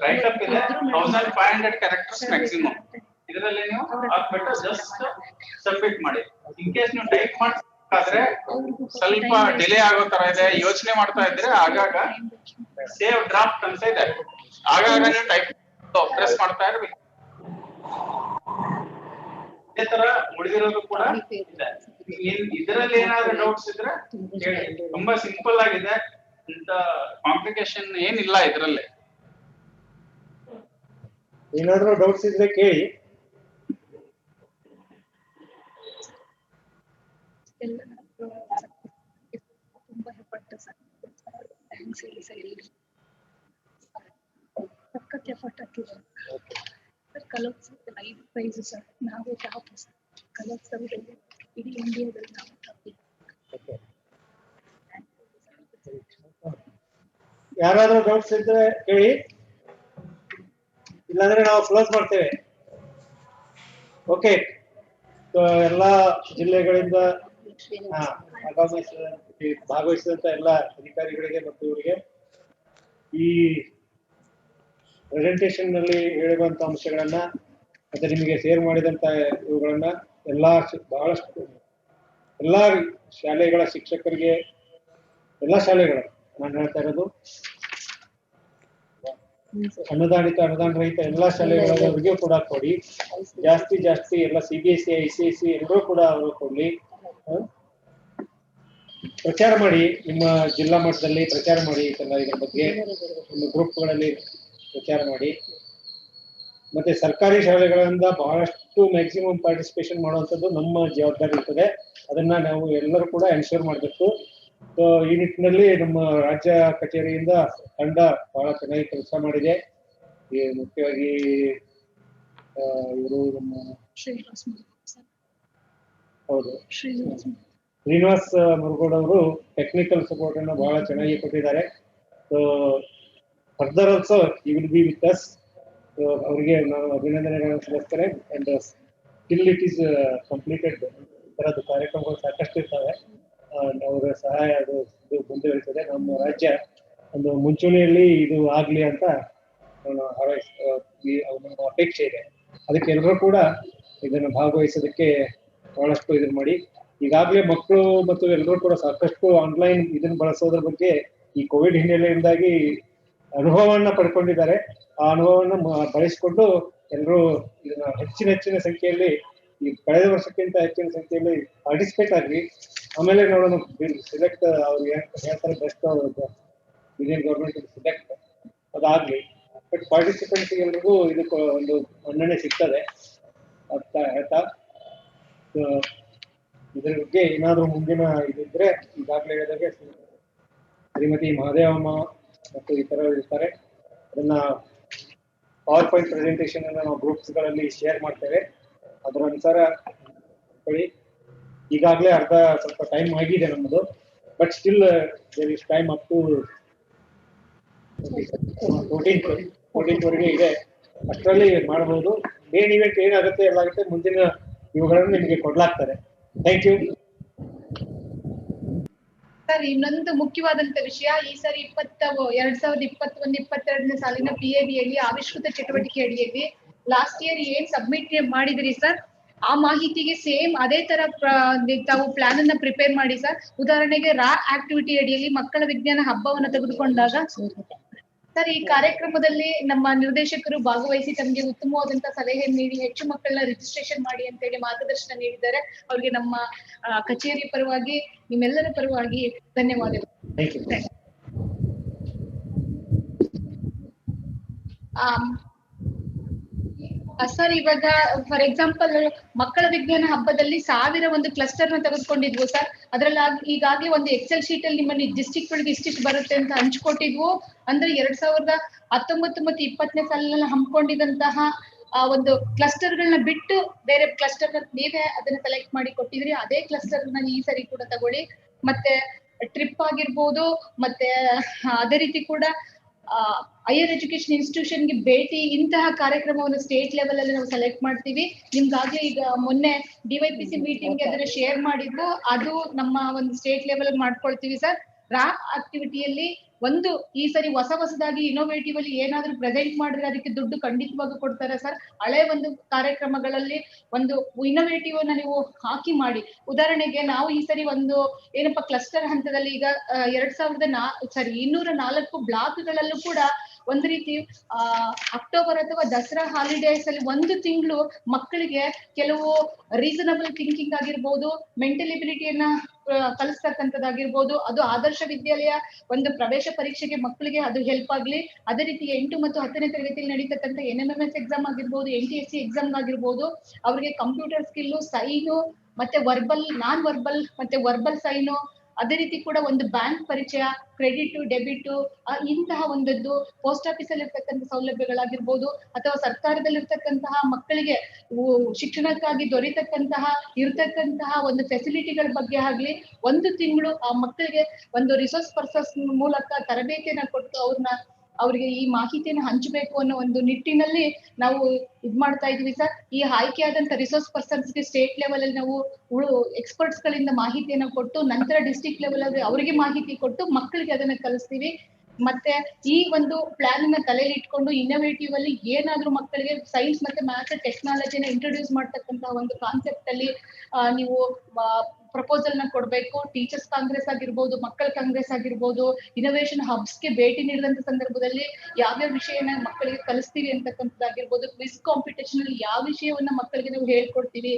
ರೈಟ್ ಅಪ್ ಇದೆ 1500 ಕ್ಯಾರೆಕ್ಟರ್ಸ್ ಮ್ಯಾಕ್ಸಿಮಮ್. ಇದರಲ್ಲಿ ನೀವು ಹಾಕ್ಬಿಟ್ಟು ಜಸ್ಟ್ ಸಬ್ಮಿಟ್ ಮಾಡಿ. ಇನ್ ಕೇಸ್ ನೀವು ಟೈಪ್ ಮಾಡ್ಬೇಕಾದ್ರೆ ಸ್ವಲ್ಪ ಡಿಲೇ ಆಗೋ ತರ ಇದೆ, ಯೋಚನೆ ಮಾಡ್ತಾ ಇದ್ರೆ ಆಗಾಗ ಸೇವ್ ಡ್ರಾಫ್ಟ್ ಅಂತ ಇದೆ, ಆಗಾಗ ನೀವು ಟೈಪ್ ಪ್ರೆಸ್ ಮಾಡ್ತಾ ಇರ್ಬೇಕು. ಇದೇ ತರ ಉಳಿದಿರೋದು ಕೂಡ ಇದೆ. ಇದರಲ್ಲಿ ಏನಾದ್ರು ಡೌಟ್ಸ್ ಇದ್ರೆ ಹೇಳಿ. ತುಂಬಾ ಸಿಂಪಲ್ ಆಗಿದೆ. ಇಂತ ಕಾಂಪ್ಲಿಕೇಶನ್ ಏನಿಲ್ಲ ಇದ್ರಲ್ಲಿ. ಏನಾದ್ರೂ ಡೌಟ್ಸ್ ಇದ್ರೆ ಕೇಳಿ. ತುಂಬಾ ಎಫರ್ಟ್ ಸರ್, ಥ್ಯಾಂಕ್ಸ್ ಹೇಳಿ ಸರ್. ಎಲ್ರು ಸಖತ್ ಎಫರ್ಟ್ ಹಾಕಿದ್ದಾರೆ ಸರ್. ಕಲೋತ್ಸವ 5 ಪ್ರೈಸ್ ಸರ್, ನಾವೇ ಟಾಪ್ ಸರ್. ಕಲೋತ್ಸವದಲ್ಲಿ ಇಡೀ ಇಂಡಿಯಾದಲ್ಲಿ ನಾವು ಟಾಪ್. ಯಾರಾದ್ರೂ ಡೌಟ್ಸ್ ಇದ್ರೆ ಕೇಳಿ, ಇಲ್ಲಾಂದ್ರೆ ನಾವು ಕ್ಲೋಸ್ ಮಾಡ್ತೇವೆ. ಓಕೆ, ಎಲ್ಲಾ ಜಿಲ್ಲೆಗಳಿಂದ ಭಾಗವಹಿಸಿದಂತ ಎಲ್ಲ ಅಧಿಕಾರಿಗಳಿಗೆ ಮತ್ತು ಇವರಿಗೆ ಈ ಪ್ರೆಸೆಂಟೇಶನ್ ನಲ್ಲಿ ಹೇಳಿರುವಂತ ಅಂಶಗಳನ್ನ ಮತ್ತೆ ನಿಮಗೆ ಶೇರ್ ಮಾಡಿದಂತ ಇವುಗಳನ್ನ ಬಹಳಷ್ಟು ಎಲ್ಲಾ ಶಾಲೆಗಳ ಶಿಕ್ಷಕರಿಗೆ, ಎಲ್ಲಾ ಶಾಲೆಗಳ ನಾನು ಹೇಳ್ತಾ ಇರೋದು ಅನುದಾನ ರಹಿತ ಎಲ್ಲಾ ಶಾಲೆಗಳವರಿಗೂ ಕೂಡ ಕೊಡಿ. ಜಾಸ್ತಿ ಎಲ್ಲ CBSE ICSE ಎಲ್ಲರೂ ಕೂಡ ಅವರು ಕೊಡ್ಲಿ. ಪ್ರಚಾರ ಮಾಡಿ, ನಿಮ್ಮ ಜಿಲ್ಲಾ ಮಟ್ಟದಲ್ಲಿ ಪ್ರಚಾರ ಮಾಡಿ, ಇದ್ರ ಬಗ್ಗೆ ನಿಮ್ಮ ಗ್ರೂಪ್ಗಳಲ್ಲಿ ಪ್ರಚಾರ ಮಾಡಿ. ಮತ್ತೆ ಸರ್ಕಾರಿ ಶಾಲೆಗಳಿಂದ ಬಹಳಷ್ಟು ಮ್ಯಾಕ್ಸಿಮಮ್ ಪಾರ್ಟಿಸಿಪೇಷನ್ ಮಾಡುವಂಥದ್ದು ನಮ್ಮ ಜವಾಬ್ದಾರಿ ಇರ್ತದೆ. ಅದನ್ನ ನಾವು ಎಲ್ಲರೂ ಕೂಡ ಎನ್ಶೂರ್ ಮಾಡಬೇಕು. ಈ ನಿಟ್ಟಿನಲ್ಲಿ ನಮ್ಮ ರಾಜ್ಯ ಕಚೇರಿಯಿಂದ ತಂಡ ಬಹಳ ಚೆನ್ನಾಗಿ ಕೆಲಸ ಮಾಡಿದೆ. ಮುಖ್ಯವಾಗಿ ಇವರು ನಮ್ಮ ಹೌದು ಶ್ರೀನಿವಾಸ್ ಮುರುಗೋಡ್ ಅವರು ಟೆಕ್ನಿಕಲ್ ಸಪೋರ್ಟ್ ಅನ್ನು ಬಹಳ ಚೆನ್ನಾಗಿ ಕೊಟ್ಟಿದ್ದಾರೆ. So further also he will be with us. ಅವರಿಗೆ ನಾನು ಅಭಿನಂದನೆಗಳನ್ನು ಸಲ್ಲಿಸ್ತೇನೆ. And till it is completed ಈ ತರದ್ದು ಕಾರ್ಯಕ್ರಮಗಳು ಸಾಕಷ್ಟು ಇರ್ತವೆ. ಅವರ ಸಹಾಯ ಅದು ಮುಂದುವರಿತದೆ. ನಮ್ಮ ರಾಜ್ಯ ಒಂದು ಮುಂಚೂಣಿಯಲ್ಲಿ ಇದು ಆಗ್ಲಿ ಅಂತ ನನ್ನ ಅಪೇಕ್ಷೆ ಇದೆ. ಅದಕ್ಕೆ ಎಲ್ಲರೂ ಕೂಡ ಇದನ್ನು ಭಾಗವಹಿಸೋದಕ್ಕೆ ಬಹಳಷ್ಟು ಇದನ್ನ ಮಾಡಿ. ಈಗಾಗಲೇ ಮಕ್ಕಳು ಮತ್ತು ಎಲ್ಲರೂ ಕೂಡ ಸಾಕಷ್ಟು ಆನ್ಲೈನ್ ಇದನ್ನ ಬಳಸೋದ್ರ ಬಗ್ಗೆ ಈ ಕೋವಿಡ್ ಹಿನ್ನೆಲೆಯಿಂದಾಗಿ ಅನುಭವವನ್ನ ಪಡ್ಕೊಂಡಿದ್ದಾರೆ. ಆ ಅನುಭವವನ್ನ ಬಳಸಿಕೊಂಡು ಎಲ್ಲರೂ ಇದನ್ನ ಹೆಚ್ಚಿನ ಸಂಖ್ಯೆಯಲ್ಲಿ, ಈ ಕಳೆದ ವರ್ಷಕ್ಕಿಂತ ಹೆಚ್ಚಿನ ಸಂಖ್ಯೆಯಲ್ಲಿ ಪಾರ್ಟಿಸಿಪೇಟ್ ಆಗ್ಲಿ. ಆಮೇಲೆ ನೋಡೋಣ ಸಿಲೆಕ್ಟ್ ಅವ್ರು ಹೇಳ್ತಾರೆ ಬೆಸ್ಟ್ ಇಂಡಿಯನ್ ಗೌರ್ಮೆಂಟ್ ಸಿಲೆಕ್ಟ್ ಅದಾಗ್ಲಿ. ಬಟ್ ಪಾರ್ಟಿಸಿಪೆಂಟ್ಸ್ ಎಲ್ರಿಗೂ ಇದಕ್ಕೆ ಒಂದು ಮನ್ನಣೆ ಸಿಗ್ತದೆ ಅಂತ ಹೇಳ್ತಾ, ಇದ್ರ ಬಗ್ಗೆ ಏನಾದ್ರು ಮುಂದಿನ ಇದಿದ್ರೆ ಈಗಾಗಲೇ ಹೇಳಿದಾಗೆ ಶ್ರೀಮತಿ ಮಹಾದೇವಮ್ಮ ಮತ್ತು ಇತರರು ಇರ್ತಾರೆ. ಅದನ್ನ ಪವರ್ ಪಾಯಿಂಟ್ ಪ್ರೆಸೆಂಟೇಷನ್ ಅನ್ನ ನಾವು ಗ್ರೂಪ್ಸ್ ಗಳಲ್ಲಿ ಶೇರ್ ಮಾಡ್ತೇವೆ. ಅದರ ಅನುಸಾರ ಈಗಾಗಲೇ ಸ್ವಲ್ಪ ಟೈಮ್ ಆಗಿದೆ ನಮ್ಮದು. But still there is time up to 14th ವರೆಗೆ ಇದೆ. ಅಷ್ಟರಲ್ಲಿ ಮಾಡಬಹುದು. ಮೇನ್ ಇವೆಂಟ್ ಏನಾಗುತ್ತೆ ಎಲ್ಲಾಗುತ್ತೆ ಮುಂದಿನ ಇವುಗಳನ್ನು ನಿಮಗೆ ಕೊಡ್ಲಾಗ್ತಾರೆ. Thank you sir. ಇನ್ನೊಂದು ಮುಖ್ಯವಾದಂತ ವಿಷಯ, ಈ ಸರಿ 2021-22ನೇ ಸಾಲಿನ PABಯಲ್ಲಿ ಆವಿಷ್ಕೃತ ಚಟುವಟಿಕೆ ಅಡಿಯಲ್ಲಿ ಲಾಸ್ಟ್ ಇಯರ್ ಏನ್ ಸಬ್ಮಿಟ್ ಮಾಡಿದ್ರಿ ಸರ್, ಆ ಮಾಹಿತಿಗೆ ಸೇಮ್ ಅದೇ ತರ ತಾವು ಪ್ಲಾನ್ ಅನ್ನ ಪ್ರಿಪೇರ್ ಮಾಡಿ ಸರ್. ಉದಾಹರಣೆಗೆ ಆಕ್ಟಿವಿಟಿ ಅಡಿಯಲ್ಲಿ ಮಕ್ಕಳ ವಿಜ್ಞಾನ ಹಬ್ಬವನ್ನ ತೆಗೆದುಕೊಂಡಾಗ ಸರ್, ಈ ಕಾರ್ಯಕ್ರಮದಲ್ಲಿ ನಮ್ಮ ನಿರ್ದೇಶಕರು ಭಾಗವಹಿಸಿ ತಮಗೆ ಉತ್ತಮವಾದಂತಹ ಸಲಹೆ ನೀಡಿ ಹೆಚ್ಚು ಮಕ್ಕಳನ್ನ ರಿಜಿಸ್ಟ್ರೇಷನ್ ಮಾಡಿ ಅಂತ ಹೇಳಿ ಮಾರ್ಗದರ್ಶನ ನೀಡಿದ್ದಾರೆ. ಅವರಿಗೆ ನಮ್ಮ ಕಚೇರಿ ಪರವಾಗಿ, ನಿಮ್ಮೆಲ್ಲರ ಪರವಾಗಿ ಧನ್ಯವಾದಗಳು. ಸರ್, ಇವಾಗ ಫಾರ್ ಎಕ್ಸಾಂಪಲ್ ಮಕ್ಕಳ ವಿಜ್ಞಾನ ಹಬ್ಬದಲ್ಲಿ 1000 ಒಂದು ಕ್ಲಸ್ಟರ್ ನ ತೆಗೆದುಕೊಂಡಿದ್ವು ಸರ್. ಅದ್ರಲ್ಲಿ ಈಗಾಗಲೇ ಒಂದು ಎಕ್ಸೆಲ್ ಶೀಟ್ ಅಲ್ಲಿ ನಿಮ್ಮಲ್ಲಿ ಡಿಸ್ಟ್ರಿಕ್ಟ್ ಗಳಿಗೆ ಇಷ್ಟಿಷ್ಟು ಬರುತ್ತೆ ಅಂತ ಹಂಚ್ಕೊಟ್ಟಿದ್ವು. ಅಂದ್ರೆ 2019 ಮತ್ತು 20ನೇ ಸಾಲಿನಲ್ಲಿ ಹಮ್ಮಿಕೊಂಡಿದಂತಹ ಒಂದು ಕ್ಲಸ್ಟರ್ ಗಳನ್ನ ಬಿಟ್ಟು ಬೇರೆ ಕ್ಲಸ್ಟರ್ ನೀವೇ ಅದನ್ನ ಸೆಲೆಕ್ಟ್ ಮಾಡಿ ಕೊಟ್ಟಿದ್ರಿ. ಅದೇ ಕ್ಲಸ್ಟರ್ ನ ಈ ಸರಿ ಕೂಡ ತಗೊಳ್ಳಿ. ಮತ್ತೆ ಟ್ರಿಪ್ ಆಗಿರ್ಬೋದು, ಮತ್ತೆ ಅದೇ ರೀತಿ ಕೂಡ ಹೈಯರ್ ಎಜುಕೇಶನ್ ಇನ್ಸ್ಟಿಟ್ಯೂಷನ್ಗೆ ಭೇಟಿ, ಇಂತಹ ಕಾರ್ಯಕ್ರಮವನ್ನು ಸ್ಟೇಟ್ ಲೆವೆಲ್ ಅಲ್ಲಿ ನಾವು ಸೆಲೆಕ್ಟ್ ಮಾಡ್ತೀವಿ. ನಿಮ್ಗಾಗ್ಲೇ ಈಗ ಮೊನ್ನೆ DYPC ಮೀಟಿಂಗ್ ಅದನ್ನ ಶೇರ್ ಮಾಡಿದ್ದು, ಅದು ನಮ್ಮ ಒಂದು ಸ್ಟೇಟ್ ಲೆವೆಲ್ ಅಲ್ಲಿ ಮಾಡ್ಕೊಳ್ತೀವಿ ಸರ್. ಆಕ್ಟಿವಿಟಿಯಲ್ಲಿ ಒಂದು ಈ ಸರಿ ಹೊಸದಾಗಿ ಇನೋವೇಟಿವ್ ಅಲ್ಲಿ ಏನಾದ್ರೂ ಪ್ರೆಸೆಂಟ್ ಮಾಡಿದ್ರೆ ಅದಕ್ಕೆ ದುಡ್ಡು ಖಂಡಿತವಾಗಿ ಕೊಡ್ತಾರೆ ಸರ್. ಹಳೆ ಒಂದು ಕಾರ್ಯಕ್ರಮಗಳಲ್ಲಿ ಒಂದು ಇನೋವೇಟಿವ್ ಅನ್ನ ನೀವು ಹಾಕಿ ಮಾಡಿ. ಉದಾಹರಣೆಗೆ ನಾವು ಈ ಸರಿ ಒಂದು ಏನಪ್ಪಾ ಕ್ಲಸ್ಟರ್ ಹಂತದಲ್ಲಿ ಈಗ 204 ಬ್ಲಾಕ್ಗಳಲ್ಲೂ ಕೂಡ ಒಂದು ರೀತಿ ಅಕ್ಟೋಬರ್ ಅಥವಾ ದಸರಾ ಹಾಲಿಡೇಸ್ ಅಲ್ಲಿ ಒಂದು ತಿಂಗಳು ಮಕ್ಕಳಿಗೆ ಕೆಲವು ರೀಸನಬಲ್ ಥಿಂಕಿಂಗ್ ಆಗಿರ್ಬೋದು, ಮೆಂಟಲ್ ಎಬಿಲಿಟಿಯನ್ನ ಕಲಿಸ್ತಕ್ಕಂಥದ್ದಾಗಿರ್ಬೋದು, ಅದು ಆದರ್ಶ ವಿದ್ಯಾಲಯ ಒಂದು ಪ್ರವೇಶ ಪರೀಕ್ಷೆಗೆ ಮಕ್ಕಳಿಗೆ ಅದು ಹೆಲ್ಪ್ ಆಗ್ಲಿ. ಅದೇ ರೀತಿ 8 ಮತ್ತು 10ನೇ ತರಗತಿಯಲ್ಲಿ ನಡೀತಕ್ಕಂಥ NMMS ಎಕ್ಸಾಮ್ ಆಗಿರ್ಬೋದು, NTSC ಎಕ್ಸಾಮ್ ಆಗಿರ್ಬೋದು, ಅವ್ರಿಗೆ ಕಂಪ್ಯೂಟರ್ ಸ್ಕಿಲ್ಲು, ಸೈನು ಮತ್ತೆ ವರ್ಬಲ್, ನಾನ್ ವರ್ಬಲ್ ಮತ್ತೆ ವರ್ಬಲ್ ಸೈನು, ಅದೇ ರೀತಿ ಕೂಡ ಒಂದು ಬ್ಯಾಂಕ್ ಪರಿಚಯ, ಕ್ರೆಡಿಟ್ ಡೆಬಿಟ್, ಇಂತಹ ಒಂದದ್ದು ಪೋಸ್ಟ್ ಆಫೀಸ್ ಅಲ್ಲಿ ಇರ್ತಕ್ಕಂಥ ಸೌಲಭ್ಯಗಳಾಗಿರ್ಬೋದು, ಅಥವಾ ಸರ್ಕಾರದಲ್ಲಿರ್ತಕ್ಕಂತಹ ಮಕ್ಕಳಿಗೆ ಶಿಕ್ಷಣಕ್ಕಾಗಿ ದೊರೆತಕ್ಕಂತಹ ಇರ್ತಕ್ಕಂತಹ ಒಂದು ಫೆಸಿಲಿಟಿಗಳ ಬಗ್ಗೆ ಆಗ್ಲಿ, ಒಂದು ತಿಂಗಳು ಆ ಮಕ್ಕಳಿಗೆ ಒಂದು ರಿಸೋರ್ಸ್ ಪರ್ಸನ್ಸ್ ಮೂಲಕ ತರಬೇತಿಯನ್ನ ಕೊಟ್ಟು ಅವ್ರಿಗೆ ಈ ಮಾಹಿತಿಯನ್ನು ಹಂಚಬೇಕು ಅನ್ನೋ ಒಂದು ನಿಟ್ಟಿನಲ್ಲಿ ನಾವು ಇದ್ ಮಾಡ್ತಾ ಇದೀವಿ ಸರ್. ಈ ಆಯ್ಕೆಯಾದಂತ ರಿಸೋರ್ಸ್ ಪರ್ಸನ್ಸ್ಗೆ ಸ್ಟೇಟ್ ಲೆವೆಲ್ ಅಲ್ಲಿ ನಾವು ಎಕ್ಸ್ಪರ್ಟ್ಸ್ ಗಳಿಂದ ಮಾಹಿತಿಯನ್ನ ಕೊಟ್ಟು, ನಂತರ ಡಿಸ್ಟ್ರಿಕ್ಟ್ ಲೆವೆಲ್ ಅಲ್ಲಿ ಅವರಿಗೆ ಮಾಹಿತಿ ಕೊಟ್ಟು ಮಕ್ಕಳಿಗೆ ಅದನ್ನ ಕಲಿಸ್ತೀವಿ. ಮತ್ತೆ ಈ ಒಂದು ಪ್ಲಾನ್ ಅನ್ನ ತಲೆಯಲ್ಲಿ ಇಟ್ಕೊಂಡು ಇನ್ನೋವೇಟಿವ್ ಅಲ್ಲಿ ಏನಾದ್ರೂ ಮಕ್ಕಳಿಗೆ ಸೈನ್ಸ್ ಮತ್ತೆ ಮ್ಯಾಥ್ಸ್ ಟೆಕ್ನಾಲಜಿನ ಇಂಟ್ರೊಡ್ಯೂಸ್ ಮಾಡ್ತಕ್ಕಂತಹ ಒಂದು ಕಾನ್ಸೆಪ್ಟ್ ಅಲ್ಲಿ ನೀವು ಪ್ರಪೋಸಲ್ ನ ಕೊಡ್ಬೇಕು. ಟೀಚರ್ಸ್ ಕಾಂಗ್ರೆಸ್ ಆಗಿರ್ಬೋದು, ಮಕ್ಕಳ ಕಾಂಗ್ರೆಸ್ ಆಗಿರ್ಬೋದು, ಇನೋವೇಷನ್ ಹಬ್ಸ್ಗೆ ಭೇಟಿ ನೀಡಿದಂತ ಸಂದರ್ಭದಲ್ಲಿ ಯಾವ್ಯಾವ ವಿಷಯನ ಮಕ್ಕಳಿಗೆ ಕಲಿಸ್ತೀವಿ ಅಂತಕ್ಕಂಥದ್ದಾಗಿರ್ಬೋದು, ಕ್ವಿಜ್ ಕಾಂಪಿಟೇಷನ್ ಅಲ್ಲಿ ಯಾವ ವಿಷಯವನ್ನ ಮಕ್ಕಳಿಗೆ ನಾವು ಹೇಳ್ಕೊಡ್ತೀವಿ,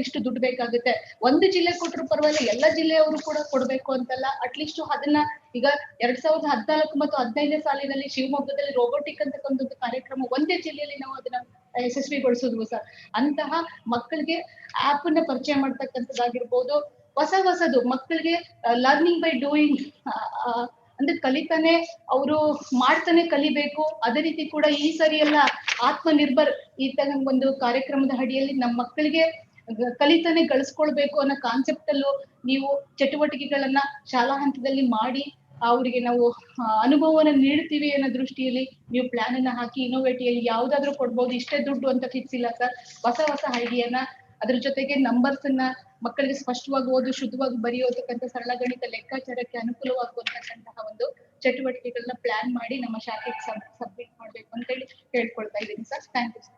ಇಷ್ಟು ದುಡ್ಡು ಬೇಕಾಗುತ್ತೆ. ಒಂದು ಜಿಲ್ಲೆ ಕೊಟ್ಟರು ಪರವಾಗಿಲ್ಲ, ಎಲ್ಲ ಜಿಲ್ಲೆಯವರು ಕೂಡ ಕೊಡ್ಬೇಕು ಅಂತಲ್ಲ. ಅಟ್ಲೀಸ್ಟ್ ಅದನ್ನ ಈಗ 2014 ಮತ್ತು 15ನೇ ಸಾಲಿನಲ್ಲಿ ಶಿವಮೊಗ್ಗದಲ್ಲಿ ರೋಬೋಟಿಕ್ ಅಂತಕ್ಕಂಥ ಕಾರ್ಯಕ್ರಮ ಒಂದೇ ಜಿಲ್ಲೆಯಲ್ಲಿ ನಾವು ಅದನ್ನ ಯಶಸ್ವಿಗೊಳಿಸಿದ್ವು ಸರ್. ಅಂತಹ ಮಕ್ಕಳಿಗೆ ಆಪ್ ಅನ್ನ ಪರಿಚಯ ಮಾಡ್ತಕ್ಕಂಥದ್ದಾಗಿರ್ಬೋದು, ಹೊಸದು ಮಕ್ಕಳಿಗೆ ಲರ್ನಿಂಗ್ ಬೈ ಡೂಯಿಂಗ್ ಅಂದ್ರೆ ಕಲಿತಾನೆ ಅವರು ಮಾಡ್ತಾನೆ ಕಲಿಬೇಕು. ಅದೇ ರೀತಿ ಕೂಡ ಈ ಸರಿ ಎಲ್ಲ ಆತ್ಮನಿರ್ಭರ್ ಈ ತರ ಒಂದು ಕಾರ್ಯಕ್ರಮದ ಅಡಿಯಲ್ಲಿ ನಮ್ಮ ಮಕ್ಕಳಿಗೆ ಕಲಿತಾನೆ ಗಳಿಸ್ಕೊಳ್ಬೇಕು ಅನ್ನೋ ಕಾನ್ಸೆಪ್ಟ್ ಅಲ್ಲೂ ನೀವು ಚಟುವಟಿಕೆಗಳನ್ನ ಶಾಲಾ ಹಂತದಲ್ಲಿ ಮಾಡಿ ಅವರಿಗೆ ನಾವು ಅನುಭವವನ್ನ ನೀಡ್ತೀವಿ ಅನ್ನೋ ದೃಷ್ಟಿಯಲ್ಲಿ ನೀವು ಪ್ಲಾನ್ ಅನ್ನ ಹಾಕಿ ಇನ್ನೋವೇಟಿಯಲ್ಲಿ ಯಾವ್ದಾದ್ರು ಕೊಡ್ಬೋದು. ಇಷ್ಟೇ ದುಡ್ಡು ಅಂತ ಫಿಕ್ಸ್ ಇಲ್ಲ ಸರ್. ಹೊಸ ಐಡಿಯಾನ, ಅದ್ರ ಜೊತೆಗೆ ನಂಬರ್ಸ್ ಅನ್ನ ಮಕ್ಕಳಿಗೆ ಸ್ಪಷ್ಟವಾಗಿ ಓದು, ಶುದ್ಧವಾಗಿ ಬರೆಯೋತಕ್ಕಂಥ ಸರಳ ಗಣಿತ ಲೆಕ್ಕಾಚಾರಕ್ಕೆ ಅನುಕೂಲವಾಗುವಂತಕ್ಕಂತಹ ಒಂದು ಚಟುವಟಿಕೆಗಳನ್ನ ಪ್ಲಾನ್ ಮಾಡಿ ನಮ್ಮ ಶಾಖೆಗೆ ಸಬ್ಮಿಟ್ ಮಾಡ್ಬೇಕು ಅಂತ ಹೇಳಿ ಹೇಳ್ಕೊಳ್ತಾ ಇದ್ದೀನಿ ಸರ್. Thank you sir.